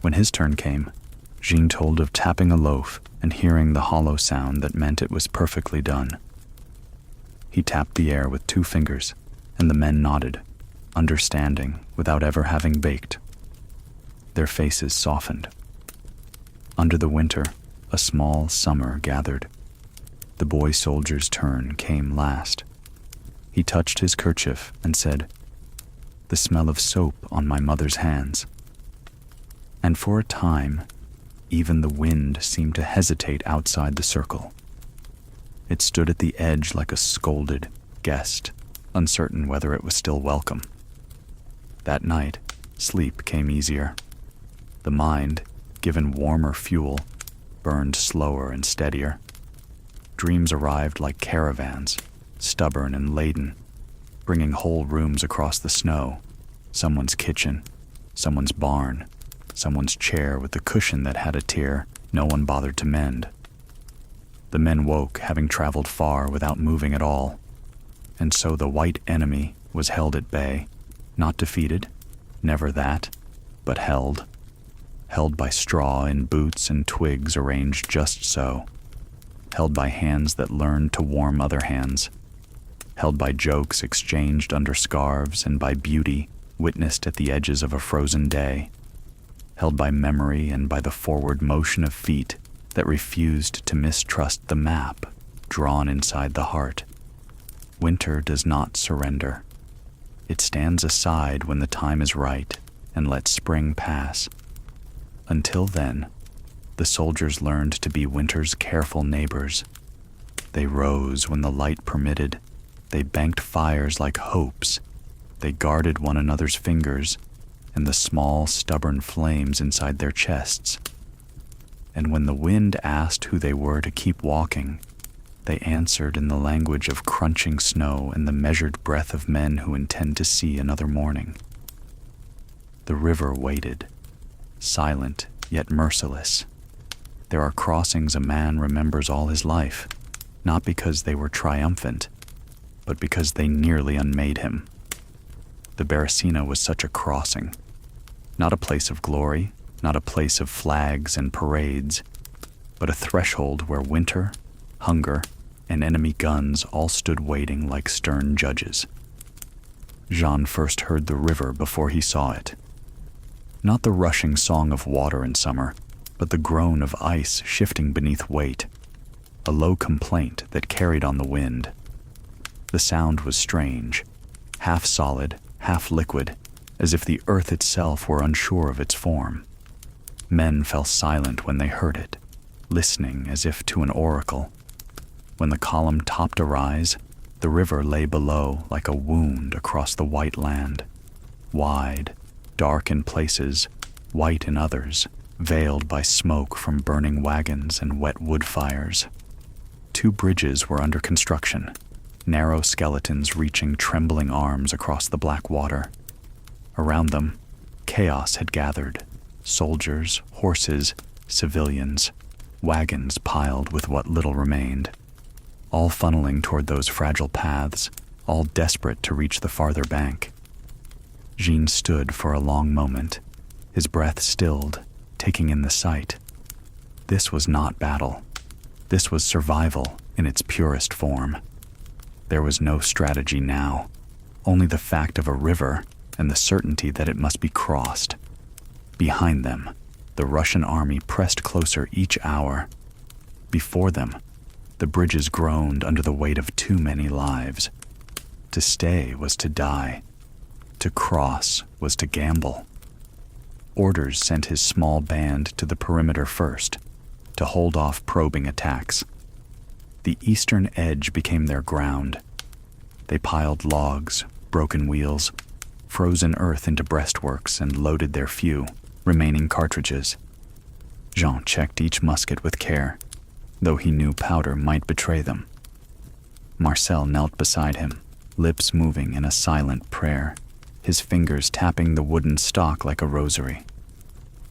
When his turn came, Jean told of tapping a loaf and hearing the hollow sound that meant it was perfectly done. He tapped the air with 2 fingers, and the men nodded, understanding without ever having baked. Their faces softened. Under the winter, a small summer gathered. The boy soldier's turn came last. He touched his kerchief and said, "The smell of soap on my mother's hands." And for a time, even the wind seemed to hesitate outside the circle. It stood at the edge like a scolded guest, uncertain whether it was still welcome. That night, sleep came easier. The mind, given warmer fuel, burned slower and steadier. Dreams arrived like caravans, stubborn and laden, bringing whole rooms across the snow, someone's kitchen, someone's barn, someone's chair with the cushion that had a tear no one bothered to mend. The men woke, having traveled far without moving at all, and so the white enemy was held at bay, not defeated, never that, but held by straw in boots and twigs arranged just so, held by hands that learned to warm other hands, held by jokes exchanged under scarves and by beauty witnessed at the edges of a frozen day, held by memory and by the forward motion of feet that refused to mistrust the map drawn inside the heart. Winter does not surrender. It stands aside when the time is right and lets spring pass. Until then, the soldiers learned to be winter's careful neighbors. They rose when the light permitted. They banked fires like hopes. They guarded one another's fingers and the small, stubborn flames inside their chests. and when the wind asked who they were to keep walking, they answered in the language of crunching snow and the measured breath of men who intend to see another morning. The river waited, silent yet merciless. There are crossings a man remembers all his life, not because they were triumphant, but because they nearly unmade him. The Beresina was such a crossing, not a place of glory, not a place of flags and parades, but a threshold where winter, hunger, and enemy guns all stood waiting like stern judges. Jean first heard the river before he saw it. Not the rushing song of water in summer, but the groan of ice shifting beneath weight, a low complaint that carried on the wind. The sound was strange, half solid, half liquid, as if the earth itself were unsure of its form. Men fell silent when they heard it, listening as if to an oracle. When the column topped a rise, the river lay below like a wound across the white land, wide, dark in places, white in others, veiled by smoke from burning wagons and wet wood fires. 2 bridges were under construction, narrow skeletons reaching trembling arms across the black water. Around them, chaos had gathered, soldiers, horses, civilians, wagons piled with what little remained, all funneling toward those fragile paths, all desperate to reach the farther bank. Jean stood for a long moment, his breath stilled, taking in the sight. This was not battle. This was survival in its purest form. There was no strategy now, only the fact of a river and the certainty that it must be crossed. Behind them, the Russian army pressed closer each hour. Before them, the bridges groaned under the weight of too many lives. To stay was to die. To cross was to gamble. Orders sent his small band to the perimeter first, to hold off probing attacks. The eastern edge became their ground. They piled logs, broken wheels, frozen earth into breastworks and loaded their few remaining cartridges. Jean checked each musket with care, though he knew powder might betray them. Marcel knelt beside him, lips moving in a silent prayer, his fingers tapping the wooden stock like a rosary.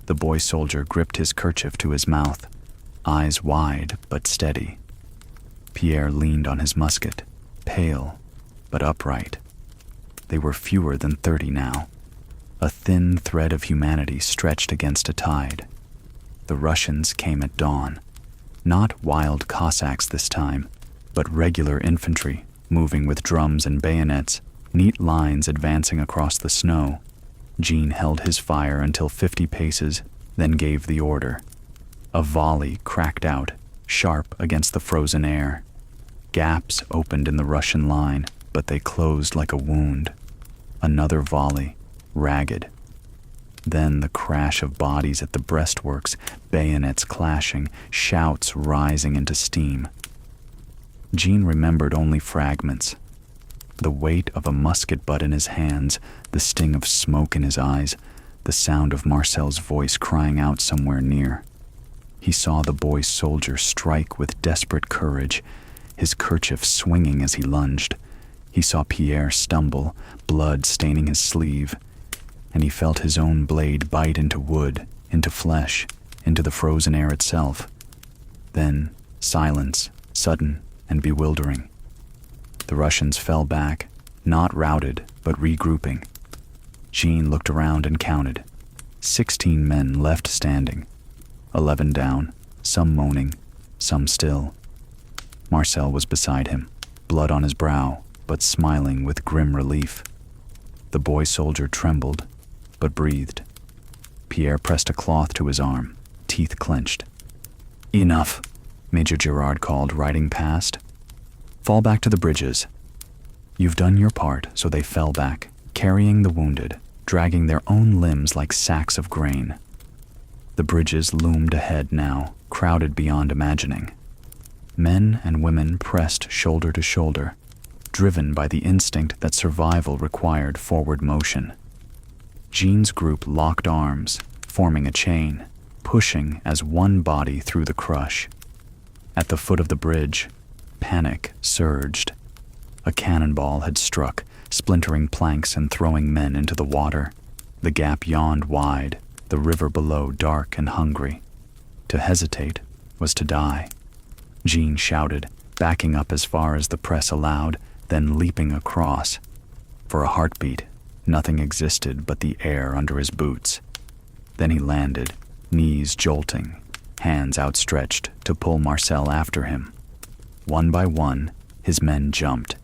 The boy soldier gripped his kerchief to his mouth, eyes wide but steady. Pierre leaned on his musket, pale but upright. They were fewer than 30 now, a thin thread of humanity stretched against a tide. The Russians came at dawn, not wild Cossacks this time, but regular infantry, moving with drums and bayonets, neat lines advancing across the snow. Jean held his fire until 50 paces, then gave the order. A volley cracked out, sharp against the frozen air. Gaps opened in the Russian line, but they closed like a wound. Another volley, ragged. Then the crash of bodies at the breastworks, bayonets clashing, shouts rising into steam. Jean remembered only fragments. The weight of a musket butt in his hands, the sting of smoke in his eyes, the sound of Marcel's voice crying out somewhere near. He saw the boy soldier strike with desperate courage, his kerchief swinging as he lunged. He saw Pierre stumble, blood staining his sleeve, and he felt his own blade bite into wood, into flesh, into the frozen air itself. Then silence, sudden and bewildering. The Russians fell back, not routed, but regrouping. Jean looked around and counted. 16 men left standing, 11 down, some moaning, some still. Marcel was beside him, blood on his brow, but smiling with grim relief. The boy soldier trembled, but breathed. Pierre pressed a cloth to his arm, teeth clenched. "Enough," Major Girard called, riding past. "Fall back to the bridges." "You've done your part," so they fell back, carrying the wounded, dragging their own limbs like sacks of grain. The bridges loomed ahead now, crowded beyond imagining. Men and women pressed shoulder to shoulder, driven by the instinct that survival required forward motion. Jean's group locked arms, forming a chain, pushing as one body through the crush. At the foot of the bridge, panic surged. A cannonball had struck, splintering planks and throwing men into the water. The gap yawned wide, the river below dark and hungry. To hesitate was to die. Jean shouted, backing up as far as the press allowed, then leaping across. For a heartbeat, nothing existed but the air under his boots. Then he landed, knees jolting, hands outstretched to pull Marcel after him. One by one, his men jumped.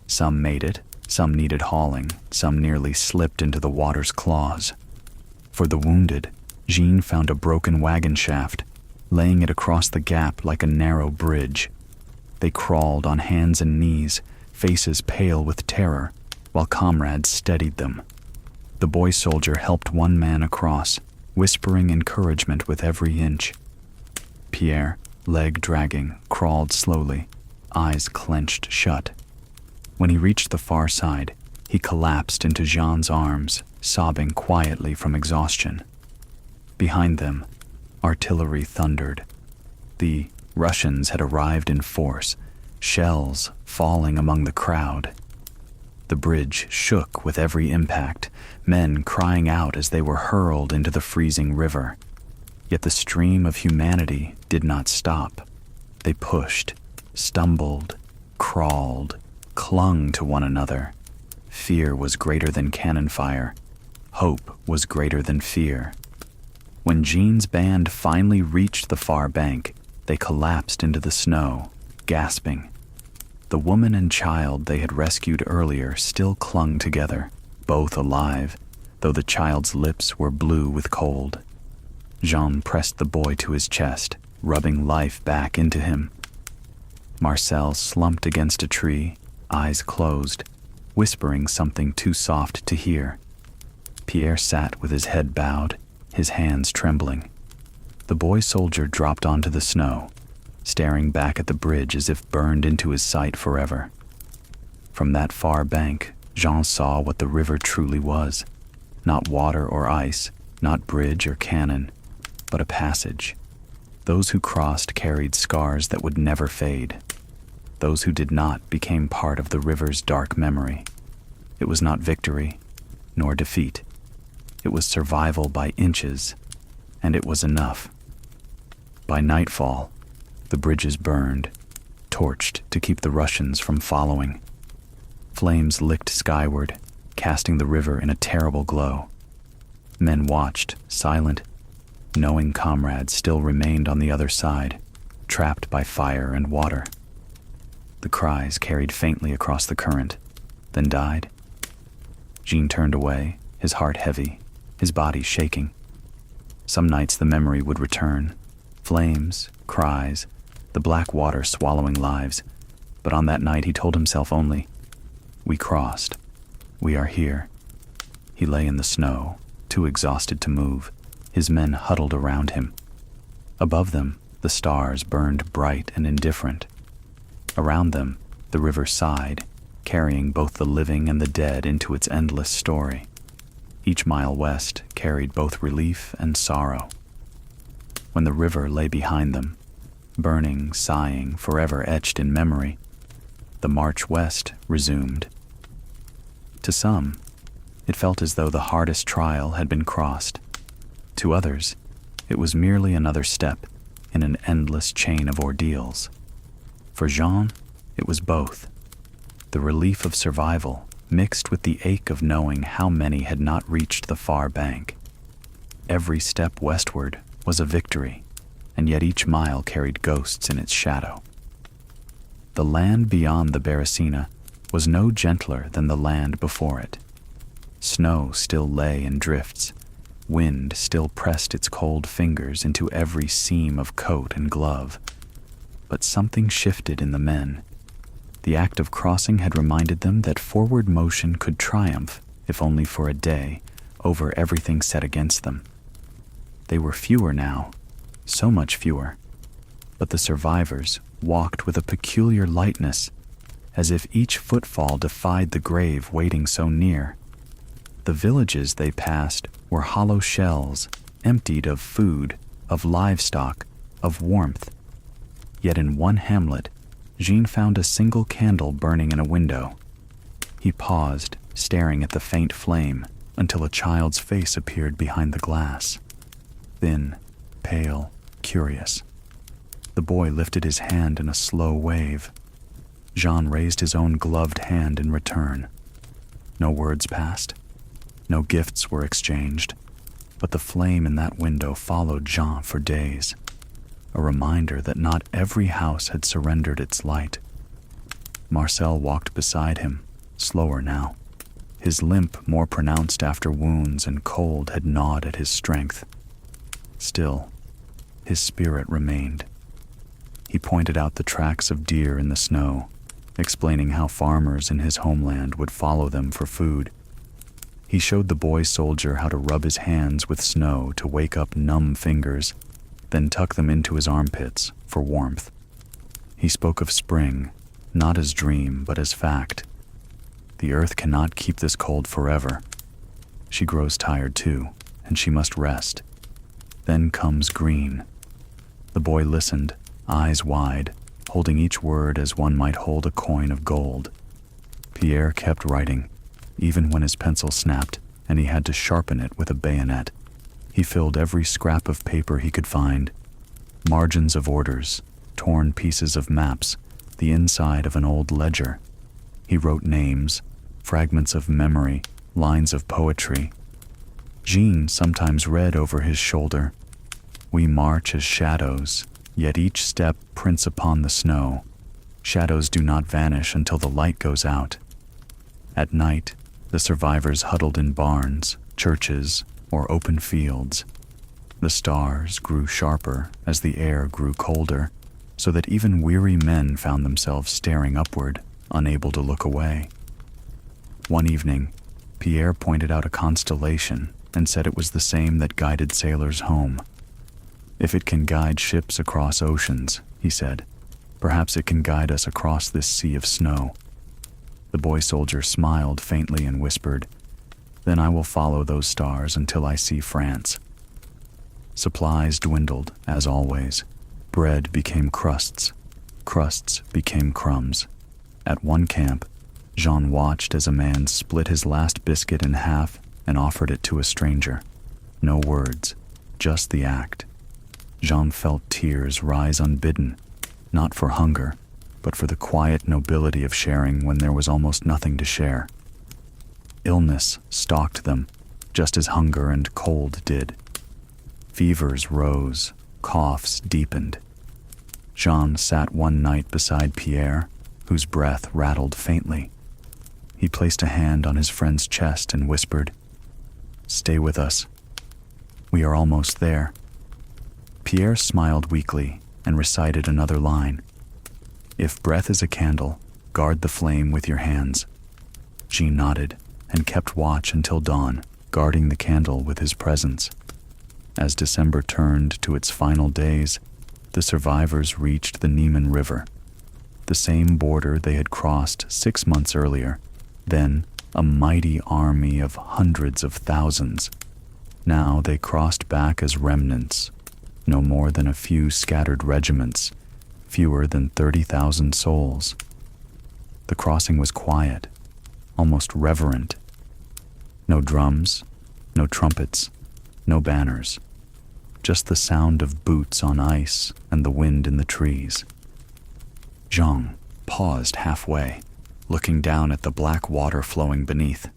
Some made it, some needed hauling, some nearly slipped into the water's claws. For the wounded, Jean found a broken wagon shaft, laying it across the gap like a narrow bridge. They crawled on hands and knees, faces pale with terror, while comrades steadied them. The boy soldier helped one man across, whispering encouragement with every inch. Pierre, leg dragging, crawled slowly, eyes clenched shut. When he reached the far side, he collapsed into Jean's arms, sobbing quietly from exhaustion. Behind them, artillery thundered. The Russians had arrived in force, shells falling among the crowd. The bridge shook with every impact, men crying out as they were hurled into the freezing river. Yet the stream of humanity did not stop. They pushed, stumbled, crawled, clung to one another. Fear was greater than cannon fire. Hope was greater than fear. When Jean's band finally reached the far bank, they collapsed into the snow, gasping. The woman and child they had rescued earlier still clung together, both alive, though the child's lips were blue with cold. Jean pressed the boy to his chest, rubbing life back into him. Marcel slumped against a tree, eyes closed, whispering something too soft to hear. Pierre sat with his head bowed, his hands trembling. The boy soldier dropped onto the snow, staring back at the bridge as if burned into his sight forever. From that far bank, Jean saw what the river truly was. Not water or ice, not bridge or cannon, but a passage. Those who crossed carried scars that would never fade. Those who did not became part of the river's dark memory. It was not victory, nor defeat. It was survival by inches, and it was enough. By nightfall, the bridges burned, torched to keep the Russians from following. Flames licked skyward, casting the river in a terrible glow. Men watched, silent, knowing comrades still remained on the other side, trapped by fire and water. The cries carried faintly across the current, then died. Jean turned away, his heart heavy, his body shaking. Some nights the memory would return, flames, cries, the black water swallowing lives. But on that night he told himself only, "We crossed. We are here." He lay in the snow, too exhausted to move, his men huddled around him. Above them, the stars burned bright and indifferent. Around them, the river sighed, carrying both the living and the dead into its endless story. Each mile west carried both relief and sorrow. When the river lay behind them, burning, sighing, forever etched in memory, the march west resumed. To some, it felt as though the hardest trial had been crossed. To others, it was merely another step in an endless chain of ordeals. For Jean, it was both. The relief of survival mixed with the ache of knowing how many had not reached the far bank. Every step westward was a victory, and yet each mile carried ghosts in its shadow. The land beyond the Beresina was no gentler than the land before it. Snow still lay in drifts. Wind still pressed its cold fingers into every seam of coat and glove. But something shifted in the men. The act of crossing had reminded them that forward motion could triumph, if only for a day, over everything set against them. They were fewer now, so much fewer. But the survivors walked with a peculiar lightness, as if each footfall defied the grave waiting so near. The villages they passed were hollow shells, emptied of food, of livestock, of warmth. Yet in one hamlet, Jean found a single candle burning in a window. He paused, staring at the faint flame, until a child's face appeared behind the glass. Thin, pale, curious. The boy lifted his hand in a slow wave. Jean raised his own gloved hand in return. No words passed. No gifts were exchanged. But the flame in that window followed Jean for days. A reminder that not every house had surrendered its light. Marcel walked beside him, slower now. His limp more pronounced after wounds and cold had gnawed at his strength. Still, his spirit remained. He pointed out the tracks of deer in the snow, explaining how farmers in his homeland would follow them for food. He showed the boy soldier how to rub his hands with snow to wake up numb fingers, then tuck them into his armpits for warmth. He spoke of spring, not as dream but as fact. The earth cannot keep this cold forever. She grows tired too, and she must rest. Then comes green. The boy listened, eyes wide, holding each word as one might hold a coin of gold. Pierre kept writing, even when his pencil snapped and he had to sharpen it with a bayonet. He filled every scrap of paper he could find. Margins of orders, torn pieces of maps, the inside of an old ledger. He wrote names, fragments of memory, lines of poetry. Jean sometimes read over his shoulder. We march as shadows, yet each step prints upon the snow. Shadows do not vanish until the light goes out. At night, the survivors huddled in barns, churches, or open fields. The stars grew sharper as the air grew colder, so that even weary men found themselves staring upward, unable to look away. One evening, Pierre pointed out a constellation and said it was the same that guided sailors home. If it can guide ships across oceans, he said, perhaps it can guide us across this sea of snow. The boy soldier smiled faintly and whispered, "Then I will follow those stars until I see France." Supplies dwindled, as always. Bread became crusts. Crusts became crumbs. At one camp, Jean watched as a man split his last biscuit in half and offered it to a stranger. No words, just the act. Jean felt tears rise unbidden, not for hunger, but for the quiet nobility of sharing when there was almost nothing to share. Illness stalked them, just as hunger and cold did. Fevers rose, coughs deepened. Jean sat one night beside Pierre, whose breath rattled faintly. He placed a hand on his friend's chest and whispered, "Stay with us. We are almost there." Pierre smiled weakly and recited another line. "If breath is a candle, guard the flame with your hands." Jean nodded and kept watch until dawn, guarding the candle with his presence. As December turned to its final days, the survivors reached the Niemen River, the same border they had crossed 6 months earlier, then a mighty army of hundreds of thousands. Now they crossed back as remnants, no more than a few scattered regiments, fewer than 30,000 souls. The crossing was quiet, almost reverent. No drums, no trumpets, no banners, just the sound of boots on ice and the wind in the trees. Jean paused halfway, looking down at the black water flowing beneath.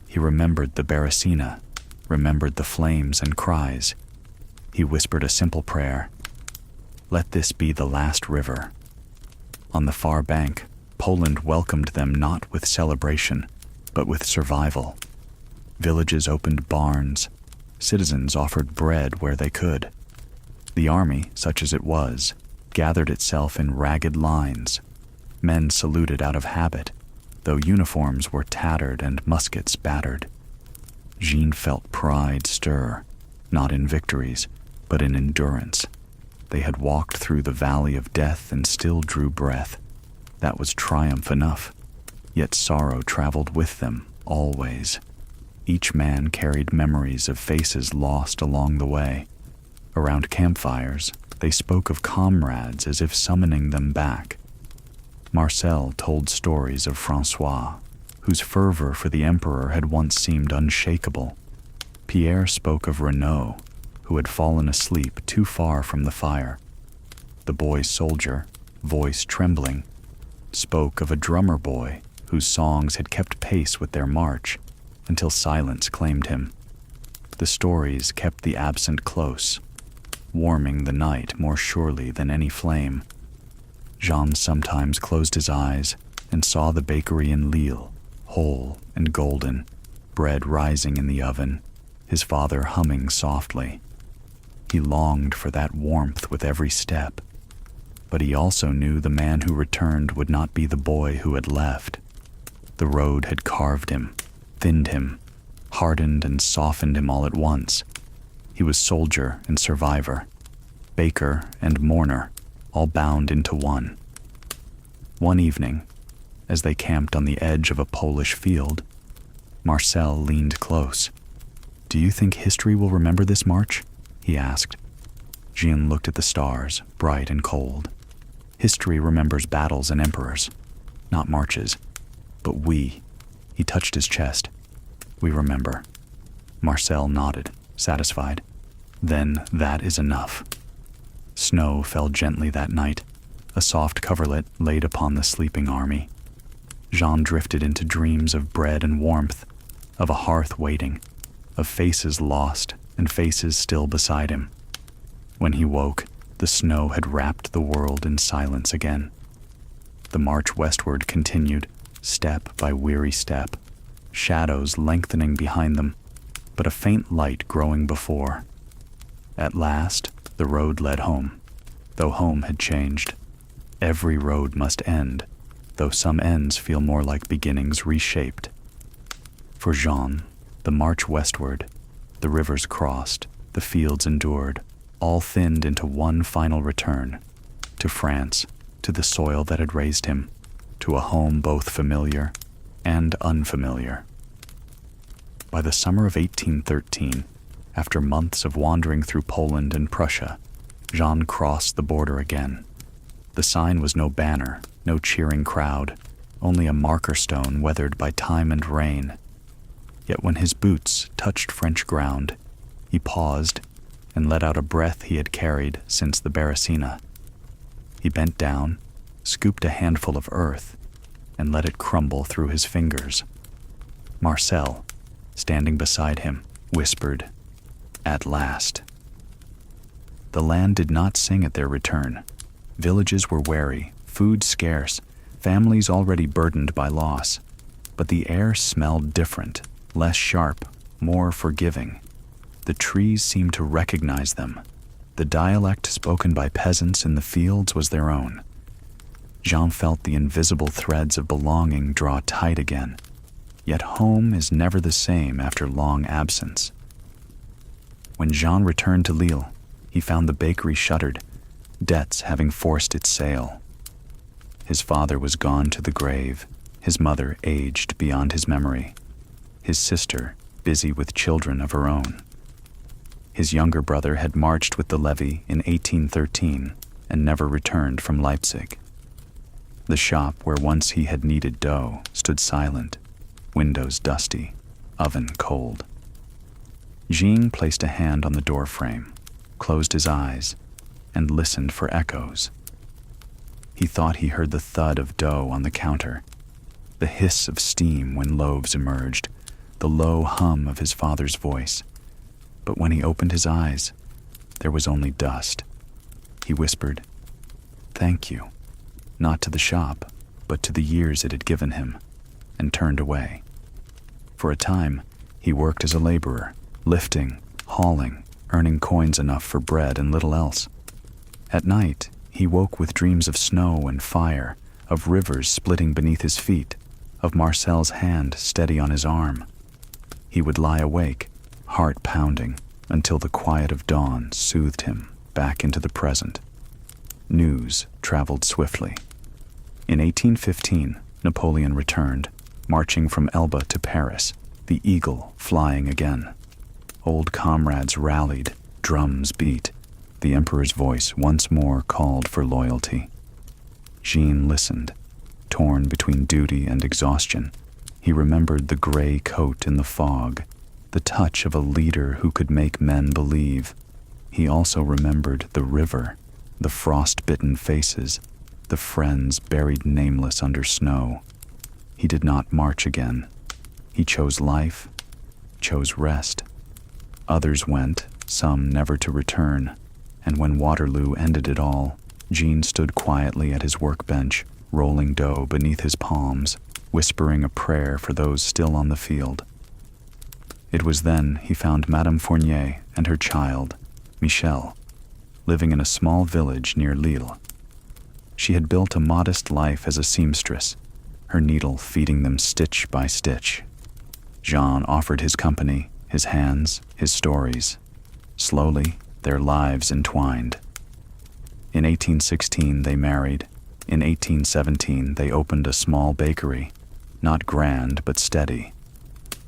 He remembered the Beresina, remembered the flames and cries. He whispered a simple prayer. Let this be the last river. On the far bank, Poland welcomed them not with celebration, but with survival. Villages opened barns. Citizens offered bread where they could. The army, such as it was, gathered itself in ragged lines. Men saluted out of habit, though uniforms were tattered and muskets battered. Jean felt pride stir, not in victories, but in endurance. They had walked through the valley of death and still drew breath. That was triumph enough, yet sorrow traveled with them, always. Each man carried memories of faces lost along the way. Around campfires, they spoke of comrades as if summoning them back. Marcel told stories of Francois, whose fervor for the emperor had once seemed unshakable. Pierre spoke of Renaud, who had fallen asleep too far from the fire. The boy soldier, voice trembling, spoke of a drummer boy whose songs had kept pace with their march until silence claimed him. The stories kept the absent close, warming the night more surely than any flame. Jean sometimes closed his eyes and saw the bakery in Lille, whole and golden, bread rising in the oven, his father humming softly. He longed for that warmth with every step, but he also knew the man who returned would not be the boy who had left. The road had carved him, thinned him, hardened and softened him all at once. He was soldier and survivor, baker and mourner, all bound into one. One evening, as they camped on the edge of a Polish field, Marcel leaned close. "Do you think history will remember this march?" he asked. Jean looked at the stars, bright and cold. "History remembers battles and emperors, not marches. But we," he touched his chest, "we remember." Marcel nodded, satisfied. "Then that is enough." Snow fell gently that night, a soft coverlet laid upon the sleeping army. Jean drifted into dreams of bread and warmth, of a hearth waiting, of faces lost and faces still beside him. When he woke, the snow had wrapped the world in silence again. The march westward continued, step by weary step, shadows lengthening behind them, but a faint light growing before. At last, the road led home, though home had changed. Every road must end, though some ends feel more like beginnings reshaped. For Jean, the march westward, the rivers crossed, the fields endured, all thinned into one final return, to France, to the soil that had raised him, to a home both familiar and unfamiliar. By the summer of 1813, after months of wandering through Poland and Prussia, Jean crossed the border again. The sign was no banner, no cheering crowd, only a marker stone weathered by time and rain. Yet when his boots touched French ground, he paused and let out a breath he had carried since the Beresina. He bent down, scooped a handful of earth, and let it crumble through his fingers. Marcel, standing beside him, whispered, "At last." The land did not sing at their return. Villages were wary, food scarce, families already burdened by loss. But the air smelled different, less sharp, more forgiving. The trees seemed to recognize them. The dialect spoken by peasants in the fields was their own. Jean felt the invisible threads of belonging draw tight again. Yet home is never the same after long absence. When Jean returned to Lille, he found the bakery shuttered, debts having forced its sale. His father was gone to the grave, his mother aged beyond his memory, his sister busy with children of her own. His younger brother had marched with the levy in 1813 and never returned from Leipzig. The shop where once he had kneaded dough stood silent, windows dusty, oven cold. Jean placed a hand on the door frame, closed his eyes, and listened for echoes. He thought he heard the thud of dough on the counter, the hiss of steam when loaves emerged, the low hum of his father's voice. But when he opened his eyes, there was only dust. He whispered, "Thank you," not to the shop, but to the years it had given him, and turned away. For a time, he worked as a laborer, lifting, hauling, earning coins enough for bread and little else. At night, he woke with dreams of snow and fire, of rivers splitting beneath his feet, of Marcel's hand steady on his arm. He would lie awake, heart pounding, until the quiet of dawn soothed him back into the present. News traveled swiftly. In 1815, Napoleon returned, marching from Elba to Paris, the eagle flying again. Old comrades rallied, drums beat. The emperor's voice once more called for loyalty. Jean listened, torn between duty and exhaustion. He remembered the gray coat in the fog, the touch of a leader who could make men believe. He also remembered the river, the frost-bitten faces, the friends buried nameless under snow. He did not march again. He chose life, chose rest. Others went, some never to return, and when Waterloo ended it all, Jean stood quietly at his workbench, rolling dough beneath his palms, whispering a prayer for those still on the field. It was then he found Madame Fournier and her child, Michel, living in a small village near Lille. She had built a modest life as a seamstress, her needle feeding them stitch by stitch. Jean offered his company, his hands, his stories. Slowly, their lives entwined. In 1816 they married. In 1817 they opened a small bakery, not grand but steady.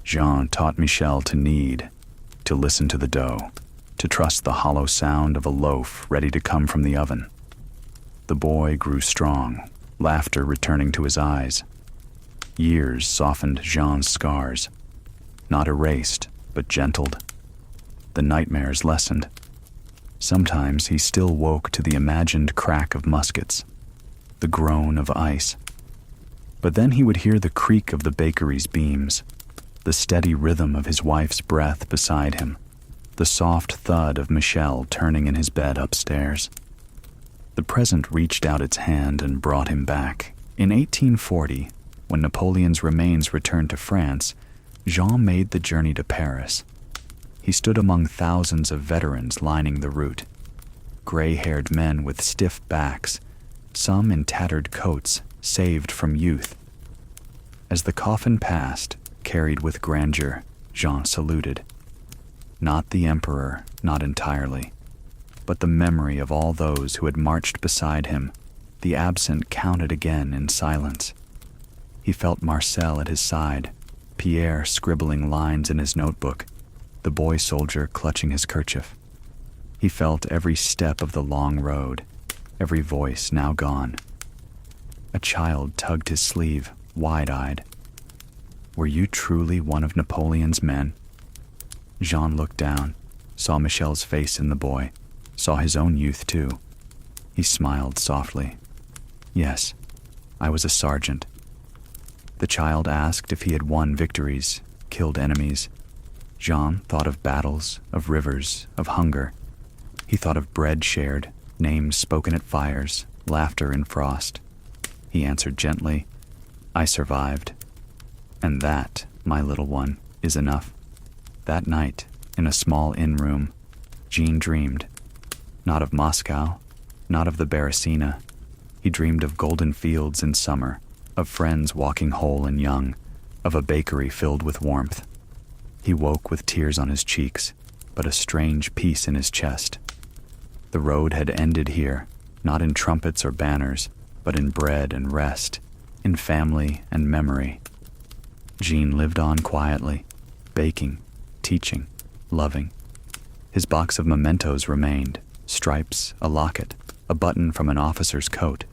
Jean taught Michel to knead, to listen to the dough, to trust the hollow sound of a loaf ready to come from the oven. The boy grew strong, laughter returning to his eyes. Years softened Jean's scars, not erased, but gentled. The nightmares lessened. Sometimes he still woke to the imagined crack of muskets, the groan of ice. But then he would hear the creak of the bakery's beams, the steady rhythm of his wife's breath beside him, the soft thud of Michel turning in his bed upstairs. The present reached out its hand and brought him back. In 1840, when Napoleon's remains returned to France, Jean made the journey to Paris. He stood among thousands of veterans lining the route, gray-haired men with stiff backs, some in tattered coats, saved from youth. As the coffin passed, carried with grandeur, Jean saluted. Not the emperor, not entirely, but the memory of all those who had marched beside him. The absent counted again in silence. He felt Marcel at his side, Pierre scribbling lines in his notebook, the boy soldier clutching his kerchief. He felt every step of the long road, every voice now gone. A child tugged his sleeve, wide-eyed. "Were you truly one of Napoleon's men?" Jean looked down, saw Michel's face in the boy, saw his own youth too. He smiled softly. "Yes, I was a sergeant." The child asked if he had won victories, killed enemies. Jean thought of battles, of rivers, of hunger. He thought of bread shared, names spoken at fires, laughter in frost. He answered gently, "I survived. And that, my little one, is enough." That night, in a small inn room, Jean dreamed. Not of Moscow, not of the Beresina. He dreamed of golden fields in summer, of friends walking whole and young, of a bakery filled with warmth. He woke with tears on his cheeks, but a strange peace in his chest. The road had ended here, not in trumpets or banners, but in bread and rest, in family and memory. Jean lived on quietly, baking, teaching, loving. His box of mementos remained, stripes, a locket, a button from an officer's coat.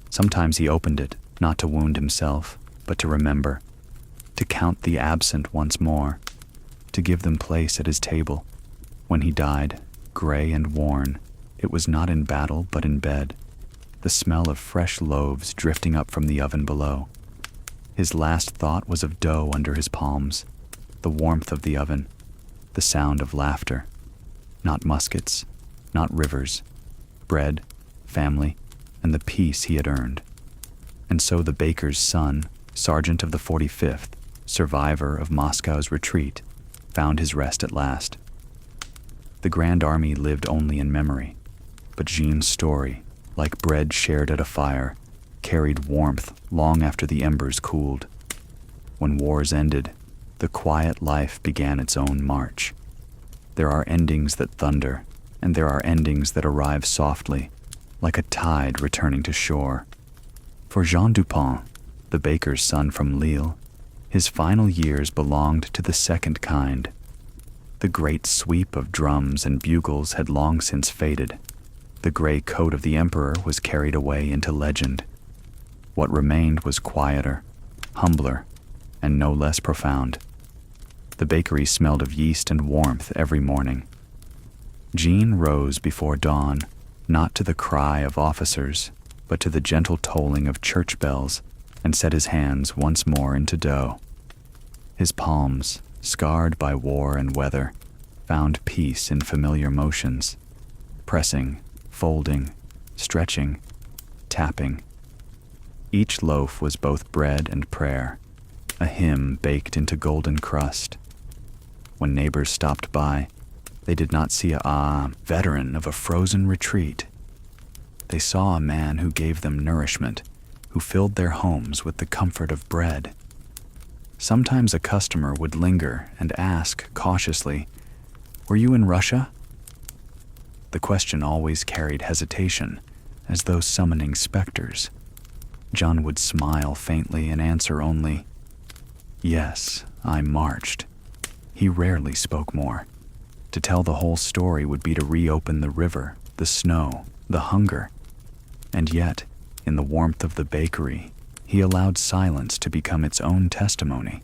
Sometimes he opened it, not to wound himself, but to remember, to count the absent once more, to give them place at his table. When he died, gray and worn, it was not in battle but in bed, the smell of fresh loaves drifting up from the oven below. His last thought was of dough under his palms, the warmth of the oven, the sound of laughter. Not muskets, not rivers, bread, family, and the peace he had earned. And so the baker's son, sergeant of the 45th, survivor of Moscow's retreat, found his rest at last. The Grand Army lived only in memory, but Jean's story, like bread shared at a fire, carried warmth long after the embers cooled. When wars ended, the quiet life began its own march. There are endings that thunder, and there are endings that arrive softly, like a tide returning to shore. For Jean Dupont, the baker's son from Lille, His final years belonged to the second kind. The great sweep of drums and bugles had long since faded. The gray coat of the emperor was carried away into legend. What remained was quieter, humbler, and no less profound. The bakery smelled of yeast and warmth every morning. Jean rose before dawn, not to the cry of officers, but to the gentle tolling of church bells, and set his hands once more into dough. His palms, scarred by war and weather, found peace in familiar motions, pressing, folding, stretching, tapping. Each loaf was both bread and prayer, a hymn baked into golden crust. When neighbors stopped by, they did not see a veteran of a frozen retreat. They saw a man who gave them nourishment, who filled their homes with the comfort of bread. Sometimes a customer would linger and ask cautiously, "Were you in Russia?" The question always carried hesitation, as though summoning specters. John would smile faintly and answer only, "Yes, I marched." He rarely spoke more. To tell the whole story would be to reopen the river, the snow, the hunger. And yet, in the warmth of the bakery, he allowed silence to become its own testimony.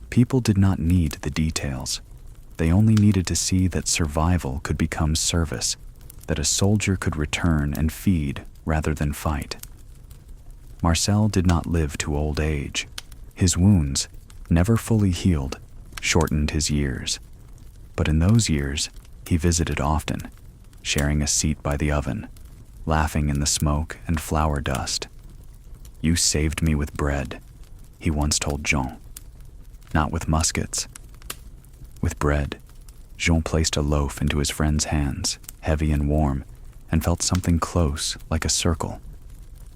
People did not need the details. They only needed to see that survival could become service, that a soldier could return and feed rather than fight. Marcel did not live to old age. His wounds, never fully healed, shortened his years. But in those years, he visited often, sharing a seat by the oven, laughing in the smoke and flour dust. "You saved me with bread," he once told Jean. "Not with muskets." With bread, Jean placed a loaf into his friend's hands, heavy and warm, and felt something close, like a circle.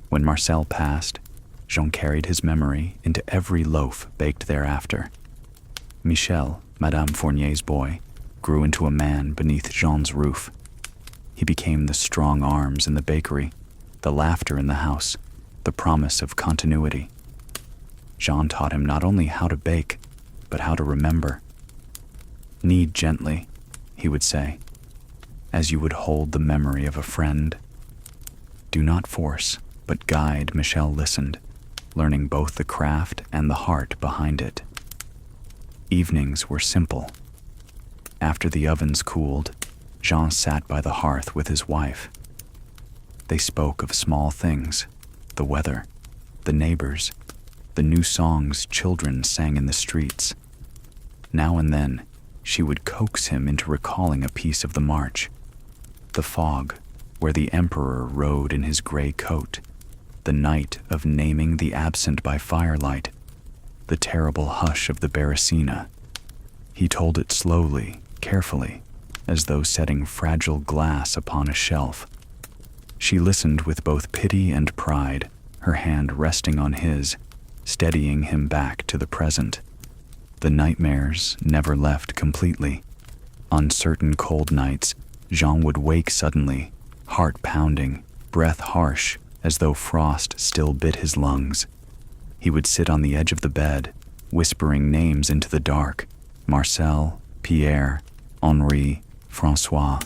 When Marcel passed, Jean carried his memory into every loaf baked thereafter. Michel, Madame Fournier's boy, grew into a man beneath Jean's roof. He became the strong arms in the bakery, the laughter in the house, the promise of continuity. Jean taught him not only how to bake, but how to remember. "Knead gently," he would say, "as you would hold the memory of a friend." Do not force, but guide. Michel listened, learning both the craft and the heart behind it. Evenings were simple. After the ovens cooled, Jean sat by the hearth with his wife. They spoke of small things, the weather, the neighbors, the new songs children sang in the streets. Now and then, she would coax him into recalling a piece of the march. The fog, where the emperor rode in his gray coat, the night of naming the absent by firelight, the terrible hush of the Beresina. He told it slowly, carefully, as though setting fragile glass upon a shelf. She listened with both pity and pride, her hand resting on his, steadying him back to the present. The nightmares never left completely. On certain cold nights, Jean would wake suddenly, heart pounding, breath harsh, as though frost still bit his lungs. He would sit on the edge of the bed, whispering names into the dark: Marcel, Pierre, Henri, Francois.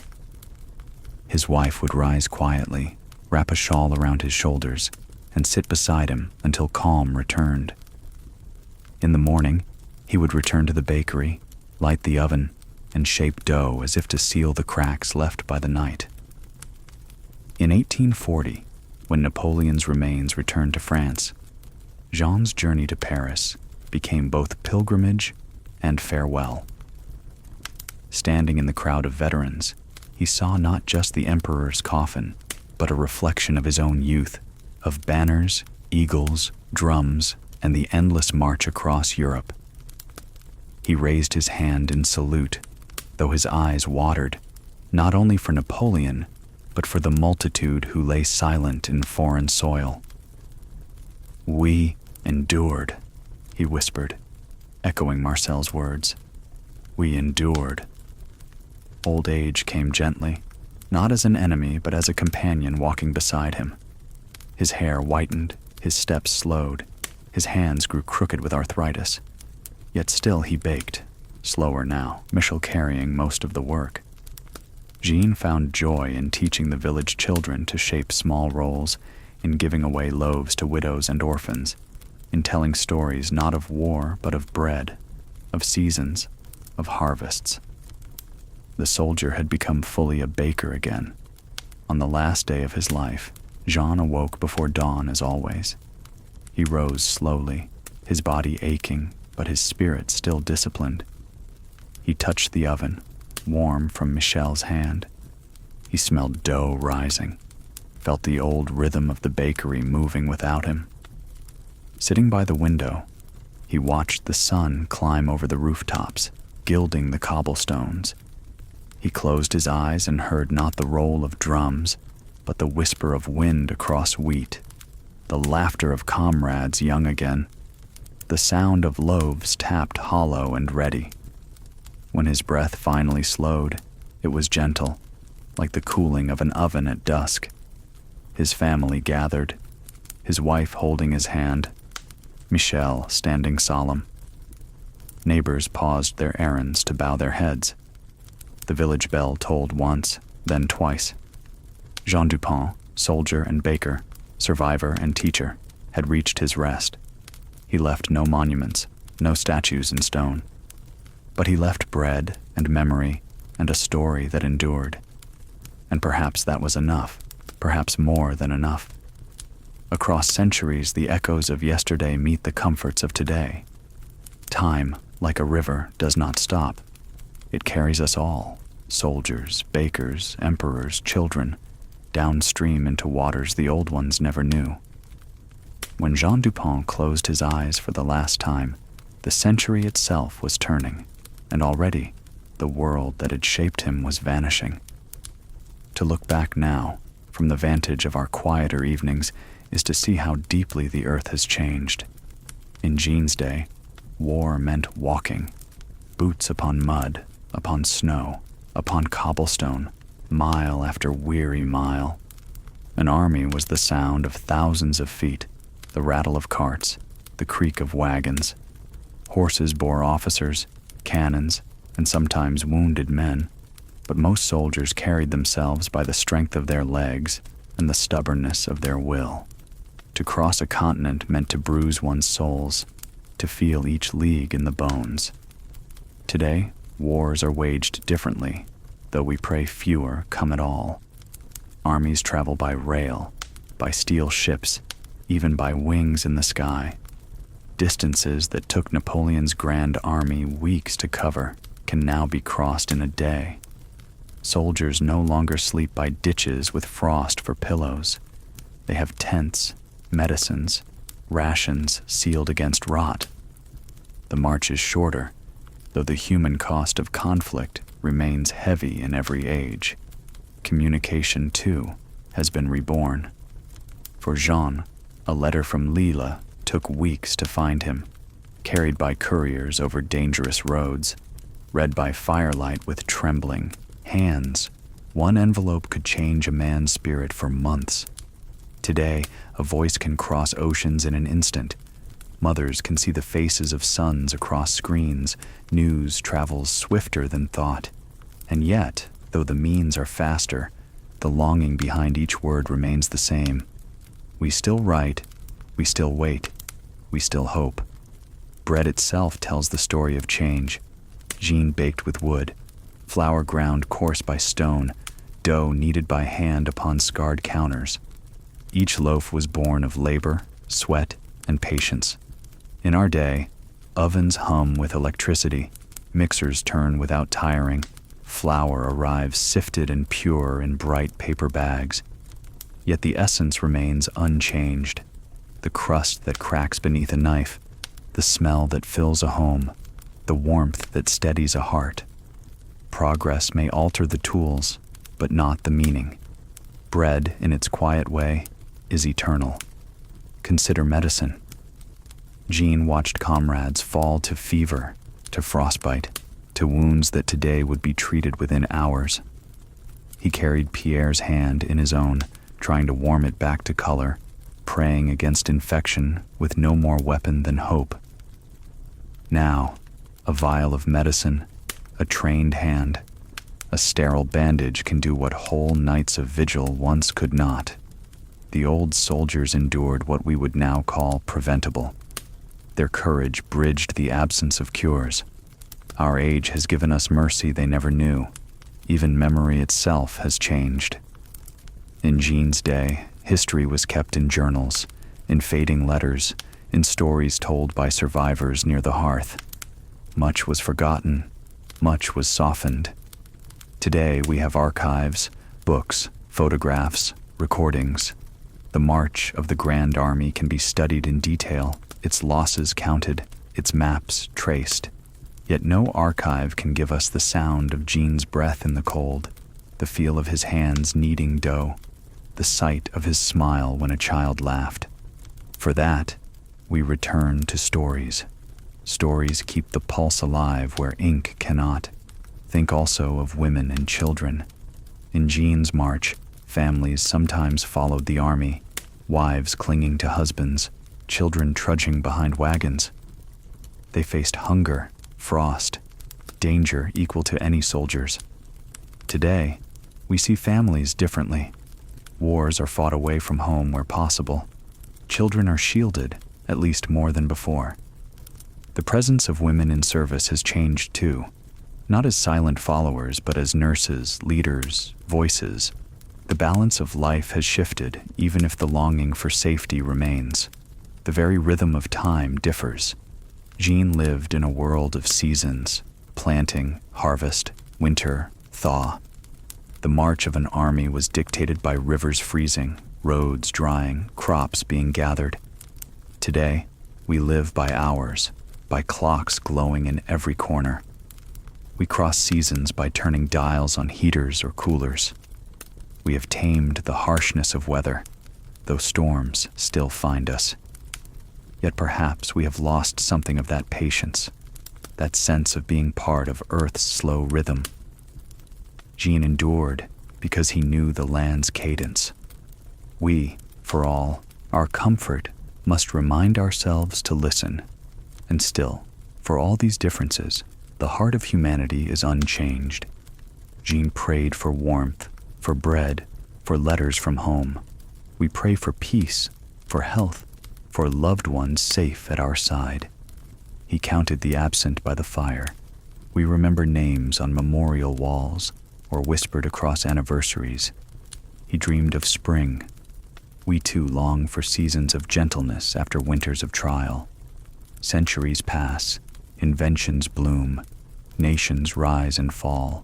His wife would rise quietly, wrap a shawl around his shoulders, and sit beside him until calm returned. In the morning, he would return to the bakery, light the oven, and shape dough as if to seal the cracks left by the night. In 1840, when Napoleon's remains returned to France, Jean's journey to Paris became both pilgrimage and farewell. Standing in the crowd of veterans, he saw not just the emperor's coffin, but a reflection of his own youth, of banners, eagles, drums, and the endless march across Europe. He raised his hand in salute, though his eyes watered, not only for Napoleon, but for the multitude who lay silent in foreign soil. "We endured," he whispered, echoing Marcel's words. "We endured." Old age came gently, not as an enemy, but as a companion walking beside him. His hair whitened, his steps slowed, his hands grew crooked with arthritis, Yet still he baked, slower now, Michel carrying most of the work. Jean found joy in teaching the village children to shape small rolls, in giving away loaves to widows and orphans, in telling stories not of war but of bread, of seasons, of harvests. The soldier had become fully a baker again. On the last day of his life, Jean awoke before dawn as always. He rose slowly, his body aching, but his spirit still disciplined. He touched the oven, warm from Michel's hand. He smelled dough rising, felt the old rhythm of the bakery moving without him. Sitting by the window, he watched the sun climb over the rooftops, gilding the cobblestones. He closed his eyes and heard not the roll of drums, but the whisper of wind across wheat, the laughter of comrades young again, the sound of loaves tapped hollow and ready. When his breath finally slowed, it was gentle, like the cooling of an oven at dusk. His family gathered, his wife holding his hand, Michel standing solemn. Neighbors paused their errands to bow their heads. The village bell tolled once, then twice. Jean Dupont, soldier and baker, survivor and teacher, had reached his rest. He left no monuments, no statues in stone. But he left bread and memory and a story that endured. And perhaps that was enough, perhaps more than enough. Across centuries, the echoes of yesterday meet the comforts of today. Time, like a river, does not stop. It carries us all, soldiers, bakers, emperors, children, downstream into waters the old ones never knew. When Jean Dupont closed his eyes for the last time, the century itself was turning, and already the world that had shaped him was vanishing. To look back now, from the vantage of our quieter evenings, is to see how deeply the earth has changed. In Jean's day, war meant walking, boots upon mud, upon snow, upon cobblestone, mile after weary mile. An army was the sound of thousands of feet, the rattle of carts, the creak of wagons. Horses bore officers, cannons, and sometimes wounded men, but most soldiers carried themselves by the strength of their legs and the stubbornness of their will. To cross a continent meant to bruise one's soles, to feel each league in the bones. Today, wars are waged differently, though we pray fewer come at all. Armies travel by rail, by steel ships, even by wings in the sky. Distances that took Napoleon's grand army weeks to cover can now be crossed in a day. Soldiers no longer sleep by ditches with frost for pillows. They have tents, medicines, rations sealed against rot. The march is shorter, though the human cost of conflict remains heavy in every age. Communication, too, has been reborn. For Jean, a letter from Lille took weeks to find him, carried by couriers over dangerous roads, read by firelight with trembling hands. One envelope could change a man's spirit for months. Today, a voice can cross oceans in an instant. Mothers can see the faces of sons across screens. News travels swifter than thought. And yet, though the means are faster, the longing behind each word remains the same. We still write, we still wait, we still hope. Bread itself tells the story of change. Jean baked with wood, flour ground coarse by stone, dough kneaded by hand upon scarred counters. Each loaf was born of labor, sweat, and patience. In our day, ovens hum with electricity, mixers turn without tiring, flour arrives sifted and pure in bright paper bags. Yet the essence remains unchanged. The crust that cracks beneath a knife, the smell that fills a home, the warmth that steadies a heart. Progress may alter the tools, but not the meaning. Bread, in its quiet way, is eternal. Consider medicine. Jean watched comrades fall to fever, to frostbite, to wounds that today would be treated within hours. He carried Pierre's hand in his own, trying to warm it back to color, praying against infection with no more weapon than hope. Now, A vial of medicine, a trained hand, a sterile bandage can do what whole nights of vigil once could not. The old soldiers endured what we would now call preventable. Their courage bridged the absence of cures. Our age has given us mercy they never knew. Even memory itself has changed. In Jean's day, history was kept in journals, in fading letters, in stories told by survivors near the hearth. Much was forgotten, much was softened. Today we have archives, books, photographs, recordings. The march of the Grand Army can be studied in detail, its losses counted, its maps traced. Yet no archive can give us the sound of Jean's breath in the cold, the feel of his hands kneading dough, the sight of his smile when a child laughed. For that, we return to stories. Stories keep the pulse alive where ink cannot. Think also of women and children. In Jean's march, families sometimes followed the army, wives clinging to husbands, children trudging behind wagons. They faced hunger, frost, danger equal to any soldier's. Today, we see families differently. Wars are fought away from home where possible. Children are shielded, at least more than before. The presence of women in service has changed too, not as silent followers, but as nurses, leaders, voices. The balance of life has shifted, even if the longing for safety remains. The very rhythm of time differs. Jean lived in a world of seasons: planting, harvest, winter, thaw. The march of an army was dictated by rivers freezing, roads drying, crops being gathered. Today, we live by hours, by clocks glowing in every corner. We cross seasons by turning dials on heaters or coolers. We have tamed the harshness of weather, though storms still find us. Yet perhaps we have lost something of that patience, that sense of being part of Earth's slow rhythm. Jean endured because he knew the land's cadence. We, for all our comfort, must remind ourselves to listen. And still, for all these differences, the heart of humanity is unchanged. Jean prayed for warmth, for bread, for letters from home. We pray for peace, for health, for loved ones safe at our side. He counted the absent by the fire. We remember names on memorial walls or whispered across anniversaries. He dreamed of spring. We too long for seasons of gentleness after winters of trial. Centuries pass, inventions bloom, nations rise and fall,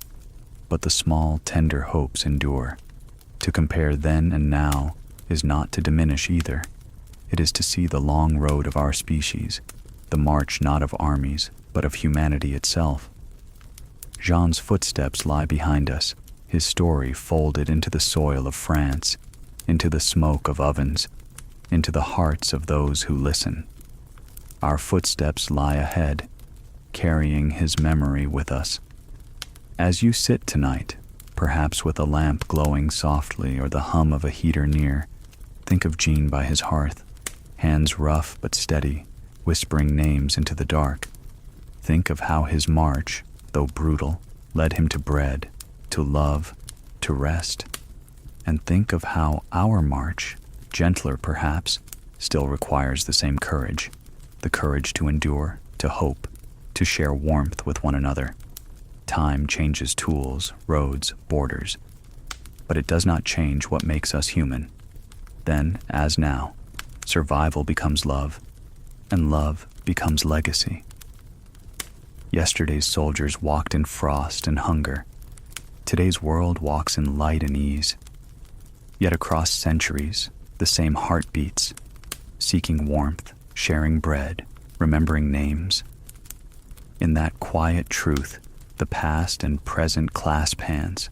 but the small, tender hopes endure. To compare then and now is not to diminish either. It is to see the long road of our species, the march not of armies, but of humanity itself. Jean's footsteps lie behind us, his story folded into the soil of France, into the smoke of ovens, into the hearts of those who listen. Our footsteps lie ahead, carrying his memory with us. As you sit tonight, perhaps with a lamp glowing softly or the hum of a heater near, think of Jean by his hearth, hands rough but steady, whispering names into the dark. Think of how his march, though brutal, led him to bread, to love, to rest. And think of how our march, gentler perhaps, still requires the same courage, the courage to endure, to hope, to share warmth with one another. Time changes tools, roads, borders, but it does not change what makes us human. Then, as now, survival becomes love, and love becomes legacy. Yesterday's soldiers walked in frost and hunger. Today's world walks in light and ease. Yet across centuries, the same heart beats, seeking warmth, sharing bread, remembering names. In that quiet truth, the past and present clasp hands,